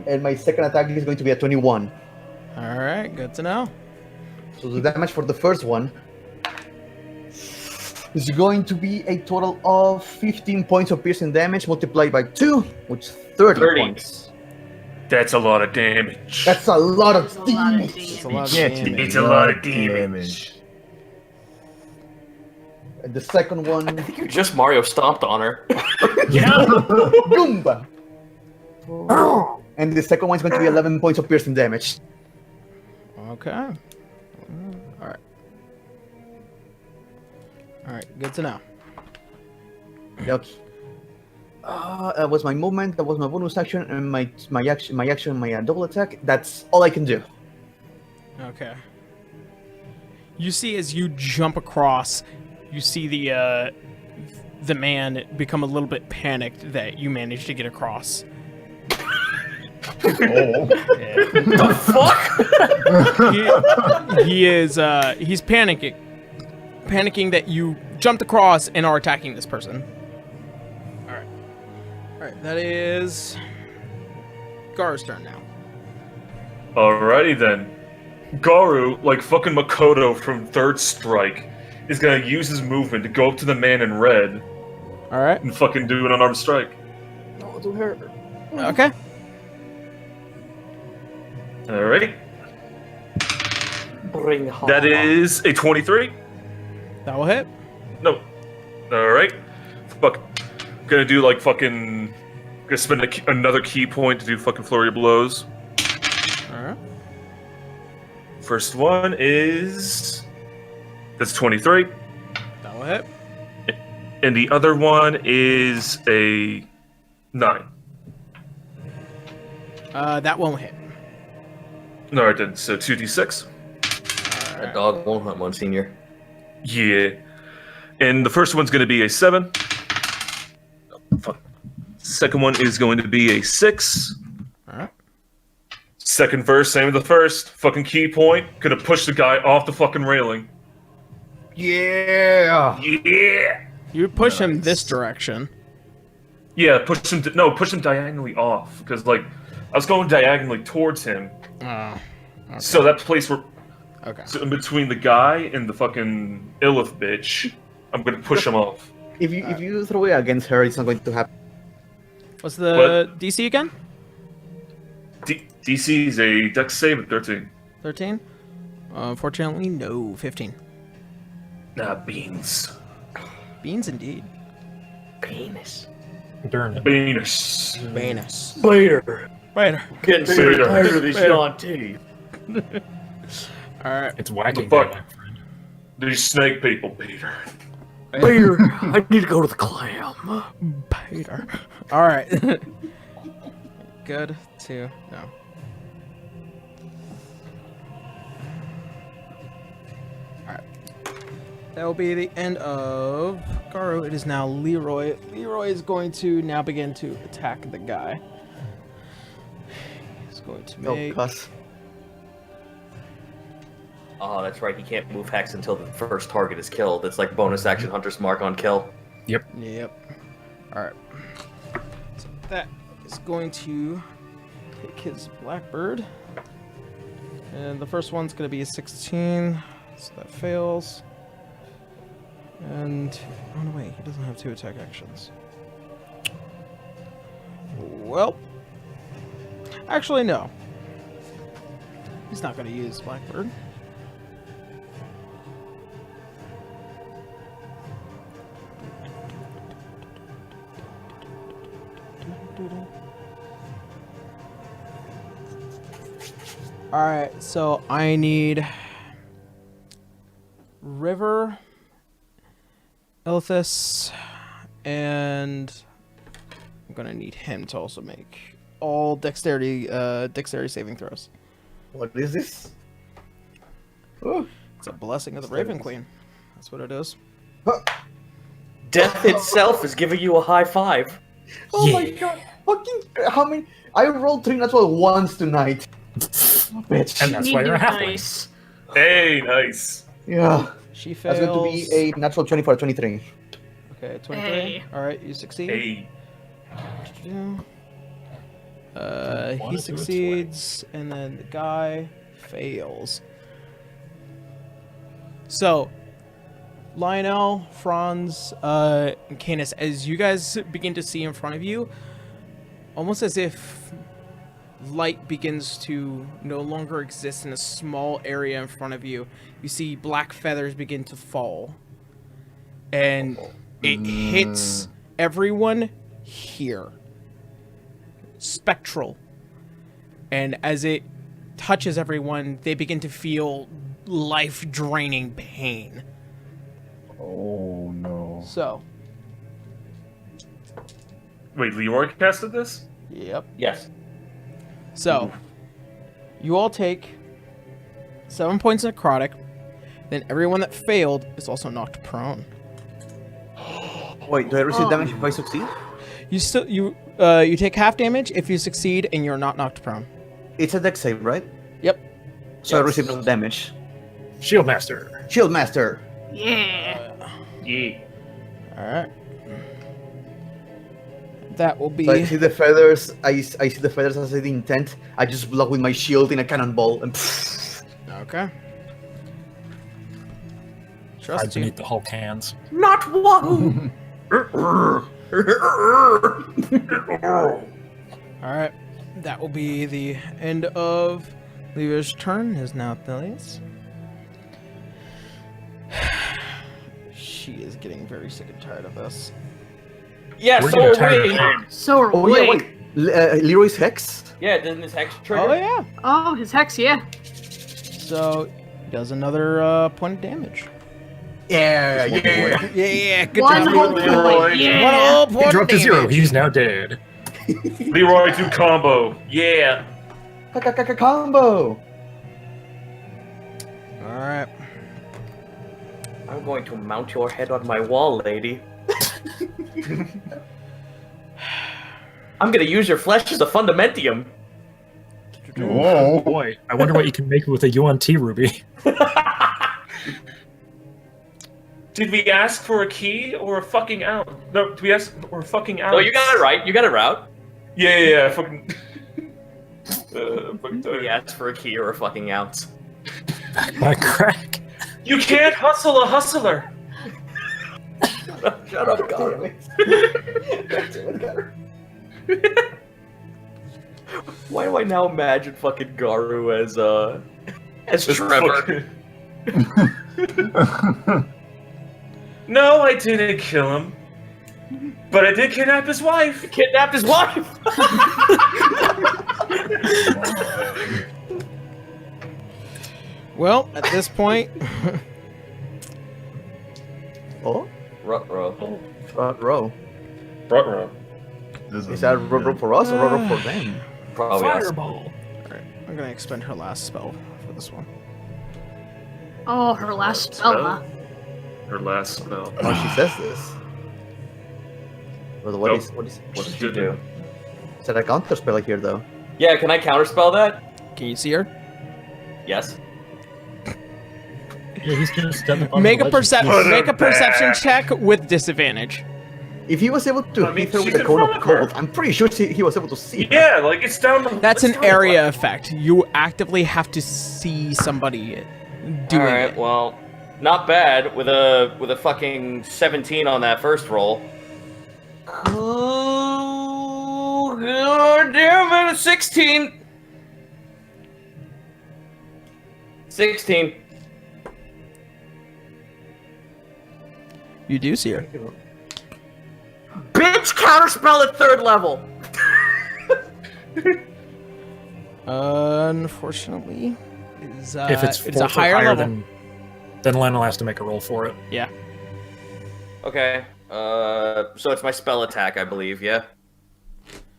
And my second attack is going to be a 21. All right, good to know. So the damage for the first one is going to be a total of 15 points of piercing damage multiplied by 2, which is 30 points. That's a lot of damage. That's a lot of That's a lot of damage. It's a lot of Can't damage. It's a lot of damage. And the second one, You just Mario stomped on her. Yeah. Goomba. And the second one is going to be 11 points of piercing damage. Okay. All right. All right, good to know. Okay. That was my movement. That was my bonus action, and my double attack. That's all I can do. Okay. You see, as you jump across, you see the man become a little bit panicked that you managed to get across. Oh. He's panicking that you jumped across and are attacking this person. All right, that is Gar's turn now. Alrighty then. Garu, like fucking Makoto from Third Strike, is gonna use his movement to go up to the man in red All right. and fucking do an unarmed strike. No, to her. Okay. Alrighty. Bring home. That is a 23. That will hit. No. Alright. Fuck. Gonna do like fucking. Gonna spend another key point to do fucking flurry of blows. All right. First one is. That's 23. That will hit. And the other one is a 9. That won't hit. No, it didn't. So 2d6. That dog won't hunt one, senior. Yeah. And the first one's going to be a 7. Oh, fuck. Second one is going to be a 6. All right. Second verse, same as the first. Fucking key point. Gonna push the guy off the fucking railing. Yeah. Yeah. You push him this direction. Yeah, push him. Push him diagonally off. Because like, I was going diagonally towards him. Okay. So that place where, Okay. so in between the guy and the fucking Illith bitch, I'm gonna push him off. If you throw it against her, it's not going to happen. What's the DC again? DC is a dex save at 13. 13? Unfortunately, no. 15. Nah, beans. Beans indeed. Penis. Darn it. Venus. Venus. Later. Right. Getting so Later. tired of this Sean T. Alright. It's whacking. fuck? my friend. These snake people, Peter. Later. I need to go to the clam. Peter. Alright. Good to know. Alright. That will be the end of Garu. It is now Leroy. Leroy is going to now begin to attack the guy. He's going to make... cuss. Oh, that's right. He can't move Hex until the first target is killed. It's like bonus action Hunter's Mark on kill. Yep. Alright. So that is going to take his Blackbird. And the first one's going to be a 16. So that fails. And... oh no, wait. He doesn't have 2 attack actions. Well... actually, no. He's not going to use Blackbird. Alright, so I need River, Ilthus, and I'm gonna need him to also make all dexterity saving throws. What is this? Oh. It's a blessing of the Raven Queen. That's what it is. Death itself is giving you a high five. Oh my god! Fucking how many? I rolled 3 natural ones tonight. Bitch. And that's why you're a halfling. Nice. Hey, nice. Yeah. She fails. That's going to be a natural 24, 23. Okay, 23. Hey. Alright, you succeed. Hey. He succeeds, and then the guy fails. So, Lionel, Franz, and Canis, as you guys begin to see in front of you, almost as if light begins to no longer exist in a small area in front of you, you see black feathers begin to fall. And it hits everyone here. Spectral. And as it touches everyone, they begin to feel life-draining pain. Oh no. So. Wait, Leroy casted this? Yep. Yes. So, you all take 7 points of necrotic. Then everyone that failed is also knocked prone. Wait, do I receive damage if I succeed? You take half damage if you succeed and you're not knocked prone. It's a dex save, right? Yep. So I receive no damage. Shield Master. Shield Master. Yeah. Yeah. Alright. That will be... So I see the feathers. I see the feathers as the intent. I just block with my shield in a cannonball and. Okay. Hide Trust you. beneath the Hulk hands. Not one. Alright. That will be the end of Levi's turn. Is now Thelia's. She is getting very sick and tired of this. Yeah, We're so gonna are attack we. him. So are Oh we. yeah, wait. Leroy's hex. Yeah, didn't this Hex trigger? Oh yeah. Oh, his hex, yeah. So he does another point of damage. Yeah, yeah. Yeah, good One job. whole Leroy. point, yeah. One He point dropped of to 0. damage. He's now dead. Leroy do combo. Yeah. Combo. All right. I'm going to mount your head on my wall, lady. I'm gonna use your flesh as a fundamentium. Oh boy. I wonder what you can make with a UNT ruby. Did we ask for a key or a fucking ounce? No, did we ask for a fucking ounce? Oh, you got it right. You got it right. Yeah. Fucking. He asked for a key or a fucking ounce. My crack. You can't hustle a hustler. Shut up, God. Why do I now imagine fucking Garu as Trevor? No, I didn't kill him. But I did kidnap his wife. He kidnapped his wife. Well, at this point, Oh, Ruh-roh. front row. Front row. Is that row for us or row for them? Probably us. Fireball. I'm gonna expend her last spell for this one. Oh, her last spell, huh? Her last spell. Oh, she says this. Well, what Nope. is What did you do? is that a counter spell here though? Yeah, can I counterspell that? Can you see her? Yes. Yeah, he's gonna step up on Make the a ledge. make a perception check with disadvantage. If he was able to I mean, hit her with she's the in cone front of of her. cold, I'm pretty sure he was able to see her. Yeah, like it's down the. That's it's an down the area left. effect. You actively have to see somebody doing All right. it. Well, not bad with a fucking 17 on that first roll. Oh, god damn it! 16. 16. You do see her. Bitch, counterspell at 3rd level. Unfortunately, it's If it's a fourth or higher level. then Lionel has to make a roll for it. Yeah. Okay. So it's my spell attack, I believe. Yeah.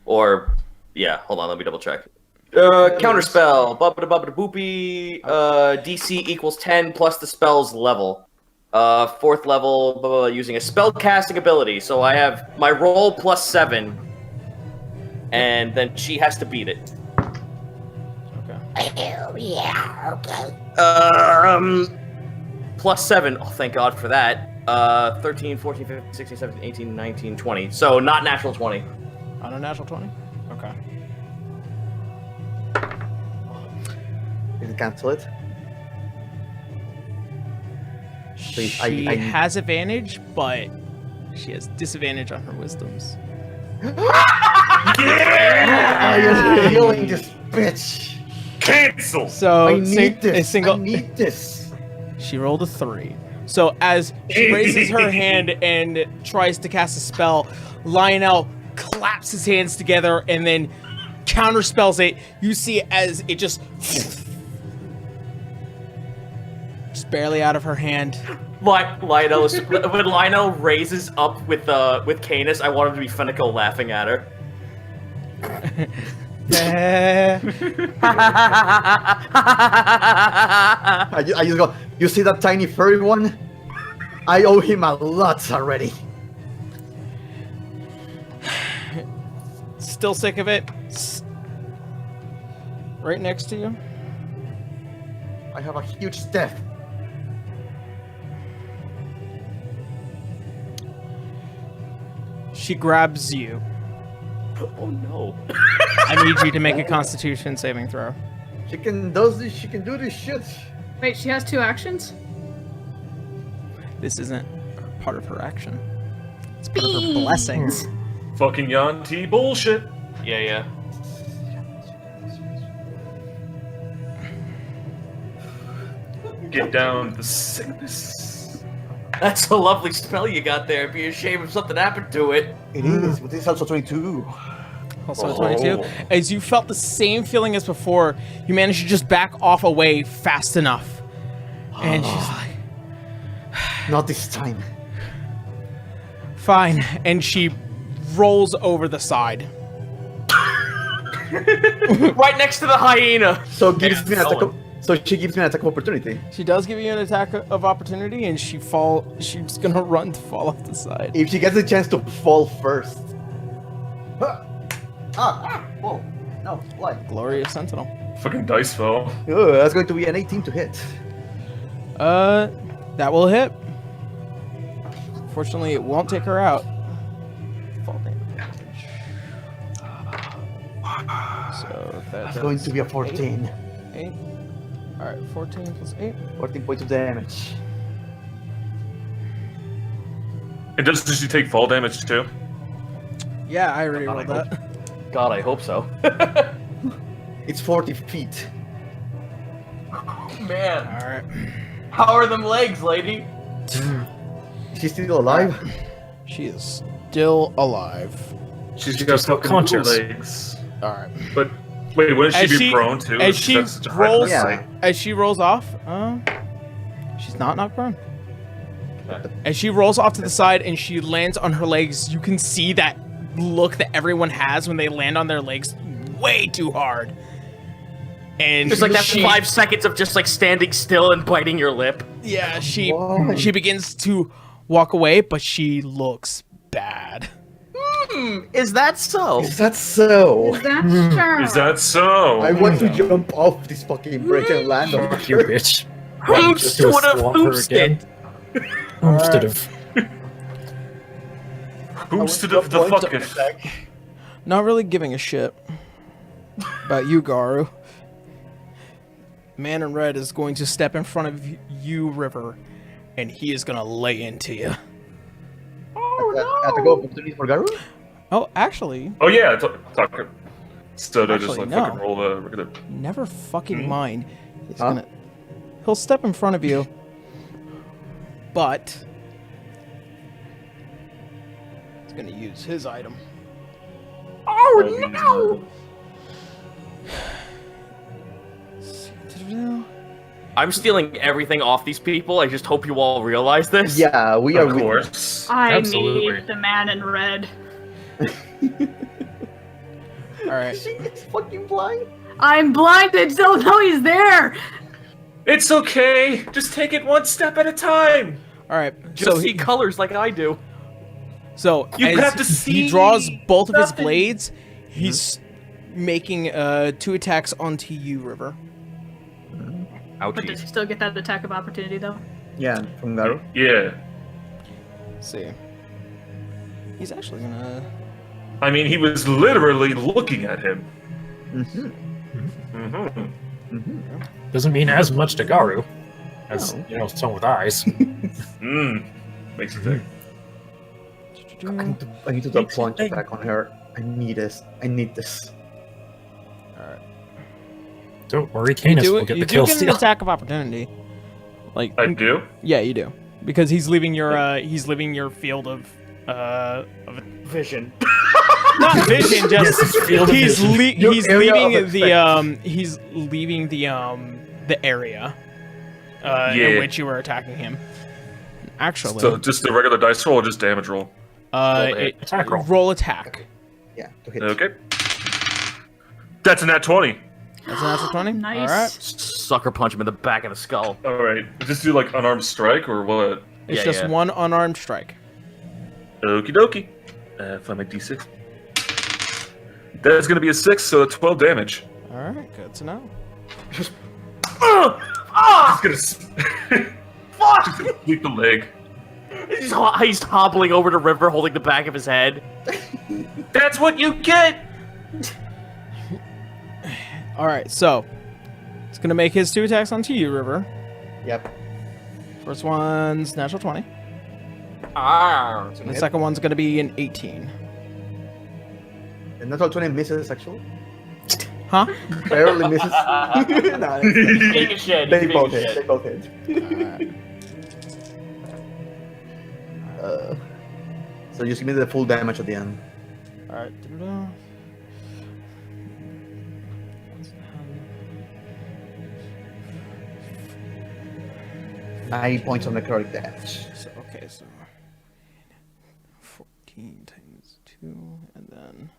Or, yeah. Hold on. Let me double check. Counterspell. Bubba bubba boopy. DC equals 10 plus the spell's level. 4th level, blah, blah, blah, using a spell casting ability. So I have my roll plus 7, and then she has to beat it. Plus 7. Oh, thank God for that. 13, 14, 15, 16, 17, 18, 19, 20. So not natural 20. On a natural 20? Okay. Did it cancel it? She I- has advantage, but she has disadvantage on her wisdoms. I am healing this bitch. Cancel. So I need a this. single. I need this. She rolled a 3. So as she raises her hand and tries to cast a spell, Lionel claps his hands together and then counterspells it. You see as it just barely out of her hand. Lionel is, when Lionel raises up with Canis, I want him to be Fenico laughing at her. I just go, you see that tiny furry one? I owe him a lot already. Still sick of it? Right next to you. I have a huge step. She grabs you. Oh no. I need you to make a Constitution saving throw. She can do this. She can do this shit. Wait, she has 2 actions? This isn't part of her action. It's part of her blessings. Fucking Yanti bullshit. Yeah, yeah. Get down to the sickness. That's a lovely spell you got there. It'd be a shame if something happened to it. It is, but this is also 22. Also Oh. 22. As you felt the same feeling as before, you managed to just back off away fast enough. And she's like, Not this time. fine. And she rolls over the side. Right next to the hyena. So gives me an attack. Ellen. So she gives me an attack of opportunity. She does give you an attack of opportunity, and she's gonna run to fall off the side. If she gets the chance to fall first. Oh, no, why? Glorious Sentinel. Fucking dice fell. Oh, that's going to be an 18 to hit. That will hit. Fortunately, it won't take her out. Fall damage. So That's going to be a 14. 8. Alright, 14 plus 8. 14 points of damage. And does she take fall damage too? Yeah, I already rolled that. God, I hope so. It's 40 feet. Man, Alright. how are them legs, lady? She's still alive. She is still alive. She's got fucking conscious. legs. All right. But wait, wouldn't As she be she- prone too? as if she that's such a high rolls- height? As she rolls off, she's not knocked prone. As she rolls off to the side and she lands on her legs, you can see that look that everyone has when they land on their legs way too hard. And There's like that she, 5 seconds of just like standing still and biting your lip. Yeah, Why? she begins to walk away, but she looks bad. Is that so? Is that so? That's true. Is that so? I want to jump off this fucking bridge and land on Fuck you, her. bitch. Hoops Do a would have swamp her hoopsed again. it. Instead of Who's to the fucking? Not really giving a shit about you, Garu. Man in red is going to step in front of you, River, and he is going to lay into you. At the go opportunity for Garu? Oh, actually, Oh yeah, talk. So to just Actually, like no. fucking roll the regular. never fucking Hmm? mind. He's Huh? he'll step in front of you, but he's going to use his item. Oh no! I'm stealing everything off these people. I just hope you all realize this. Yeah, we are Of with you. course. I Absolutely. need the man in red. All right. She is fucking blind. I'm blinded. Don't know he's there. It's okay. Just take it one step at a time. All right. Just So see colors like I do. So You as have to he see draws both of his nothing. blades, he's making 2 attacks onto you, River. But does he still get that attack of opportunity though? Yeah, from Garu. Yeah. Let's see. He's actually gonna. I mean, he was literally looking at him. Mm-hmm. Mm-hmm. doesn't mean as much to Garu as No. someone with eyes. Makes you think. I need to do a plunge attack on her. I need this. I need this. Don't worry, Canis will get you the kill do get an steal. attack of opportunity. Like I do. yeah, you do because he's leaving your field of Vision. not vision, just Field of he's vision. Your he's area leaving of the area in Yeah. which you were attacking him. Actually, So just a regular dice roll or just damage roll? Attack roll. roll attack. Yeah, to hit. Okay. That's a nat 20. That's a natural 20. Nice. All right. Sucker punch him in the back of the skull. Alright. Just do like unarmed strike or what? It's Yeah, just yeah. one unarmed strike. Okie dokie. Find my d6. That's gonna be a 6, so 12 damage. All right, good to know. He's gonna. Just gonna sweep the leg. He's hobbling over to River holding the back of his head. That's what you get! All right, so it's gonna make his 2 attacks onto you, River. Yep. First one's natural 20. Ah. The second one's gonna be an 18. The natural 20 misses actually. Huh? Barely misses. Nah, Being a shit. they He's being both a hit. They shit. both hit. So just give me the full damage at the end. All right. 9 points of necrotic damage. So okay, so 14 times 2, and then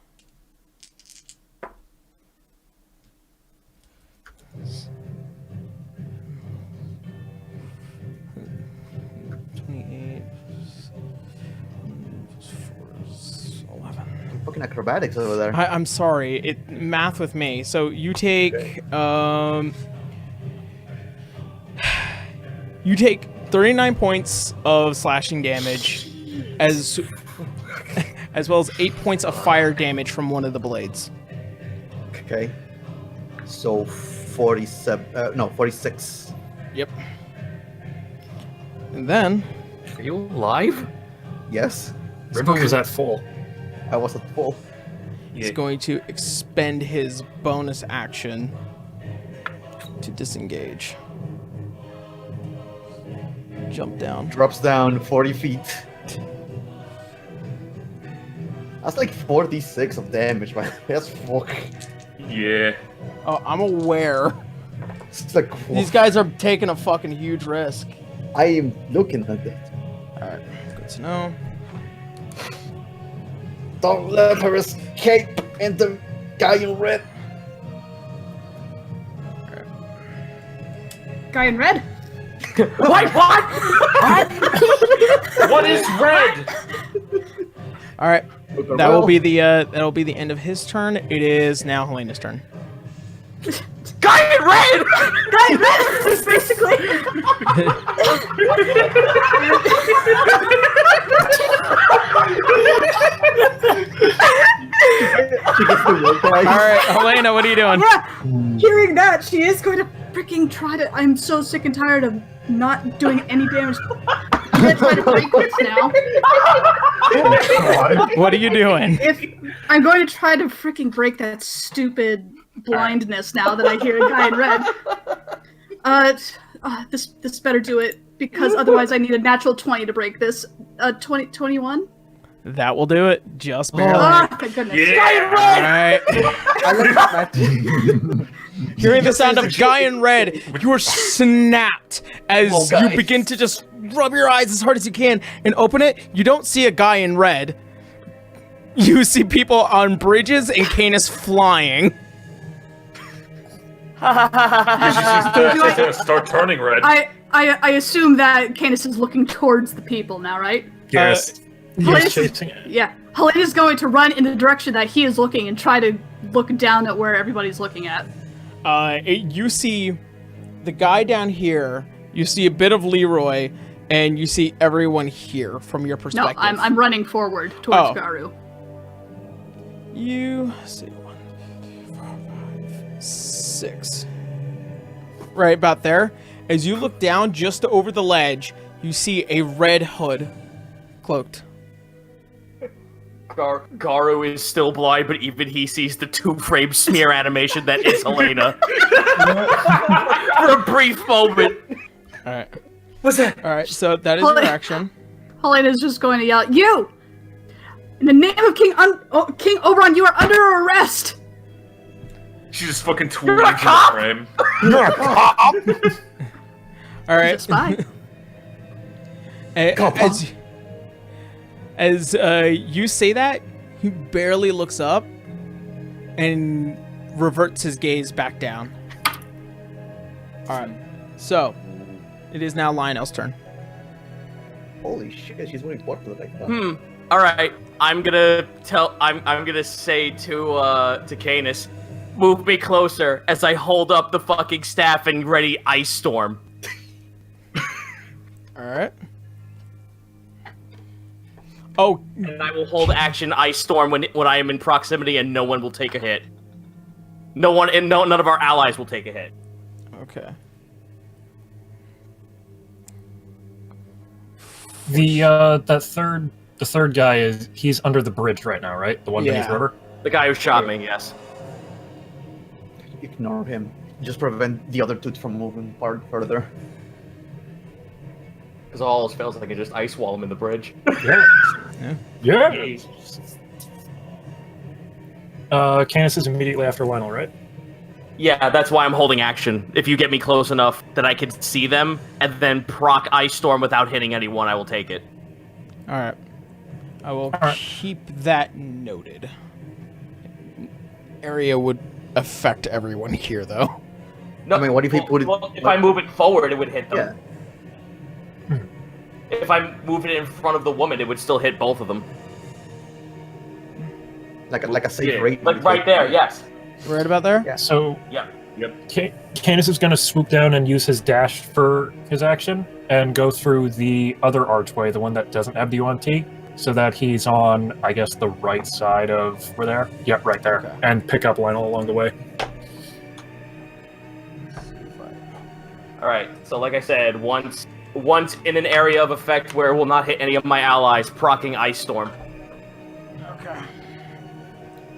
28 plus 4 is 11. Fucking acrobatics over there. I'm sorry, math with me. So you take you take 39 points of slashing damage, as well as 8 points of fire damage from one of the blades. Okay. So 47. No, 46. Yep. And then Are you alive? Yes. River was at full. I was at full. he's going to expend his bonus action to disengage. Jump down. Drops down 40 feet. That's like 4d6 of damage, man. That's fuck. Yeah. Oh, I'm aware. It's like, These guys are taking a fucking huge risk. I am looking at that. Alright, good to know. Don't let her escape in the guy in red. Guy in red? What? What is red? Alright. That'll be the end of his turn. It is now Helena's turn. Guy in red! Guy in red is basically. Alright, Helena, what are you doing? Yeah, hearing that, she is going to freaking try to. I'm so sick and tired of not doing any damage. I'm gonna try to break this now. What are you doing? If I'm going to try to freaking break that stupid blindness now that I hear a guy in red. This better do it because otherwise I need a natural 20 to break this. 21. That will do it. Just barely. Thank goodness. Yeah. Alright. Hearing the sound of guy in red, you are snapped as you begin to just rub your eyes as hard as you can and open it. You don't see a guy in red. You see people on bridges and Canis flying. She's gonna start turning red. I assume that Canis is looking towards the people now, right? Yes. Helena's, chasing it. yeah. Helena's going to run in the direction that he is looking and try to look down at where everybody's looking at. You see the guy down here, you see a bit of Leroy, and you see everyone here from your perspective. No, I'm running forward towards Garu. You see 1, 2, 3, 4, 5, 6. Right about there. As you look down just over the ledge, you see a red hood cloaked. Garu is still blind, but even he sees the 2-frame smear animation that is Helena. For a brief moment. Alright. What's that? Alright, so that is your action. Helena's just going to yell, "You! In the name of King Oberon, you are under arrest!" She just fucking twirls in the frame. You're a cop. Alright. He's a spy. As you say that, he barely looks up and reverts his gaze back down. Alright, so it is now Lionel's turn. Holy shit, she's wearing purple like that. Alright, I'm gonna say to Canis, move me closer as I hold up the fucking staff and ready Ice Storm. Alright. Oh, And I will hold action Ice Storm when I am in proximity and no one will take a hit. None of our allies will take a hit. okay. The third guy he's under the bridge right now, right? The one beneath the river? The guy who shot me, yes. Ignore him. Just prevent the other two from moving further. Because all else fails, I can just ice wall him in the bridge. Yeah. Canis is immediately after Lionel, right? Yeah, that's why I'm holding action. If you get me close enough that I can see them, and then proc Ice Storm without hitting anyone, I will take it. Alright. I will keep that noted. Area would affect everyone here, though. No, I mean, what if he put it... Well, if I move it forward, it would hit them. Yeah. If I move it in front of the woman, it would still hit both of them. Like a safe rate. Like right there, yes. Right about there? Yeah. So Yeah. Canis is going to swoop down and use his dash for his action and go through the other archway, the one that doesn't have the UNT, so that he's on, I guess, the right side of where there. Yep, right there. Okay. And pick up Lionel along the way. Alright, so like I said, once in an area of effect where it will not hit any of my allies, proccing Ice Storm. Okay.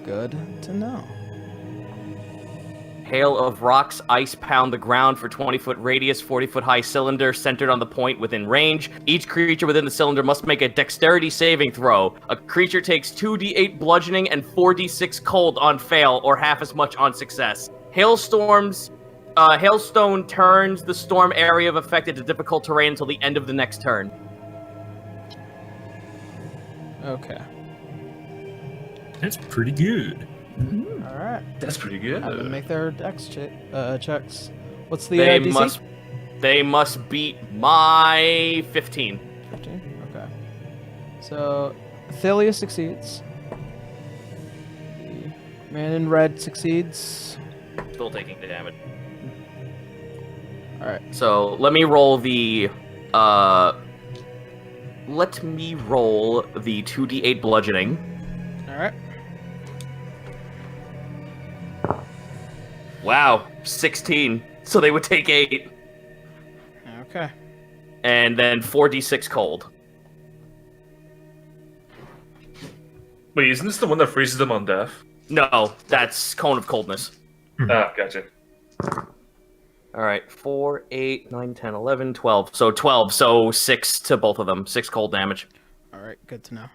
Good to know. Hail of rocks, ice pound the ground for 20-foot radius, 40-foot high cylinder centered on the point within range. Each creature within the cylinder must make a dexterity saving throw. A creature takes 2d8 bludgeoning and 4d6 cold on fail, or half as much on success. Hailstone turns the storm area of effect into difficult terrain until the end of the next turn. Okay. That's pretty good. All right. That's pretty good. I'm gonna make their dex checks. What's the They DC? must beat my 15. 15. Okay. So Thalia succeeds. The man in red succeeds. Still taking the damage. All right. So let me roll the 2d8 bludgeoning. All right. Wow, 16. So they would take 8. Okay. And then 4d6 cold. Wait, isn't this the one that freezes them on death? No, that's Cone of Coldness. Ah, gotcha. Alright, 4, 8, 9, 10, 11, 12. So 12, so 6 to both of them. 6 cold damage. All right. Good to know.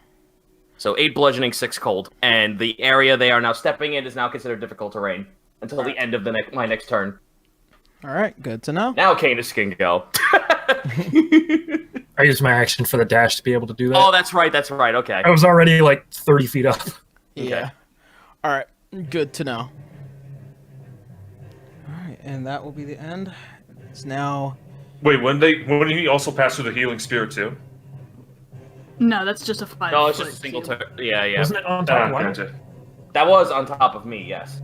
So 8 bludgeoning, 6 cold. And the area they are now stepping in is now considered difficult terrain until the end of my next turn. All right. Good to know. Now Canis can go. I used my action for the dash to be able to do that. Oh, that's right, okay. I was already like 30 feet up. Yeah. All right. Good to know. All right, and that will be the end. It's now. Wait, when he also pass through the healing spirit too? No, that's just a 5. No, it's just a single turn. Yeah. Wasn't it on top of one? Gotcha. That was on top of me, yes.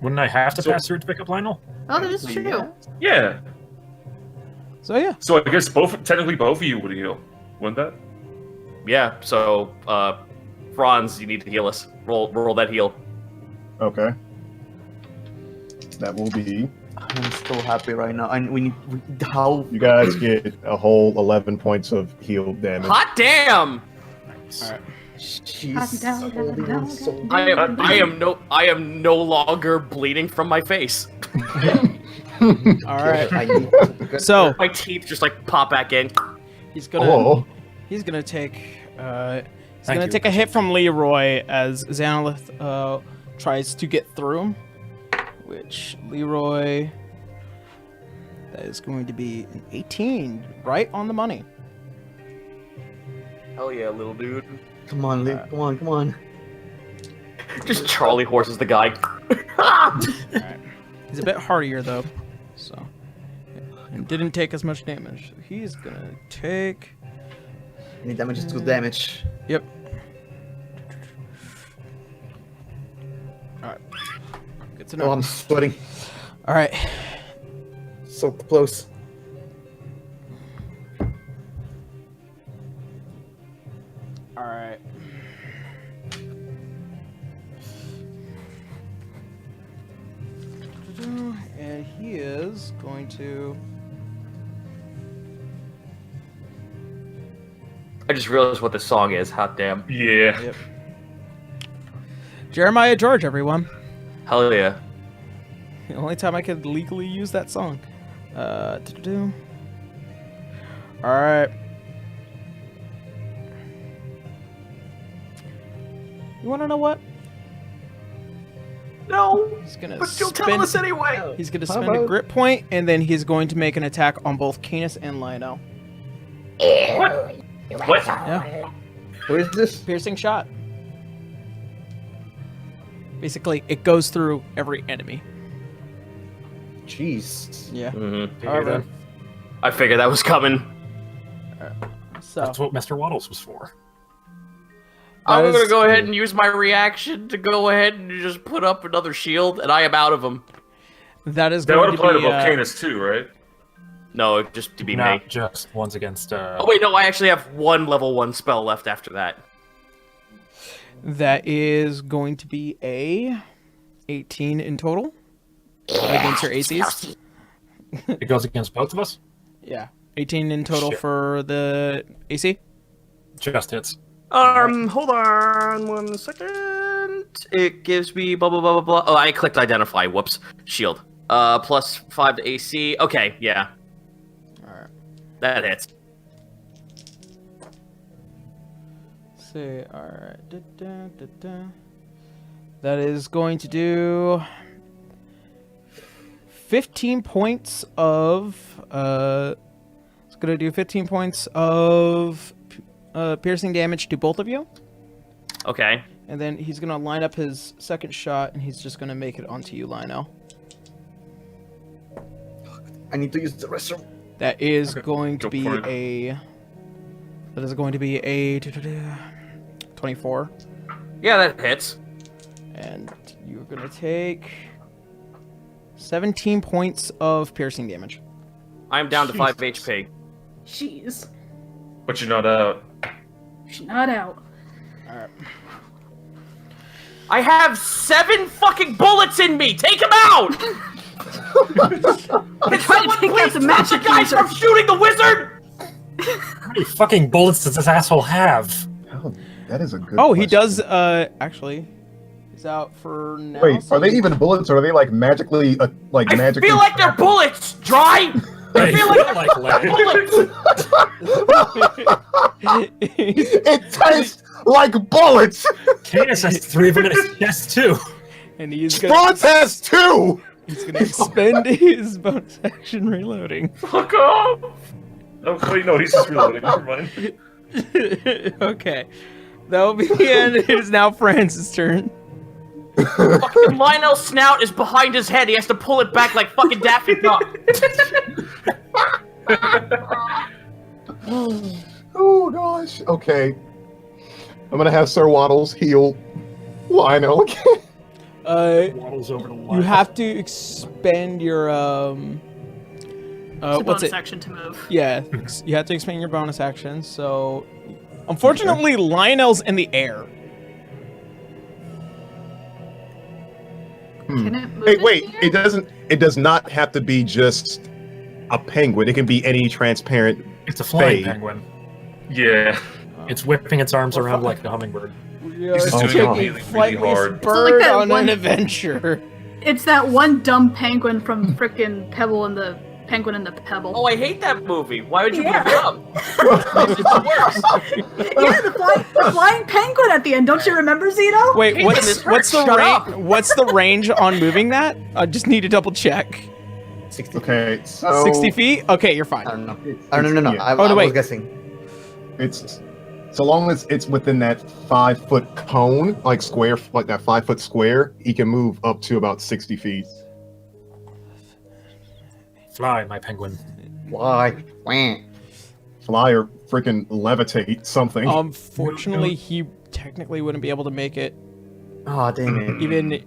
Wouldn't I have to pass through it to pick up Lionel? Oh, that is true. Yeah. So yeah. So I guess technically both of you would heal, wouldn't that? Yeah, so, Franz, you need to heal us. Roll that heal. Okay. That will be. I'm so happy right now. And how? You guys get a whole 11 points of heal damage. Hot damn! All right. She's Down, holding down, on down, so down. I am no longer bleeding from my face. All right. I need to get So My teeth just like pop back in. he's gonna Oh, take Thank gonna you. take a hit from Leroy as Xanolith tries to get through him, which Leroy, that is going to be an 18, right on the money. Hell yeah, little dude. Come on, Lee. Come on. Just Charlie horses the guy. Alright. He's a bit hardier though, so and didn't take as much damage. So he's gonna take. Any damage is good damage. Yep. Alright. Good to know. Oh, I'm sweating. Alright. So close. Alright. And he is going to. I just realized what this song is. Hot damn. Yeah. Yep. Jerimiah Gerorge, everyone. Hell yeah. The only time I could legally use that song. Alright. You wanna know what? No, He's gonna but you'll spend, tell us anyway. He's gonna How spend a about- grip point, and then he's going to make an attack on both Canis and Lionel. What? Yeah. Who is this? Piercing shot. Basically, it goes through every enemy. Jeez. Yeah. Mm-hmm. However, I figured that was coming. so That's what Mr. Waddles was for. I'm That gonna is- go ahead and use my reaction to go ahead and just put up another shield, and I am out of them. that is That going would to apply to be. Volcanus too, right? No, just to be me. Not just ones against. Oh wait, no, I actually have one level 1 spell left after that. That is going to be a 18 in total against your ACs. It goes against both of us. Yeah, 18 in total Shit. for the AC. Just hits. Hold on 1 second. it gives me blah blah blah blah blah. Oh, I clicked identify. Whoops. Shield. Plus 5 to AC. Okay, yeah. Alright. That hits. See, alright. That is going to do 15 points of it's gonna do 15 points of piercing damage to both of you. Okay. And then he's gonna line up his second shot, and he's just gonna make it onto you, Lionel. I need to use the restroom. That is going to Go be for it. a. That is going to be a 24, Yeah, that hits. and you're gonna take 17 points of piercing damage. I'm down to 5 HP. Jeez. But you're not out. She's not out. I have 7 fucking bullets in me. Take them out. Can someone take out please the stop magic the guy user. from shooting the wizard? How many fucking bullets does this asshole have? Oh, that is a good. Oh, he question. does. Actually, he's out for now. Wait, so are they he's- even bullets, or are they like magically, I magically? feel like they're bullets. Dry. I feel like like bullets. It tastes like bullets. Canis has 3 of them in his chest too. And he's gonna, Franz has 2. he's gonna expend his bonus action reloading. Fuck off! Oh, wait, no, he's just reloading. Never mind. Okay, that will be the end. It is now Franz's turn. Fucking Lionel's snout is behind his head. He has to pull it back like fucking Daffy Duck. Oh gosh. Okay. I'm gonna have Sir Waddles heal Lionel again. Waddles over to You Lionel. have to expend your It's a what's bonus it? action to move. Yeah, you have to expend your bonus action. So, unfortunately, Lionel's in the air. Can it move Hey, in wait. here? It doesn't. It does not have to be just a penguin. It can be any transparent. It's a flying Fade. penguin. Yeah. It's whipping its arms around like a hummingbird. We are He's just taking doing really, really flightless hard. bird It's like that on one- an adventure. It's that one dumb penguin from frickin' Pebble and the Penguin and the Pebble. Oh, I hate that movie. Why would you Yeah. bring it up? It's the worst. Yeah, the flying penguin at the end. Don't you remember, Zito? Wait, Hey, what's this what's the hurts. Shut range? What's the range on moving that? I just need to double check. 60. Okay. So 60 feet. Okay, you're fine. I don't know. No. Yeah. I Oh, no, was wait. guessing. It's so long as it's within that 5-foot cone, like square, like that 5-foot square, he can move up to about 60 feet. Fly, my penguin. Why? Wah. Fly or freaking levitate something. Unfortunately, he technically wouldn't be able to make it. Oh, dang it.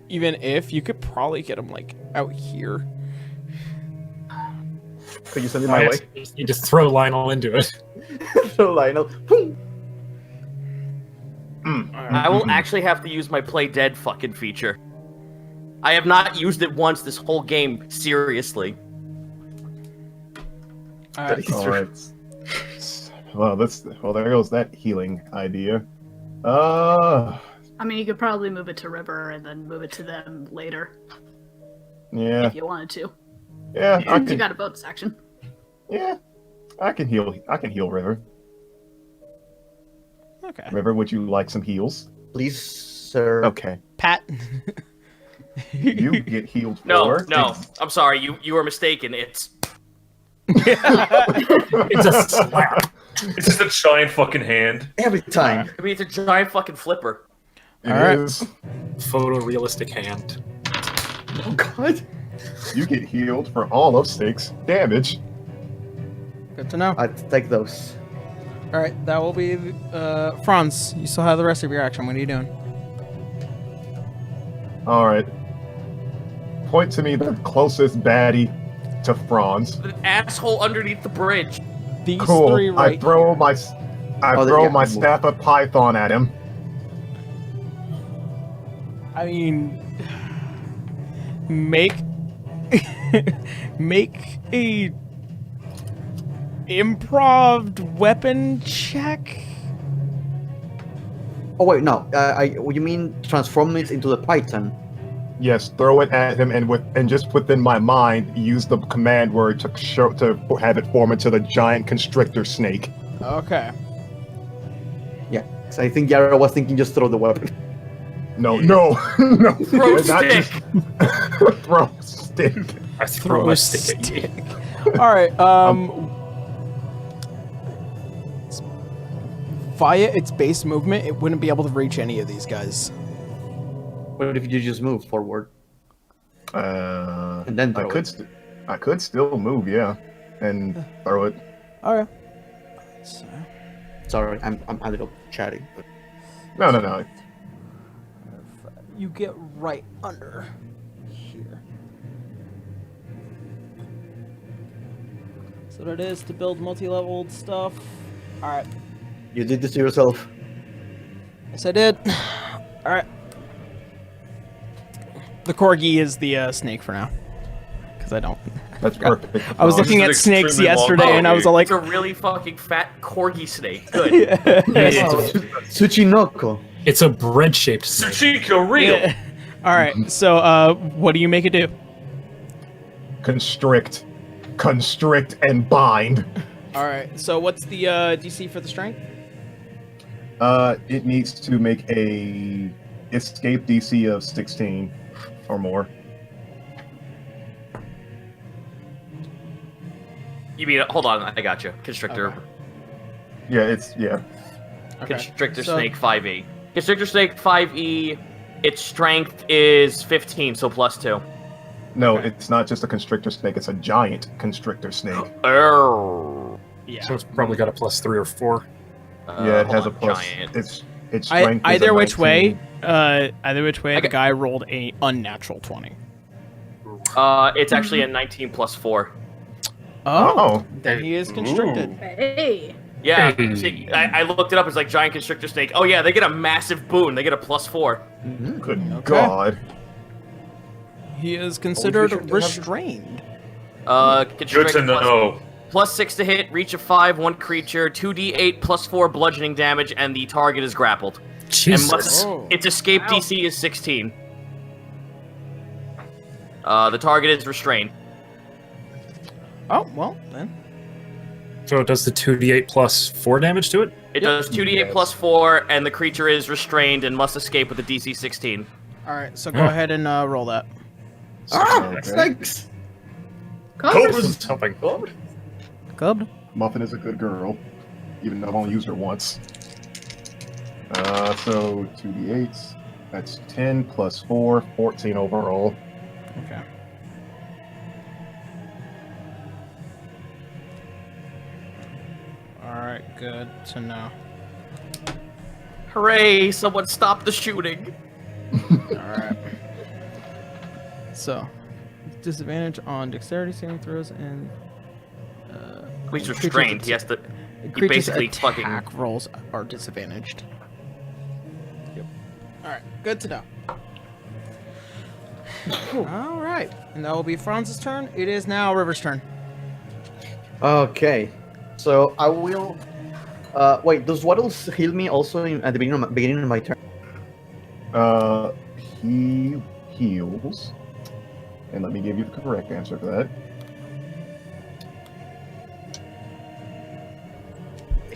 Even if you could probably get him like out here. Could you send it my way? You just throw Lionel into it. So Lionel. Boom. I will actually have to use my play dead fucking feature. I have not used it once this whole game, seriously. Alright. All right. Well, there goes that healing idea. I mean, you could probably move it to River and then move it to them later Yeah, if you wanted to. yeah, I You can, got a bonus action. yeah, I can heal. I can heal River. Okay. River, would you like some heals? Please, sir. Okay, Pat. you get healed. No, for no, I'm sorry, you were mistaken. It's It's a slap. It's just a giant fucking hand. Every time. I mean, it's a giant fucking flipper. It Alright. is. Photorealistic hand. Oh God. You get healed for all of 6 damage. Good to know. I'd take those. All right, that will be Franz. You still have the rest of your action. What are you doing? All right. Point to me the closest baddie to Franz. The asshole underneath the bridge. These Cool. three right. I throw my yeah. staff of Python at him. I mean, make make a improv weapon check. Oh wait, no. You mean transform it into the Python? Yes, throw it at him, and just within my mind, use the command word to have it form into the giant constrictor snake. Okay. Yeah. So I think Yara was thinking just throw the weapon. No, no. Throw Not stick. just- throw stick. I throw Throw a a stick at you. stick. All right. Via its base movement, it wouldn't be able to reach any of these guys. What if you just move forward? And then I throw could, I could still move, yeah, and throw it. Okay. So, Sorry, I'm a little chatty. No. you get right under here. So that is to build multi-leveled stuff. All right. You did this to yourself. Yes, I did. All right. The corgi is the snake for now, because I don't. That's perfect. I was This looking is at snakes extremely long yesterday, and I was all like, It's a really fucking fat corgi snake. Good. Tsuchinoko. It's a bread-shaped snake. Tsuchika real. Yeah. All right. So, what do you make it do? Constrict, and bind. All right. So, what's the DC for the strength? It needs to make a escape DC of 16 or more. You mean? Hold on, I got you. Constrictor. Okay. Yeah. Okay. Constrictor So- snake 5e. Constrictor snake 5e. Its strength is 15, so +2. No, Okay. it's not just a constrictor snake. It's a giant constrictor snake. Oh. Yeah. So it's probably got a +3 or 4. Yeah, it has a plus. Giant. Its strength. is Either a which 19. way, the Okay. guy rolled a unnatural 20. It's actually a 19 +4. Oh. Then he is constricted. Hey. Yeah, Hey. see, I looked it up. It's like giant constrictor snake. Oh yeah, they get a massive boon. They get a +4. Good Okay. God. He is considered should have- restrained. Constrictor Good to know. +6 to hit, reach of 5, one creature, 2d8 +4 bludgeoning damage, and the target is grappled. And Jesus. its escape DC is 16. The target is restrained. Oh, well, then. So it does the 2d8 plus 4 damage to it? It does 2d8 +4, and the creature is restrained and must escape with a DC 16. All right, so go ahead and roll that. Okay. Snakes! Cobra's helping. Good. Muffin is a good girl, even though I've only used her once. So 2d8s. That's 10 plus 4, 14 overall. Okay. All right, good to know. Hooray! Someone stop the shooting. All right. So, disadvantage on dexterity saving throws and He's creatures restrained. att- He has to. creatures basically attack fucking- rolls are disadvantaged. Yep. All right, good to know. All right, and that will be Franz's turn. It is now River's turn. Okay. So I will... wait, does Waddles heal me also at the beginning of my turn? He heals. And let me give you the correct answer for that.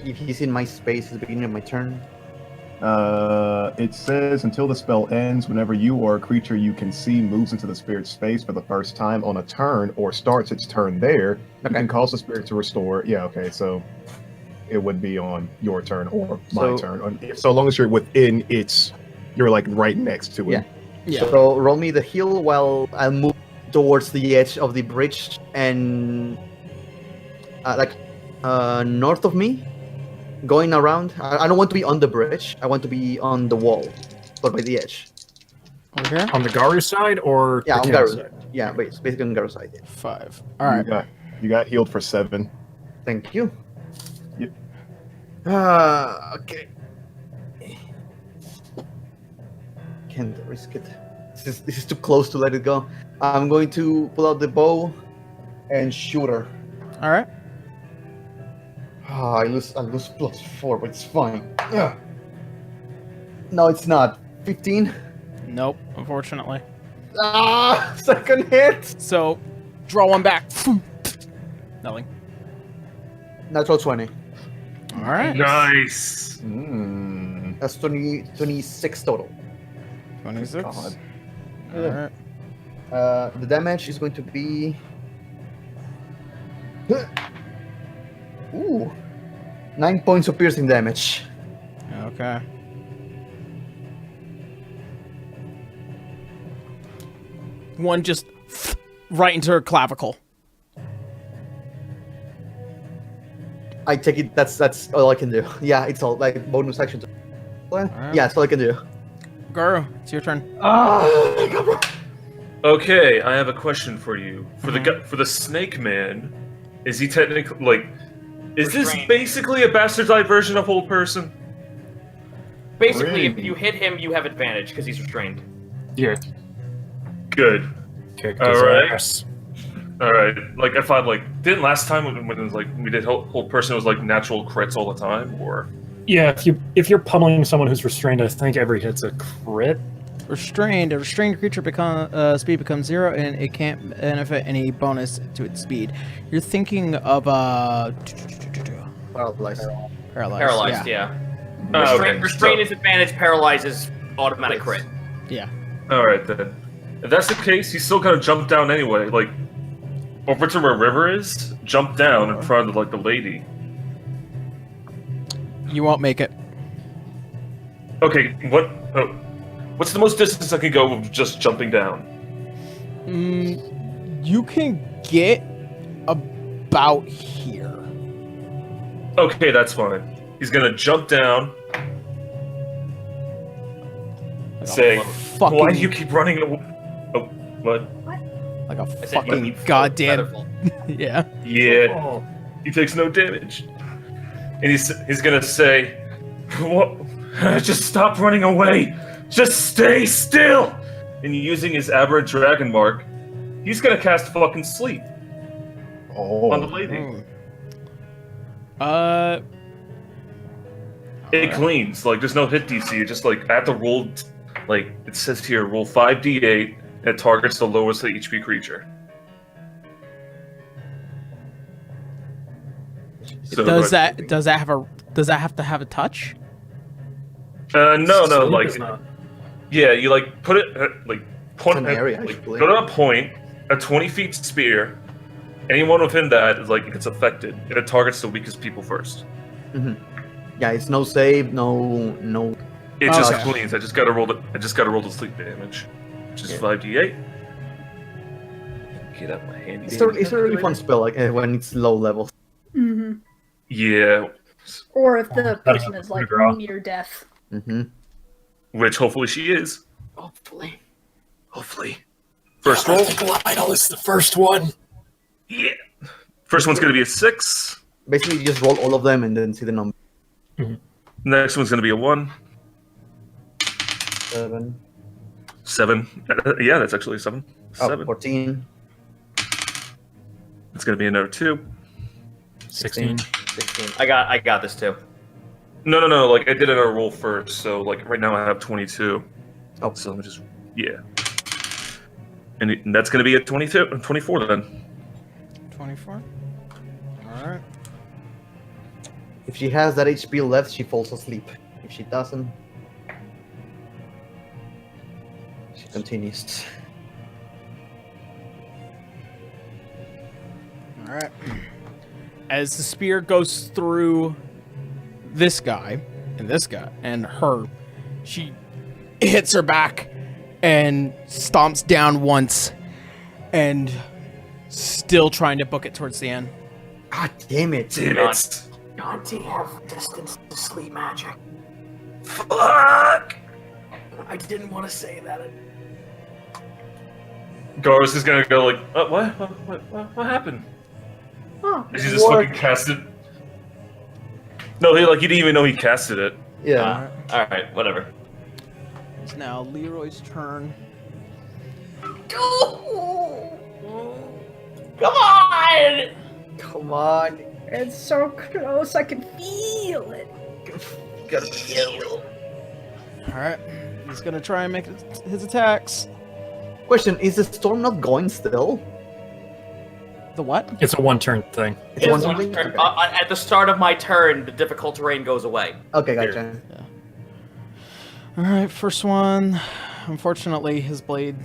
If he's in my space at the beginning of my turn? It says until the spell ends, whenever you or a creature you can see moves into the spirit's space for the first time on a turn or starts its turn there, you Okay. can cause the spirit to restore. Yeah, okay, so it would be on your turn or my So- turn. So long as you're within its, you're like right next to it. Yeah. Yeah. So roll me the heal while I'll move towards the edge of the bridge and north of me, going around. I don't want to be on the bridge. I want to be on the wall, but by the edge. Okay. On the Garu side or Yeah, the on Ken Garu's side? side. Yeah, basically on Garu's side. Yeah. 5. All right. You got healed for 7. Thank you. Yep. Okay. Can't risk it. This is too close to let it go. I'm going to pull out the bow and shoot her. All right. I lose +4, but it's fine. Ugh. No, it's not. 15. Nope, unfortunately. Ah, second hit. So, draw one back. Nothing. Natural 20. All right. Nice. That's 26 total. 26. God. All right. The damage is going to be. Ooh. 9 points of piercing damage. Okay. One just right into her clavicle. I take it. That's all I can do. Yeah, it's all like bonus action. Alright. Yeah, that's all I can do. Guru, it's your turn. Okay, I have a question for you. For the Snake Man, is he technically like? Is this Restrained. basically a bastardized version of Whole Person? Basically, if you hit him, you have advantage because he's restrained. Yeah. Good. Kick his Alright. ass. All right. Like if I didn't last time when it was like we did Whole Person, it was like natural crits all the time, or Yeah, if you're pummeling someone who's restrained, I think every hit's a crit. Restrained. A restrained creature speed becomes 0, and it can't benefit any bonus to its speed. You're thinking of Paralyzed. Paralyzed, yeah. Oh, okay. Restrain is advantage, paralyze is automatic crit. Yeah. All right then. If that's the case, he's still gonna jump down anyway. Like over to where River is, jump down in front of like the lady. You won't make it. Okay, what's the most distance I can go with just jumping down? You can get about here. Okay, that's fine. He's gonna jump down, say, fucking- "Why do you keep running?" Oh, what? Like a I said fucking you goddamn. featherfall. Yeah. Yeah, he takes no damage, and he's gonna say, "What? Just stop running away. Just stay still." And using his aberrant dragon mark, he's gonna cast fucking sleep on the lady. It cleans. Like there's no hit DC. It just like I have to roll. Like it says here, roll 5d8. And it targets the lowest HP creature. So, Does that have to have a touch? No, Sleep like is not. yeah, you like put it like point It's an area, like, actually. go to a point, a 20 feet spear. Anyone within that is like it's affected, and it targets the weakest people first. Yeah, it's no save, no. It just Okay. cleans. I just gotta roll the sleep damage, which is 5d8. Get out my handy. It's a really fun spell, like when it's low level. Mm-hmm. Yeah, Or if the That'll person is like draw. near death. Mm-hmm. which hopefully she is. Hopefully. First roll. Lionel is the first one. Yeah. First one's gonna be a 6. Basically, you just roll all of them and then see the number. Next one's gonna be a 1. 7. 7. Yeah, that's actually a 7. Oh, 7. 14. It's gonna be another 2. 16. 16. I got this too. No. Like I did it on a roll first, so like right now I have 22. Oh. So let me just and that's gonna be a 24 then. 24. All right. If she has that HP left, she falls asleep. If she doesn't, she continues. All right. As the spear goes through this guy and her, she hits her back and stomps down once and still trying to book it towards the end. God damn it! Damn it. God, do you have distance to sleep magic? Fuck! I didn't want to say that. Garrus is gonna go like, what happened? Oh, Is he just fucking casted? No, he didn't even know he casted it. Yeah. All right, whatever. It's now Leroy's turn. Come on! Come on. it's so close. I can feel it. Gotta feel. Alright. He's gonna try and make his attacks. Question: is the storm not going still? The what? It's a one-turn thing. It's one something? Turn. Okay. At the start of my turn, the difficult terrain goes away. Okay, gotcha. Alright, first one. Unfortunately, his blade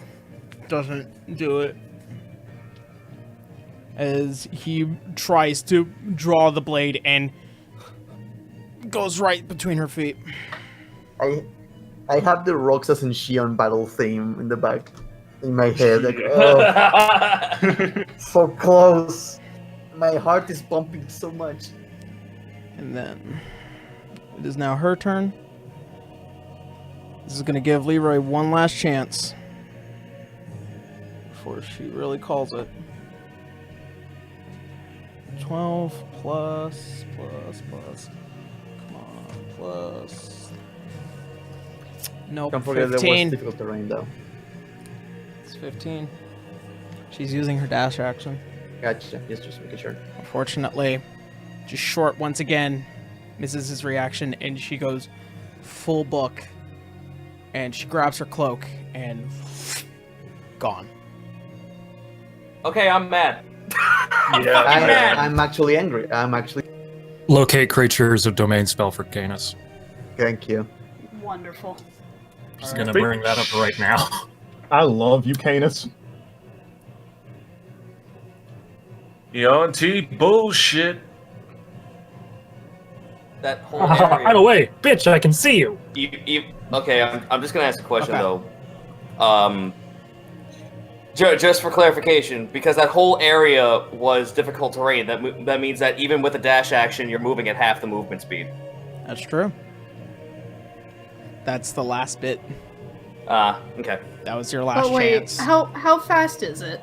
doesn't do it. As he tries to draw the blade and goes right between her feet. I have the Roxas and Shion battle theme in the back in my head. Like, oh, so close. My heart is pumping so much. And then it is now her turn. This is going to give Leroy one last chance before she really calls it. 12 plus. Come on, plus. Nope, Don't forget 15. there was difficult terrain though. It's 15. She's using her dash action. Gotcha. Yes, just making sure. Unfortunately, just short once again, misses his reaction, and she goes full book. And she grabs her cloak and gone. Okay, I'm mad. Yeah. I'm actually angry. I'm actually. Locate creatures of domain spell for Canis. Thank you. Wonderful. Just gonna bring that up right now. I love you, Canis. Yanti bullshit. That whole area. I'm away, bitch! I can see you. Okay, I'm just gonna ask a question though. Just for clarification, because that whole area was difficult terrain, that means that even with a dash action, you're moving at half the movement speed. That's true. That's the last bit. Okay. That was your last But wait, chance. how fast is it?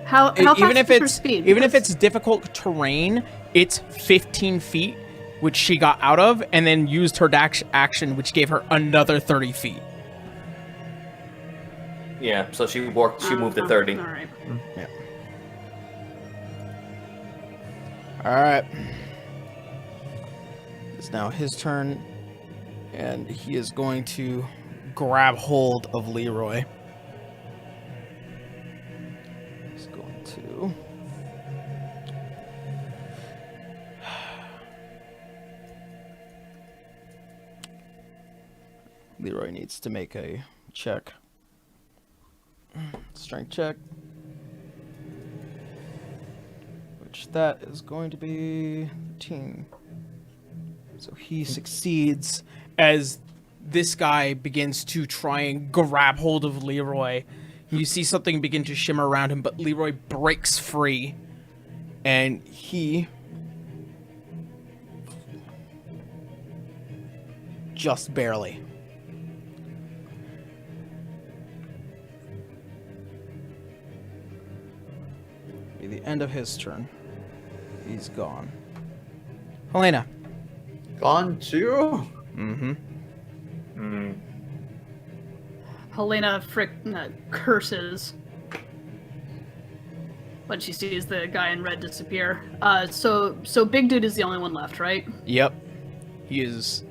How Even fast if is her it's speed? even if it's difficult terrain, it's 15 feet, which she got out of, and then used her dash action, which gave her another 30 feet. Yeah, so she moved to 30. All right. Yeah. All right. It's now his turn, and he is going to grab hold of Leroy. He's going to. Leroy needs to make a check. Strength check. Which that is going to be 13. So he succeeds as this guy begins to try and grab hold of Leroy. You see something begin to shimmer around him, but Leroy breaks free. And he just barely. Be the end of his turn. He's gone. Helena. Gone too? Mm-hmm. Helena curses when she sees the guy in red disappear. So Big Dude is the only one left, right? Yep. He is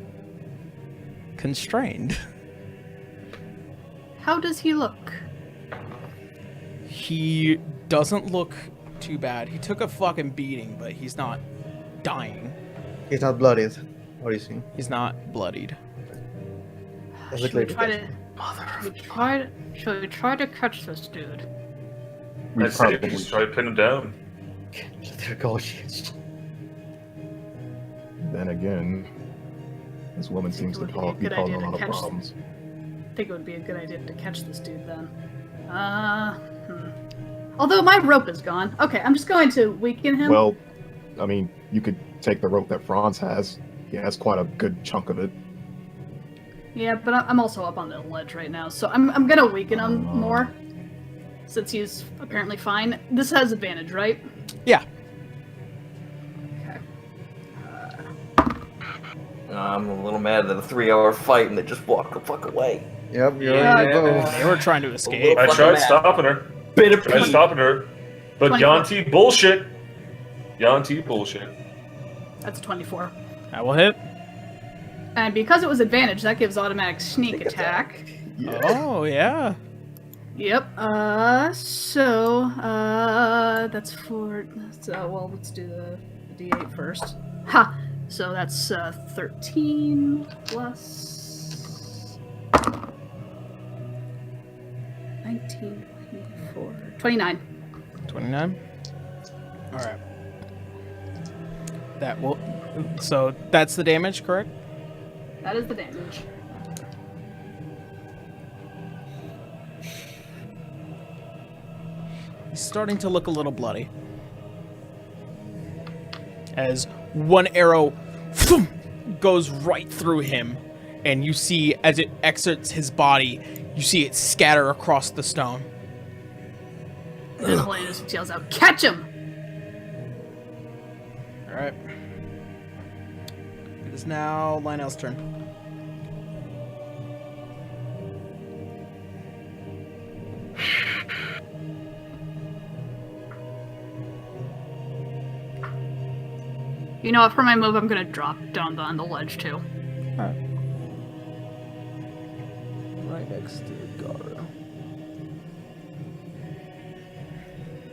constrained. How does he look? He doesn't look too bad. He took a fucking beating, but he's not dying. He's not bloodied. What is he? He's not bloodied. That's Should a we clarification. should we try to catch this dude? I say if you just try to pin him down. Then again, this woman seems to Would be a be good causing a idea to lot of catch problems. I think it would be a good idea to catch this dude then. Although my rope is gone. Okay, I'm just going to weaken him. Well, I mean, you could take the rope that Franz has. He has quite a good chunk of it. Yeah, but I'm also up on the ledge right now, so I'm gonna weaken him more. Since he's apparently fine. This has advantage, right? Yeah. Okay. I'm a little mad at the 3-hour fight and they just walked the fuck away. Yep, you're Yeah, They were trying to escape. I Fucking tried mad. stopping her. Bit of Tried pee. stopping her. But 24. Yanti bullshit. Yanti bullshit. That's 24. That will hit. And because it was advantage, that gives automatic sneak attack. Yeah. Oh, yeah. Yep. That's for. Well, let's do the D8 first. Ha! So that's 13 plus 19, 24, 29. 29. All right. That will. So that's the damage, correct? That is the damage. He's starting to look a little bloody. As one arrow goes right through him, and you see as it exits his body, you see it scatter across the stone. And Helenas yells out, "Catch him!" All right. It is now Lionel's turn. You know what? For my move, I'm gonna drop down on the ledge too. Alright. Right next to Gara.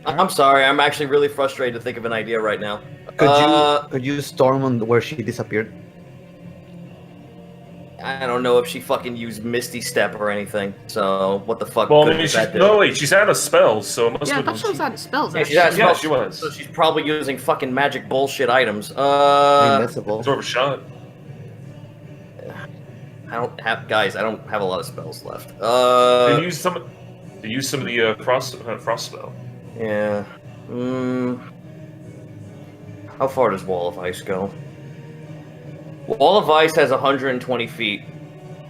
I'm sorry, I'm actually really frustrated to think of an idea right now. Could you storm on where she disappeared? I don't know if she fucking used Misty Step or anything, so what the fuck Well, good I mean, does that she's, do? no, wait, she's out of spells, so it must Yeah, I have thought she was out of spells. Yeah, she's Actually. out of Yeah, spells, she was. So she's probably using fucking magic bullshit items. Invincible. Absorb a shot. I don't have a lot of spells left. They use some of the frost spell. Yeah. How far does Wall of Ice go? Wall of Ice has 120 feet.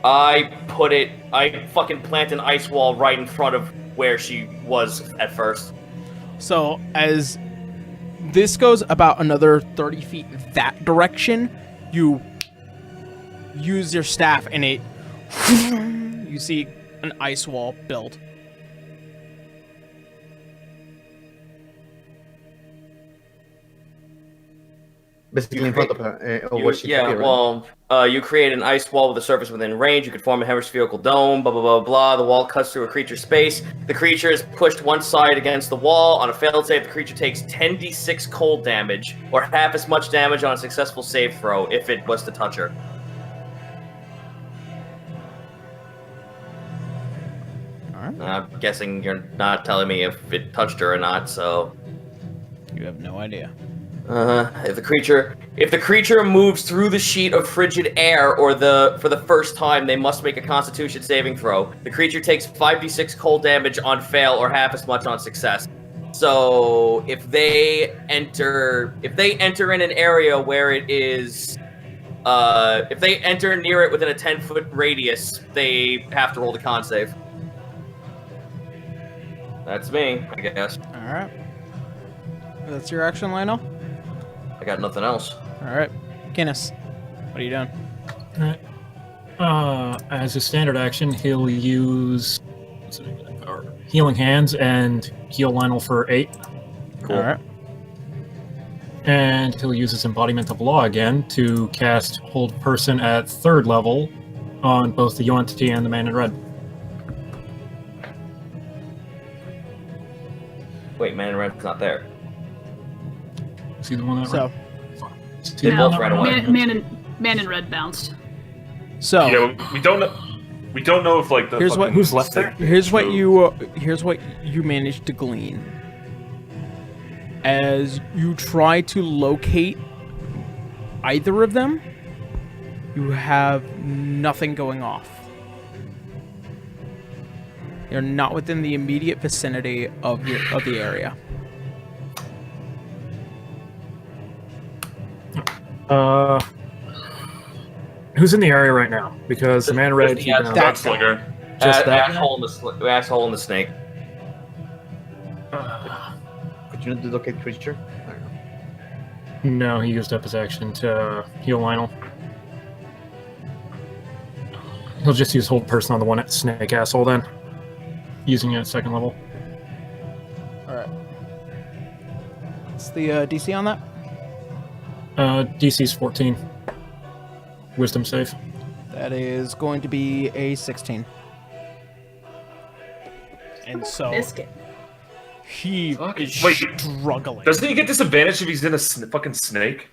I fucking plant an ice wall right in front of where she was at first. So as this goes about another 30 feet that direction, you use your staff and it you see an ice wall build. Basically in front of her. Where she appeared, right? You create an ice wall with a surface within range. You can form a hemispherical dome, blah, blah, blah, blah. The wall cuts through a creature's space. The creature is pushed one side against the wall. On a failed save, the creature takes 10d6 cold damage, or half as much damage on a successful save throw if it was to touch her. Alright. I'm guessing you're not telling me if it touched her or not, so... You have no idea. If the creature moves through the sheet of frigid air for the first time, they must make a Constitution saving throw. The creature takes 5d6 cold damage on fail or half as much on success. So if they enter in an area where it is, if they enter near it within a 10-foot radius, they have to roll the con save. That's me, I guess. All right. That's your action, Lionel? I got nothing else. All right. Guinness, what are you doing? Alright. As a standard action, he'll use Healing Hands and heal Lionel for 8. Cool. All right. And he'll use his Embodiment of Law again to cast Hold Person at 3rd level on both the Yuan-Ti and the Man in Red. Wait, Man in Red's not there. See the one that So, See They the both one that ran away. Man in Red bounced. so Yeah, we don't know. We don't know if like the Here's what- fucking who's left there? here's what you managed to glean. As you try to locate either of them, you have nothing going off. You're not within the immediate vicinity of the area. Who's in the area right now? Because the Man in Red, Yeah, keeping that- Gunslinger. just that. Asshole in the snake. Could you not do locate creature? I don't know. No, he used up his action to heal Lionel. He'll just use Hold Person on the one at Snake Asshole then. Using it at 2nd level. Alright. What's the DC on that? DC's 14. wisdom save. That is going to be a 16. And so Biscuit. he is Wait, struggling. Doesn't he get disadvantage if he's in a fucking snake?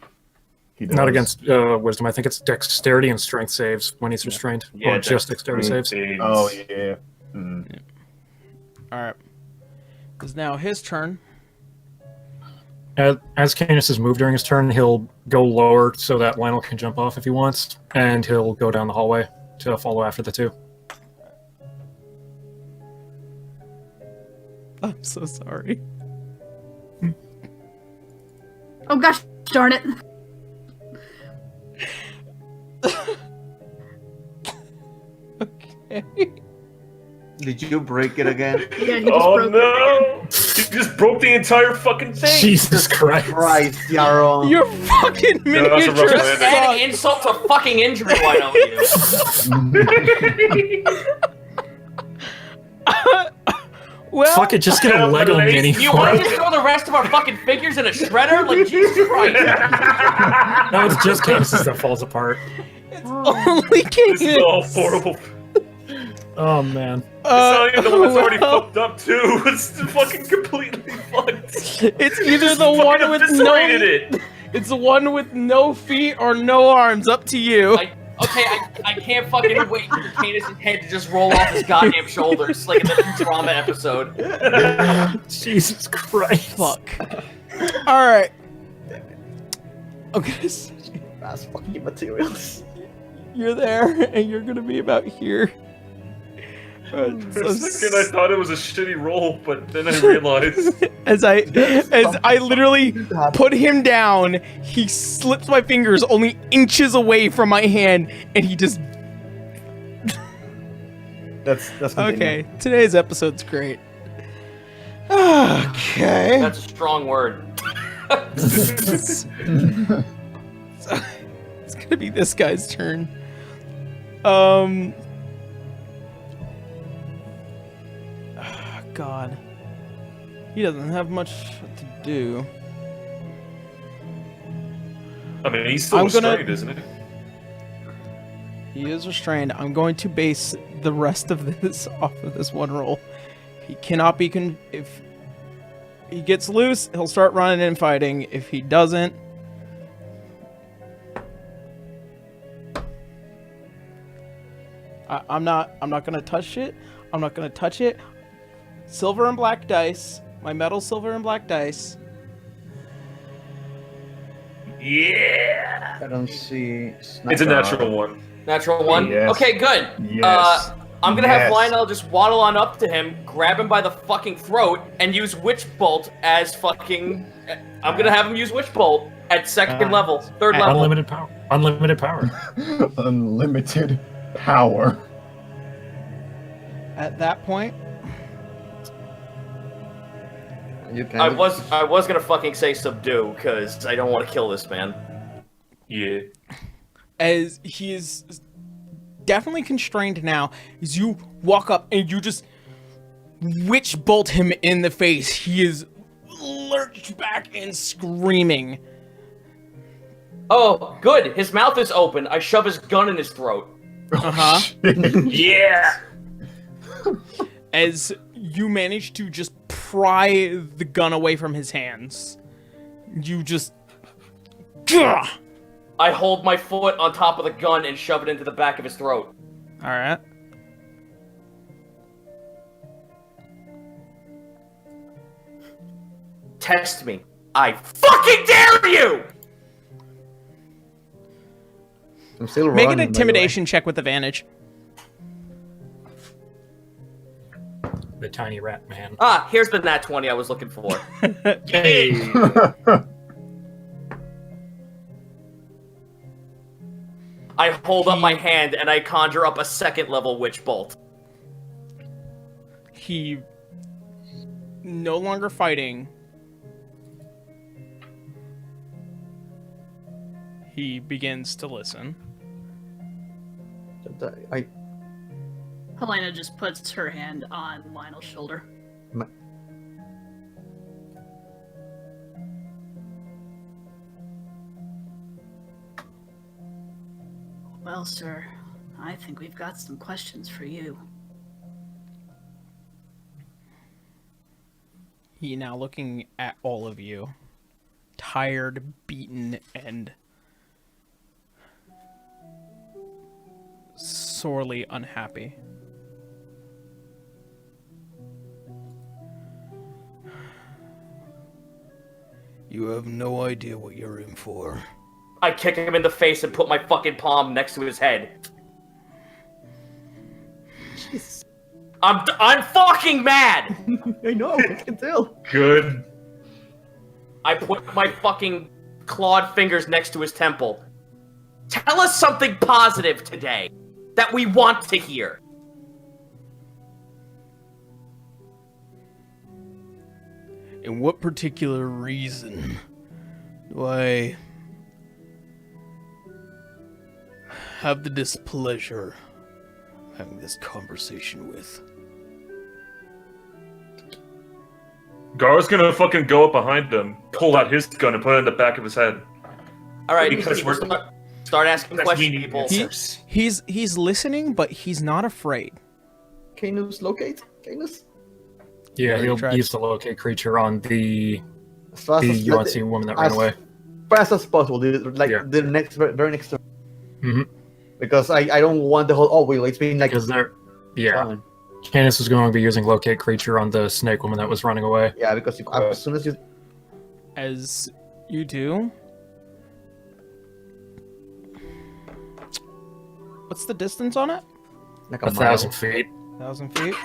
He does. Not against wisdom. I think it's dexterity and strength saves when he's restrained. Yeah, or just dexterity saves. Oh yeah. All right. It's now his turn. As Canis has moved during his turn, he'll go lower so that Lionel can jump off if he wants, and he'll go down the hallway to follow after the two. I'm so sorry. Oh gosh, darn it. Okay. Did you break it again? Yeah, he just Oh broke it. no! He just broke the entire fucking thing! Jesus Christ! Christ, Yarrow. Your fucking No, that's a rough miniature landing. Add suck. insult to fucking injury, why don't you? Well, Fuck it, just get a Lego mini You for want to it. just throw the rest of our fucking figures in a shredder? Like, Jesus Christ. No, it's just Canis's that falls apart. only This is all Canis. horrible. Oh man. It's not even the one that's already well, fucked up too. It's fucking completely fucked. it's either Just the one fucking with eviscerated no. it. It's the one with no feet or no arms. Up to you. I can't fucking wait for Canis' head to just roll off his goddamn shoulders like in the Futurama episode. Jesus Christ. Fuck. All right. Okay. So That's fucking materials. you're there, and you're gonna be about here. For a second, I thought it was a shitty roll, but then I realized. as I literally put him down, he slips my fingers only inches away from my hand, and he just. That's Okay, today's episode's great. Okay. That's a strong word. So, it's gonna be this guy's turn. God. He doesn't have much to do. I mean, he's still I'm gonna- restrained, isn't he? He is restrained. I'm going to base the rest of this off of this one roll. He cannot be if he gets loose, he'll start running and fighting. If he doesn't, I'm not gonna touch it. I'm not gonna touch it. Silver and black dice. My metal silver and black dice. Yeah! I don't see. It's a natural one. Natural one? Yes. Okay, good. Yes. I'm gonna have Yes. Lionel just waddle on up to him, grab him by the fucking throat, and use Witch Bolt as fucking... I'm gonna have him use Witch Bolt at second level, third level. Unlimited power. Unlimited power. Unlimited power. At that point, You can. I was gonna fucking say subdue, because I don't want to kill this man. Yeah. as he is definitely constrained now, as you walk up and you just witch bolt him in the face. He is lurched back and screaming. Oh, good. His mouth is open. I shove his gun in his throat. Uh-huh. Yeah! As you manage to just pry the gun away from his hands. You just... Gah! I hold my foot on top of the gun and shove it into the back of his throat. Alright. Test me. I fucking dare you! I'm still Make running, an by the way. intimidation check with advantage. The tiny rat man. Ah, here's the nat 20 I was looking for. Yay! I hold up my hand and I conjure up a second level witch bolt. He... no longer fighting. He begins to listen. I Helena just puts her hand on Lionel's shoulder. Well, sir, I think we've got some questions for you. He now looking at all of you, tired, beaten, and sorely unhappy. You have no idea what you're in for. I kick him in the face and put my fucking palm next to his head. Jeez. I'm fucking mad! I know, I can tell. Good. I put my fucking clawed fingers next to his temple. Tell us something positive today that we want to hear. And what particular reason do I have the displeasure of having this conversation with? Gar's gonna fucking go up behind them, pull out his gun, and put it in the back of his head. All right, Because we're start asking because questions, we need people. answers. He's listening, but he's not afraid. Canus locate? Canus? Yeah, he'll Try. use the locate creature on the As fast as UNC woman that ran as away. fast as possible, dude. Like Yeah. the next, very next turn. Mhm. Because I don't want the whole. Oh wait, it's been like. Because they're yeah. fine. Candace was going to be using locate creature on the snake woman that was running away. Yeah, because as soon as you. As you do, what's the distance on it? Like 1,000 feet. 1,000 feet.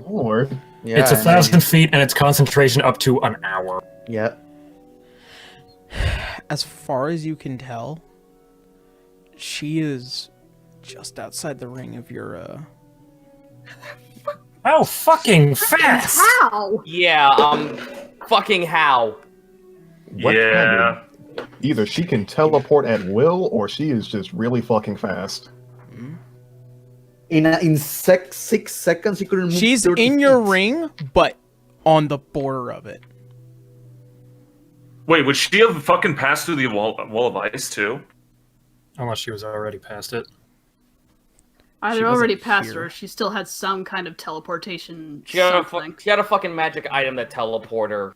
Lord. Yeah, It's and 1,000 feet, and its concentration up to an hour. Yeah. As far as you can tell, she is just outside the ring of your How fucking fast! How? Yeah, fucking how? What Yeah. Either she can teleport at will, or she is just really fucking fast. In 6 seconds, you couldn't move. She's 30 in your feet. ring, but on the border of it. Wait, would she have fucking passed through the wall of ice too? Unless she was already past it. I'd She already wasn't passed here. her. She still had some kind of teleportation. She had, something. she had a fucking magic item that teleporter.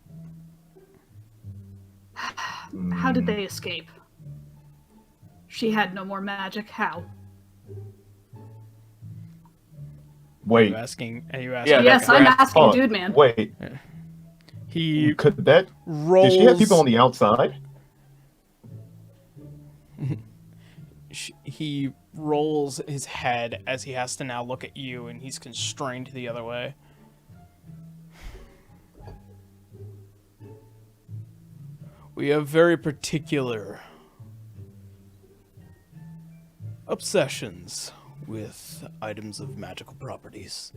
How did they escape? She had no more magic. How? Wait, Are you asking? Yeah, Yes, that's I'm correct. asking, Hold on. dude, man. wait. He Could that? rolls. Did she have people on the outside? He rolls his head as he has to now look at you, and he's constrained the other way. We have very particular obsessions with items of magical properties.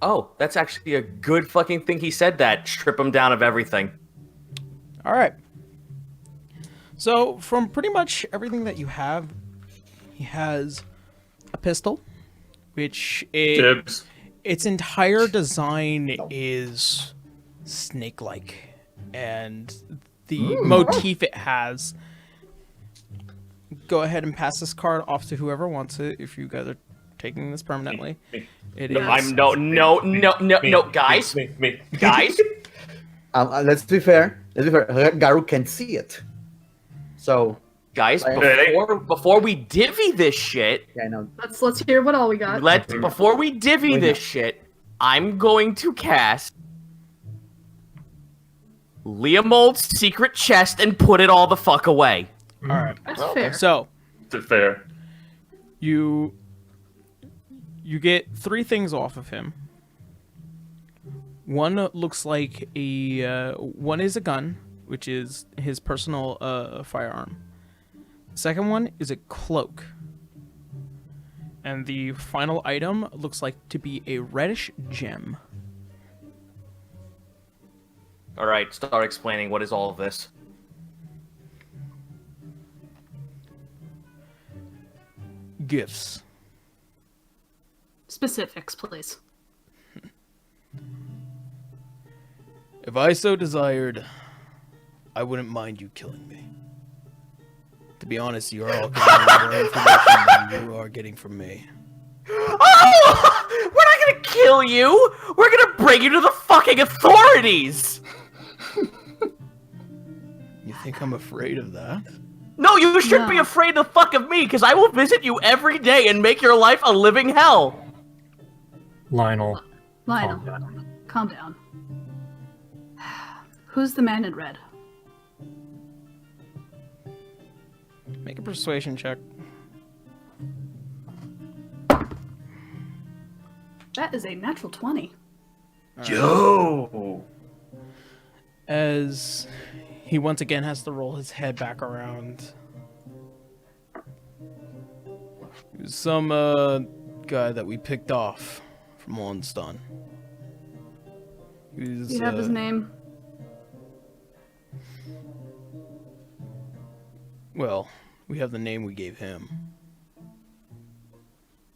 Oh, that's actually a good fucking thing he said that. Strip him down of everything. All right. So, from pretty much everything that you have, he has a pistol, which Dibs. its entire design is snake-like, and the motif it has. Go ahead and pass this card off to whoever wants it. If you guys are taking this permanently, it is. No, guys. Me. Guys, Let's be fair. Garu can see it. So guys, Hey. before we divvy this shit, yeah, I know. Let's hear what all we got. before we divvy this shit, I'm going to cast Leomold's secret chest and put it all the fuck away. All right. That's fair. So Is it fair? you get 3 things off of him. One looks like one is a gun, which is his personal firearm. The second one is a cloak. And the final item looks like to be a reddish gem. All right, start explaining what is all of this. Gifts. Specifics, please. If I so desired, I wouldn't mind you killing me. To be honest, you are all getting more information than you are getting from me. Oh! We're not gonna kill you! We're gonna bring you to the fucking authorities! You think I'm afraid of that? No, you shouldn't be No. afraid the fuck of me, because I will visit you every day and make your life a living hell! Lionel. Lionel, Calm down. calm down. Who's the man in red? Make a persuasion check. That is a natural 20. Yo! As he once again has to roll his head back around. He was some guy that we picked off from Lonston. He was, Do you have his name? Well, we have the name we gave him.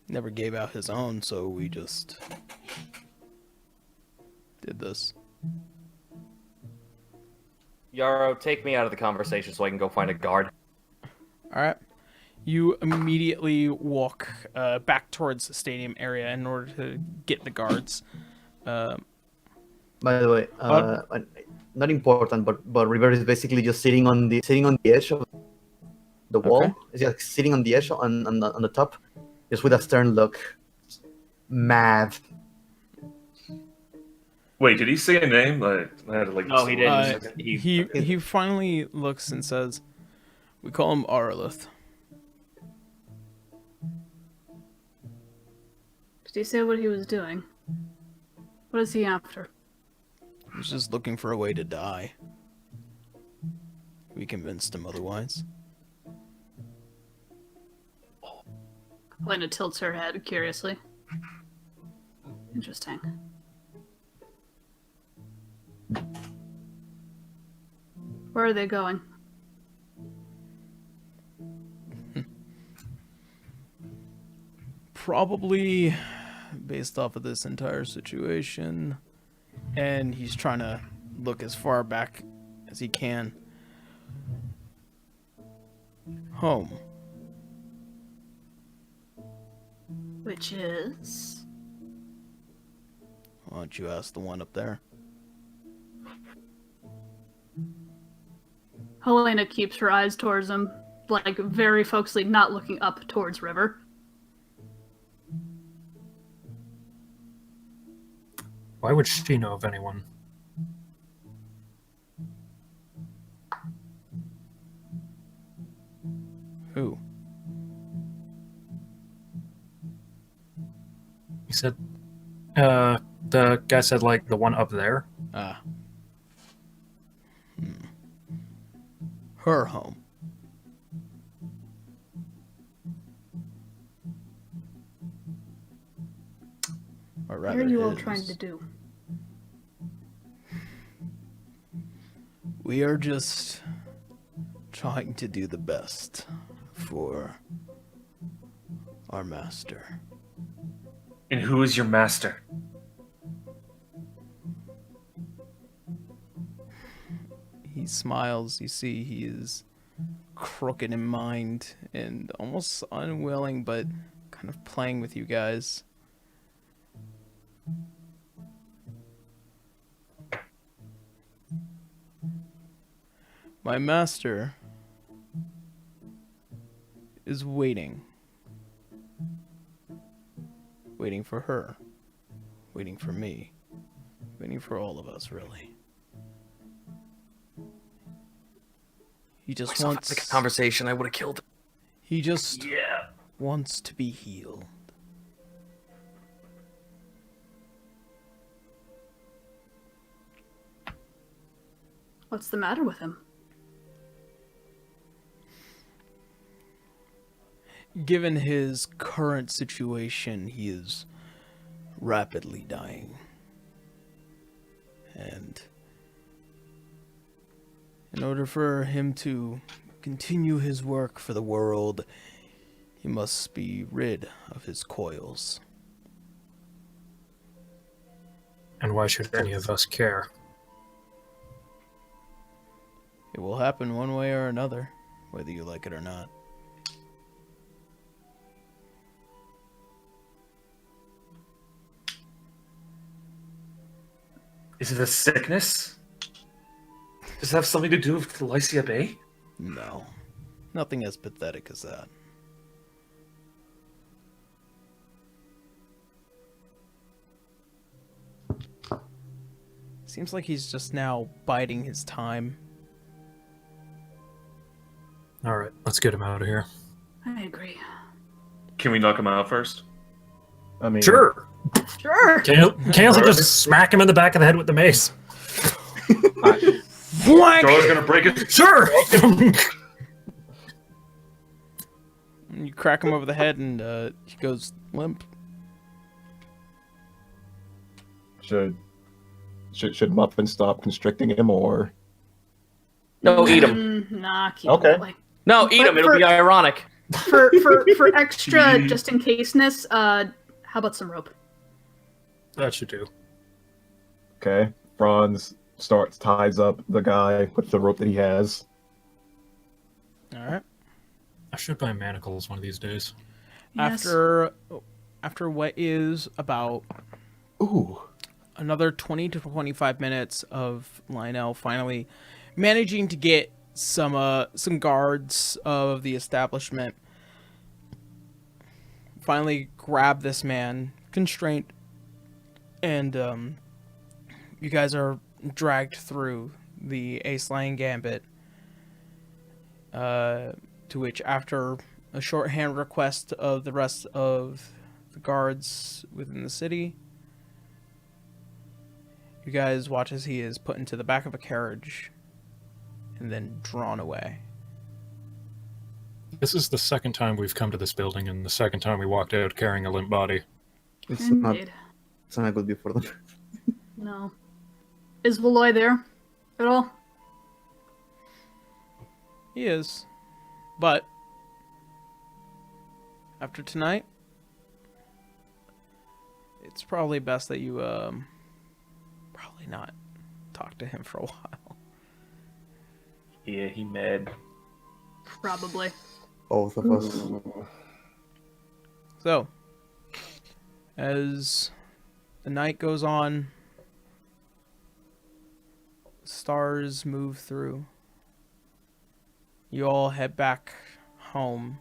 Never gave out his own, so we just did this. Yarrow, take me out of the conversation so I can go find a guard. Alright. You immediately walk back towards the stadium area in order to get the guards. By the way, not important, but River is basically just sitting on the edge of the wall. Okay. He's like sitting on the edge on the top, just with a stern look. Mad. Wait, did he say a name? Like, I had to, like, No, he didn't. He finally looks and says, We call him Arlith. Did he say what he was doing? What is he after? He's just looking for a way to die. We convinced him otherwise. Lena tilts her head curiously. Interesting. Where are they going? Probably based off of this entire situation. and he's trying to look as far back as he can. Home. Which is... Why don't you ask the one up there? Helena keeps her eyes towards him, like very focusedly, not looking up towards River. Why would she know of anyone? Who? He said, the guy said, like, the one up there. Ah. Her home. Or What rather, are you all his. trying to do? We are just trying to do the best for our master. And who is your master? He smiles. You see he is crooked in mind and almost unwilling, but kind of playing with you guys. My master is waiting. Waiting for her. Waiting for me. Waiting for all of us, really. He just wants... the conversation, I would have killed him. He just Yeah. wants to be healed. What's the matter with him? Given his current situation, he is rapidly dying. And in order for him to continue his work for the world, he must be rid of his coils. And why should any of us care? It will happen one way or another, whether you like it or not. Is it a sickness? Does it have something to do with Lycia Bay? No. Nothing as pathetic as that. Seems like he's just now biding his time. All right, let's get him out of here. I agree. Can we knock him out first? I mean, Sure. Sure. Cancel just smack him in the back of the head with the mace. Jorah's gonna break it. Sure. You crack him over the head, and he goes limp. should Muffin stop constricting him, or No, eat him. Nah, keep Okay. it that way. No, eat him. It'll be ironic. For extra just in caseness, how about some rope? That should do. okay? Franz ties up the guy with the rope that he has. All right. I should buy manacles one of these days. Yes. After what is about Ooh, another 20 to 25 minutes of Lionel finally managing to get some guards of the establishment finally grab this man constrained, and you guys are dragged through the Ace Lion Gambit, to which, after a shorthand request of the rest of the guards within the city, you guys watch as he is put into the back of a carriage and then drawn away. This is the second time we've come to this building, and the second time we walked out carrying a limp body. It's not Indeed. good before them. No. Is Valoy there at all? He is. But after tonight, it's probably best that you probably not talk to him for a while. Yeah, he mad. Probably. Both of us. So, as the night goes on, stars move through. You all head back home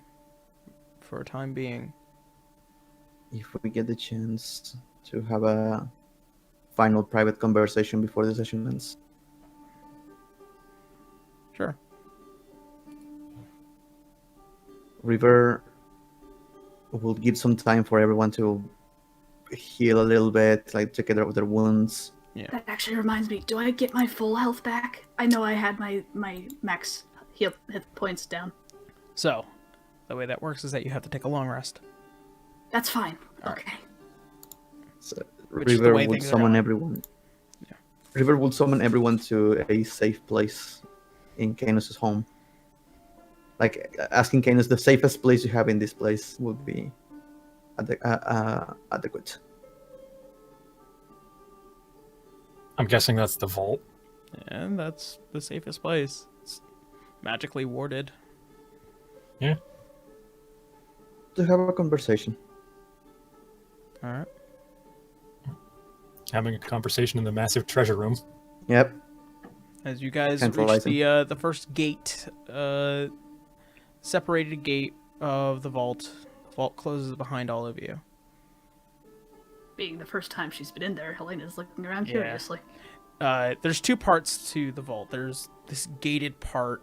for a time being. If we get the chance to have a final private conversation before the session ends. Sure. River will give some time for everyone to heal a little bit, like take care of their wounds. That actually reminds me, do I get my full health back? I know I had my max hit points down. So, the way that works is that you have to take a long rest. That's fine. All right. Okay. So Which is the River way will things are summon going. everyone. Yeah. River will summon everyone to a safe place in Canis' home. Like asking Canis, the safest place you have in this place would be adequate. I'm guessing that's the vault. And that's the safest place. It's magically warded. To have a conversation. Alright. Having a conversation in the massive treasure room. Yep. As you guys reach Centralizing. the first gate, separated gate of the vault closes behind all of you. Being the first time she's been in there, Helena's looking around Yeah. curiously. There's two parts to the vault. There's this gated part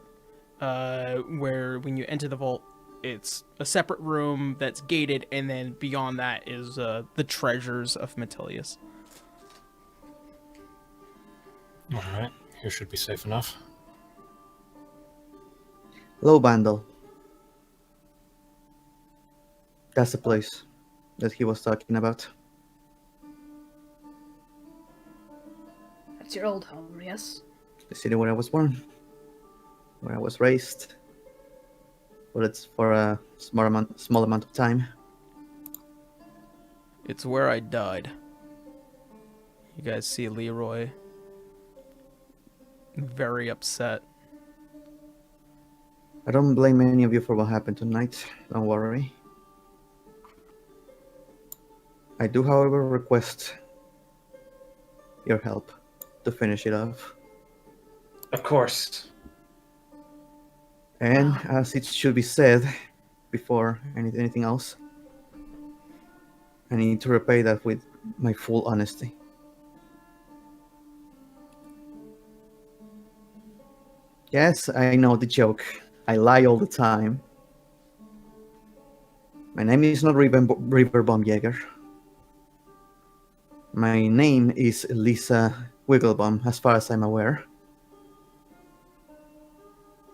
where when you enter the vault, it's a separate room that's gated, and then beyond that is the treasures of Metilius. Alright, here should be safe enough. Low Bandle. That's the place that he was talking about. That's your old home, yes? The city where I was born. Where I was raised. But it's for a small amount of time. It's where I died. You guys see Leroy very upset. I don't blame any of you for what happened tonight. Don't worry. I do, however, request your help to finish it off. Of course. And as it should be said before anything else, I need to repay that with my full honesty. Yes, I know the joke. I lie all the time. My name is not River Baumjäger. My name is Lisa Wigglebaum, as far as I'm aware.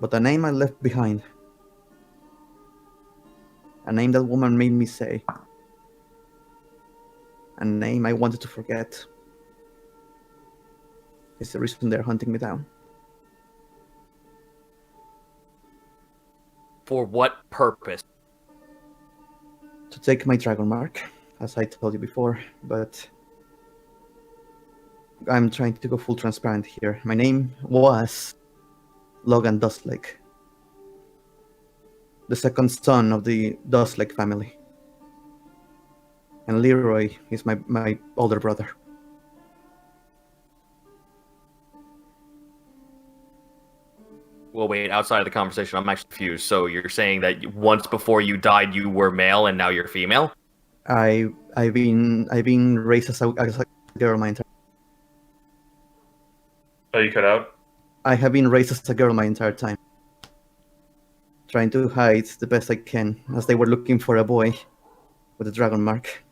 But a name I left behind. A name that woman made me say. A name I wanted to forget. Is the reason they're hunting me down. For what purpose? To take my dragon mark, as I told you before, but I'm trying to go full transparent here. My name was Logan Dustlake, the second son of the Dustlake family. And Leroy is my older brother. Well, wait, outside of the conversation, I'm actually confused. So you're saying that once before you died, you were male and now you're female? I've been raised as a girl my entire. Oh, you cut out? I have been raised as a girl my entire time. Trying to hide the best I can, as they were looking for a boy with a dragon mark.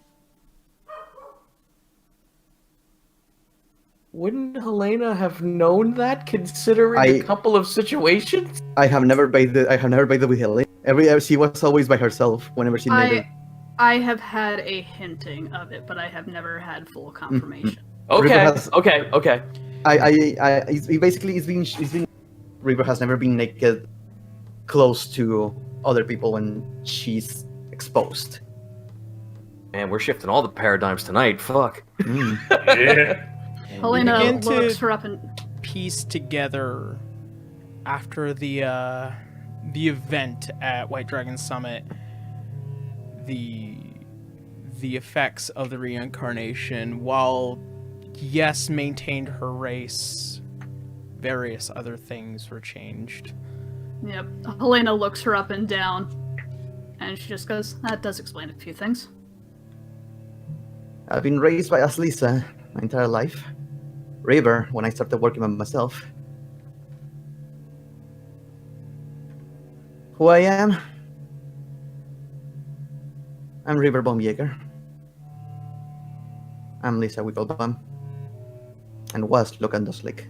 Wouldn't Helena have known that, considering a couple of situations? I have never bathed with Helena. She was always by herself whenever she needed. I have had a hinting of it, but I have never had full confirmation. Okay. It's been River has never been naked close to other people when she's exposed. Man, we're shifting all the paradigms tonight. Fuck. Yeah. Helena begin looks to her up and piece together after the event at White Dragon Summit the effects of the reincarnation. While yes, maintained her race, various other things were changed. Yep. Helena looks her up and down, and she just goes, "That does explain a few things." I've been raised by Lisa my entire life. River, when I started working by myself. Who I am? I'm River Baumjäger. I'm Lisa Wigglebaum. And was Logan Dustlake.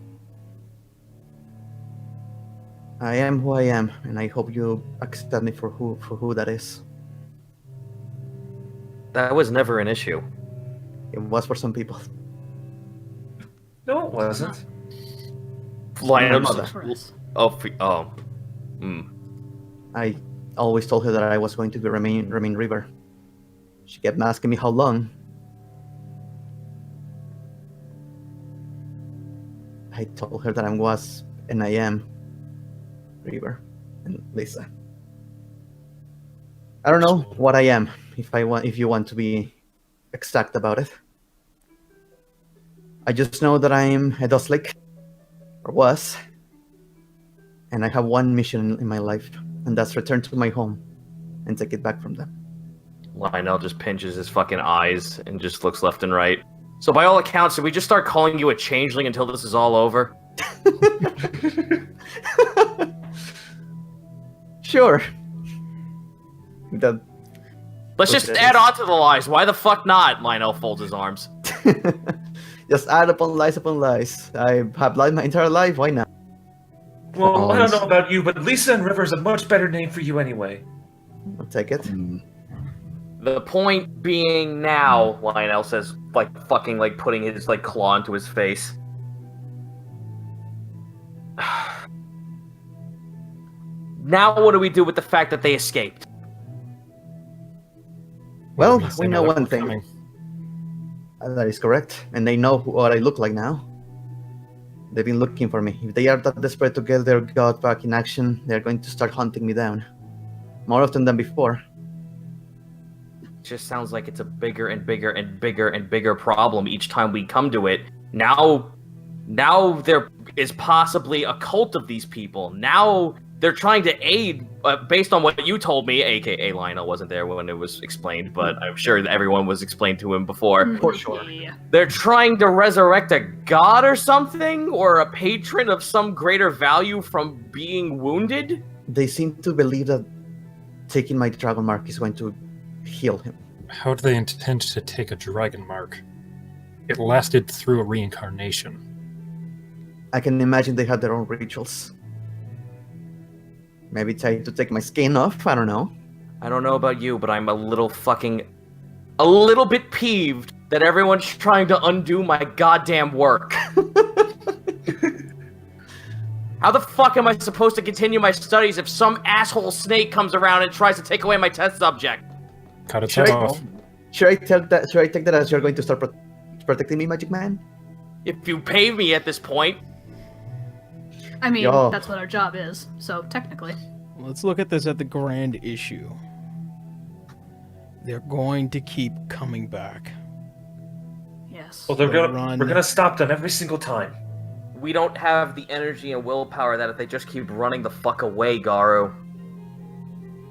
I am who I am, and I hope you accept me for who that is. That was never an issue. It was for some people. No, it wasn't. I always told her that I was going to remain River. She kept asking me how long. I told her that I was and I am River and Lisa. I don't know what I am, if you want to be exact about it. I just know that I'm a Dustlake, or was, and I have one mission in my life, and that's return to my home and take it back from them. Lionel just pinches his fucking eyes and just looks left and right. So by all accounts, did we just start calling you a changeling until this is all over? Sure. Let's just add on to the lies. Why the fuck not? Lionel folds his arms. Just add upon lies upon lies. I have lied my entire life. Why not? Well, I don't know about you, but Lisa and River's a much better name for you anyway. I'll take it. The point being now, Lionel says, fucking putting his claw into his face. Now what do we do with the fact that they escaped? Well, we know one thing. That is correct. And they know what I look like now. They've been looking for me. If they are that desperate to get their god back in action, they're going to start hunting me down. More often than before. Just sounds like it's a bigger and bigger and bigger and bigger problem each time we come to it. Now there is possibly a cult of these people. Now they're trying to aid, based on what you told me, aka Lionel wasn't there when it was explained, but I'm sure that everyone was explained to him before. For sure. Yeah. They're trying to resurrect a god or something, or a patron of some greater value from being wounded? They seem to believe that taking my dragon mark is going to heal him. How do they intend to take a dragon mark? It lasted through a reincarnation. I can imagine they had their own rituals. Maybe try to take my skin off, I don't know. I don't know about you, but I'm a little bit peeved that everyone's trying to undo my goddamn work. How the fuck am I supposed to continue my studies if some asshole snake comes around and tries to take away my test subject? Cut its head off. Should I take that as you're going to start protecting me, Magic Man? If you pay me at this point. I mean, Yo. that's what our job is, so technically. Let's look at this at the grand issue. They're going to keep coming back. Yes. Well, Run. we're gonna stop them every single time. We don't have the energy and willpower that if they just keep running the fuck away, Garu.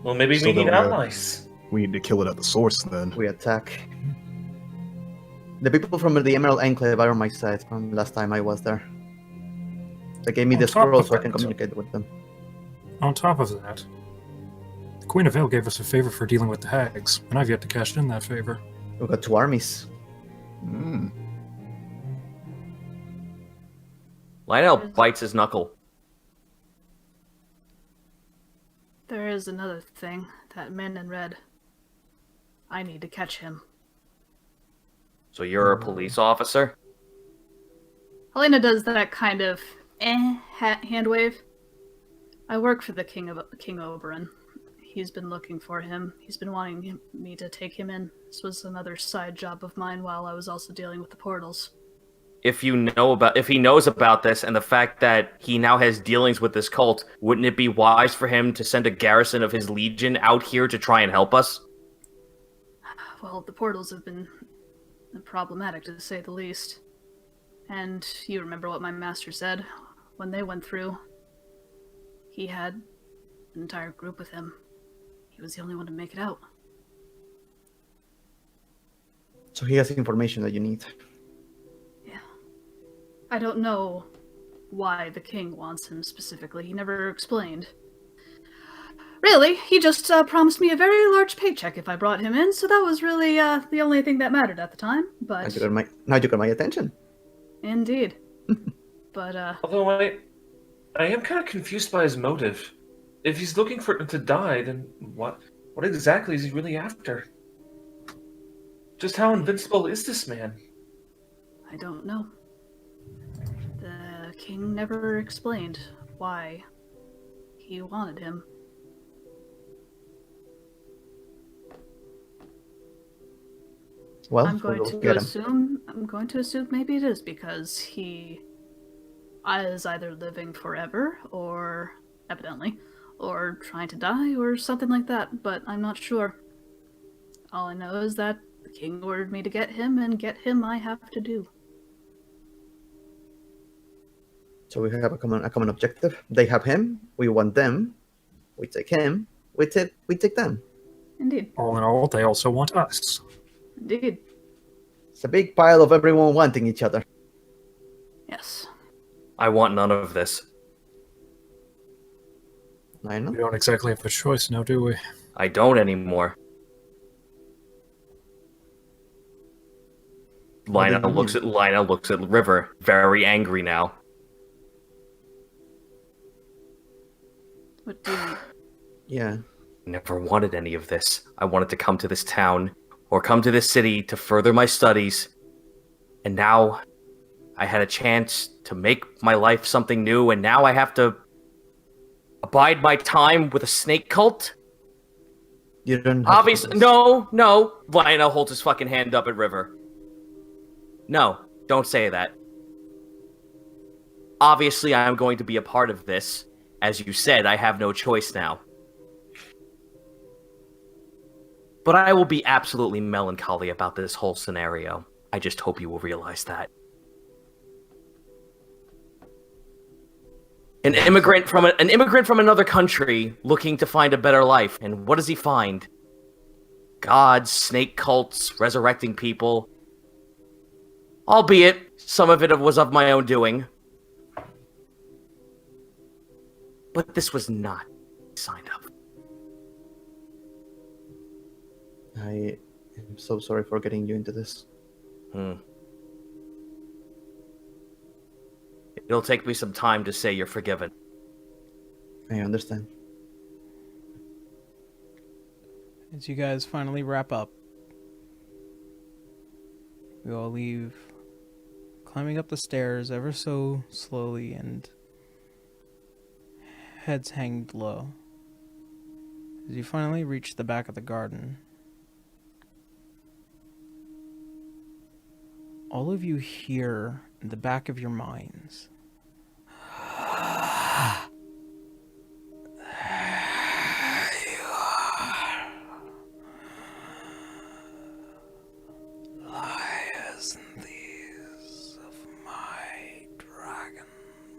Well, maybe So we need then allies. We need to kill it at the source then. We attack. The people from the Emerald Enclave are on my side from last time I was there. They gave me On the top scroll of so I can that. communicate with them. On top of that, the Queen of Vale gave us a favor for dealing with the hags, and I've yet to cash in that favor. We've got 2 armies. Mm. Lionel bites his knuckle. There is another thing. That man in red. I need to catch him. So you're a police officer? Helena does that kind of hand wave. I work for the King Oberon. He's been looking for him. He's been wanting me to take him in. This was another side job of mine while I was also dealing with the portals. If he knows about this and the fact that he now has dealings with this cult, wouldn't it be wise for him to send a garrison of his legion out here to try and help us? Well, the portals have been problematic to say the least. And you remember what my master said when they went through. He had an entire group with him. He was the only one to make it out. So he has information that you need. Yeah. I don't know why the king wants him specifically. He never explained. Really, he just promised me a very large paycheck if I brought him in, so that was really the only thing that mattered at the time. But Now you got my attention. indeed. But Although I am kind of confused by his motive. If he's looking for him to die, then what exactly is he really after? Just how invincible is this man? I don't know. The king never explained why he wanted him. Well, I'm going we'll to get him. assume maybe it is because he is either living forever or evidently or trying to die or something like that, but I'm not sure. All I know is that the king ordered me to get him, and get him I have to do. So we have a common objective. They have him. We want them. We take him. We take them. Indeed. All in all, they also want us. Indeed. It's a big pile of everyone wanting each other. Yes. I want none of this. I know. We don't exactly have a choice now, do we? I don't anymore. Lionel looks at River, very angry now. What do you... Yeah. Never wanted any of this. I wanted to come to this town, or come to this city to further my studies. And now, I had a chance to make my life something new, and now I have to abide my time with a snake cult? You don't have Obviously, to- no. Lionel holds his fucking hand up at River. No, don't say that. Obviously, I am going to be a part of this. As you said, I have no choice now. But I will be absolutely melancholy about this whole scenario. I just hope you will realize that. An immigrant from another country looking to find a better life, and what does he find? Gods, snake cults, resurrecting people. Albeit, some of it was of my own doing. But this was not signed up. I am so sorry for getting you into this. It'll take me some time to say you're forgiven. I understand. As you guys finally wrap up, we all leave, climbing up the stairs ever so slowly and heads hanging low. As you finally reach the back of the garden, all of you hear in the back of your minds, liars and thieves of my dragon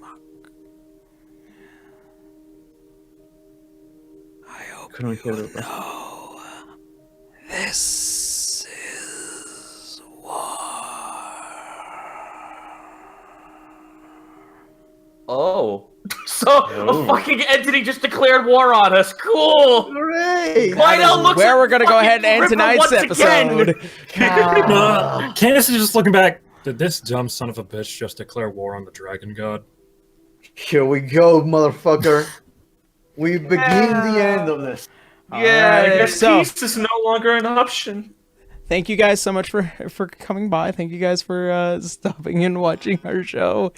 muck. I hope Couldn't hear you that. know this is war. Oh. So, a fucking entity just declared war on us. Cool! Hooray! Lionel looks where like we're gonna go fucking ahead and end Ripper tonight's once again. episode. Candace is just looking back. Did this dumb son of a bitch just declare war on the dragon god? Here we go, motherfucker. We begin the end of this. Yeah, I Alright, guess so peace is no longer an option. thank you guys so much for coming by. Thank you guys for stopping and watching our show.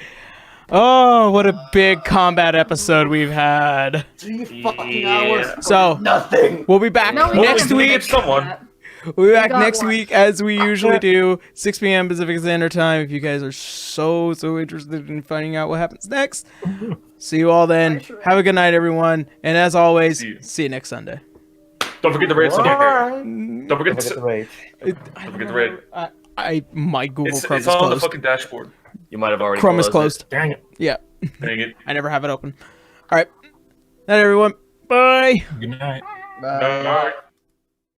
Oh, what a big combat episode we've had. 3 fucking hours. So Nothing. we'll be back No, we next didn't. week. Someone. We'll be back got next one. week as we usually do, 6 p.m. Pacific Standard Time. If you guys are so interested in finding out what happens next, see you all then. Have a good night, everyone. And as always, see you next Sunday. Don't forget the raid. Alright. Don't forget Look at the to. rate. Don't forget the raid. My Google Chrome It's is on the closed. fucking dashboard. You might have already Chrome is closed it. closed. Dang it. Yeah, Dang it. I never have it open. All right, night, everyone. Bye. Good night. Bye. Alright.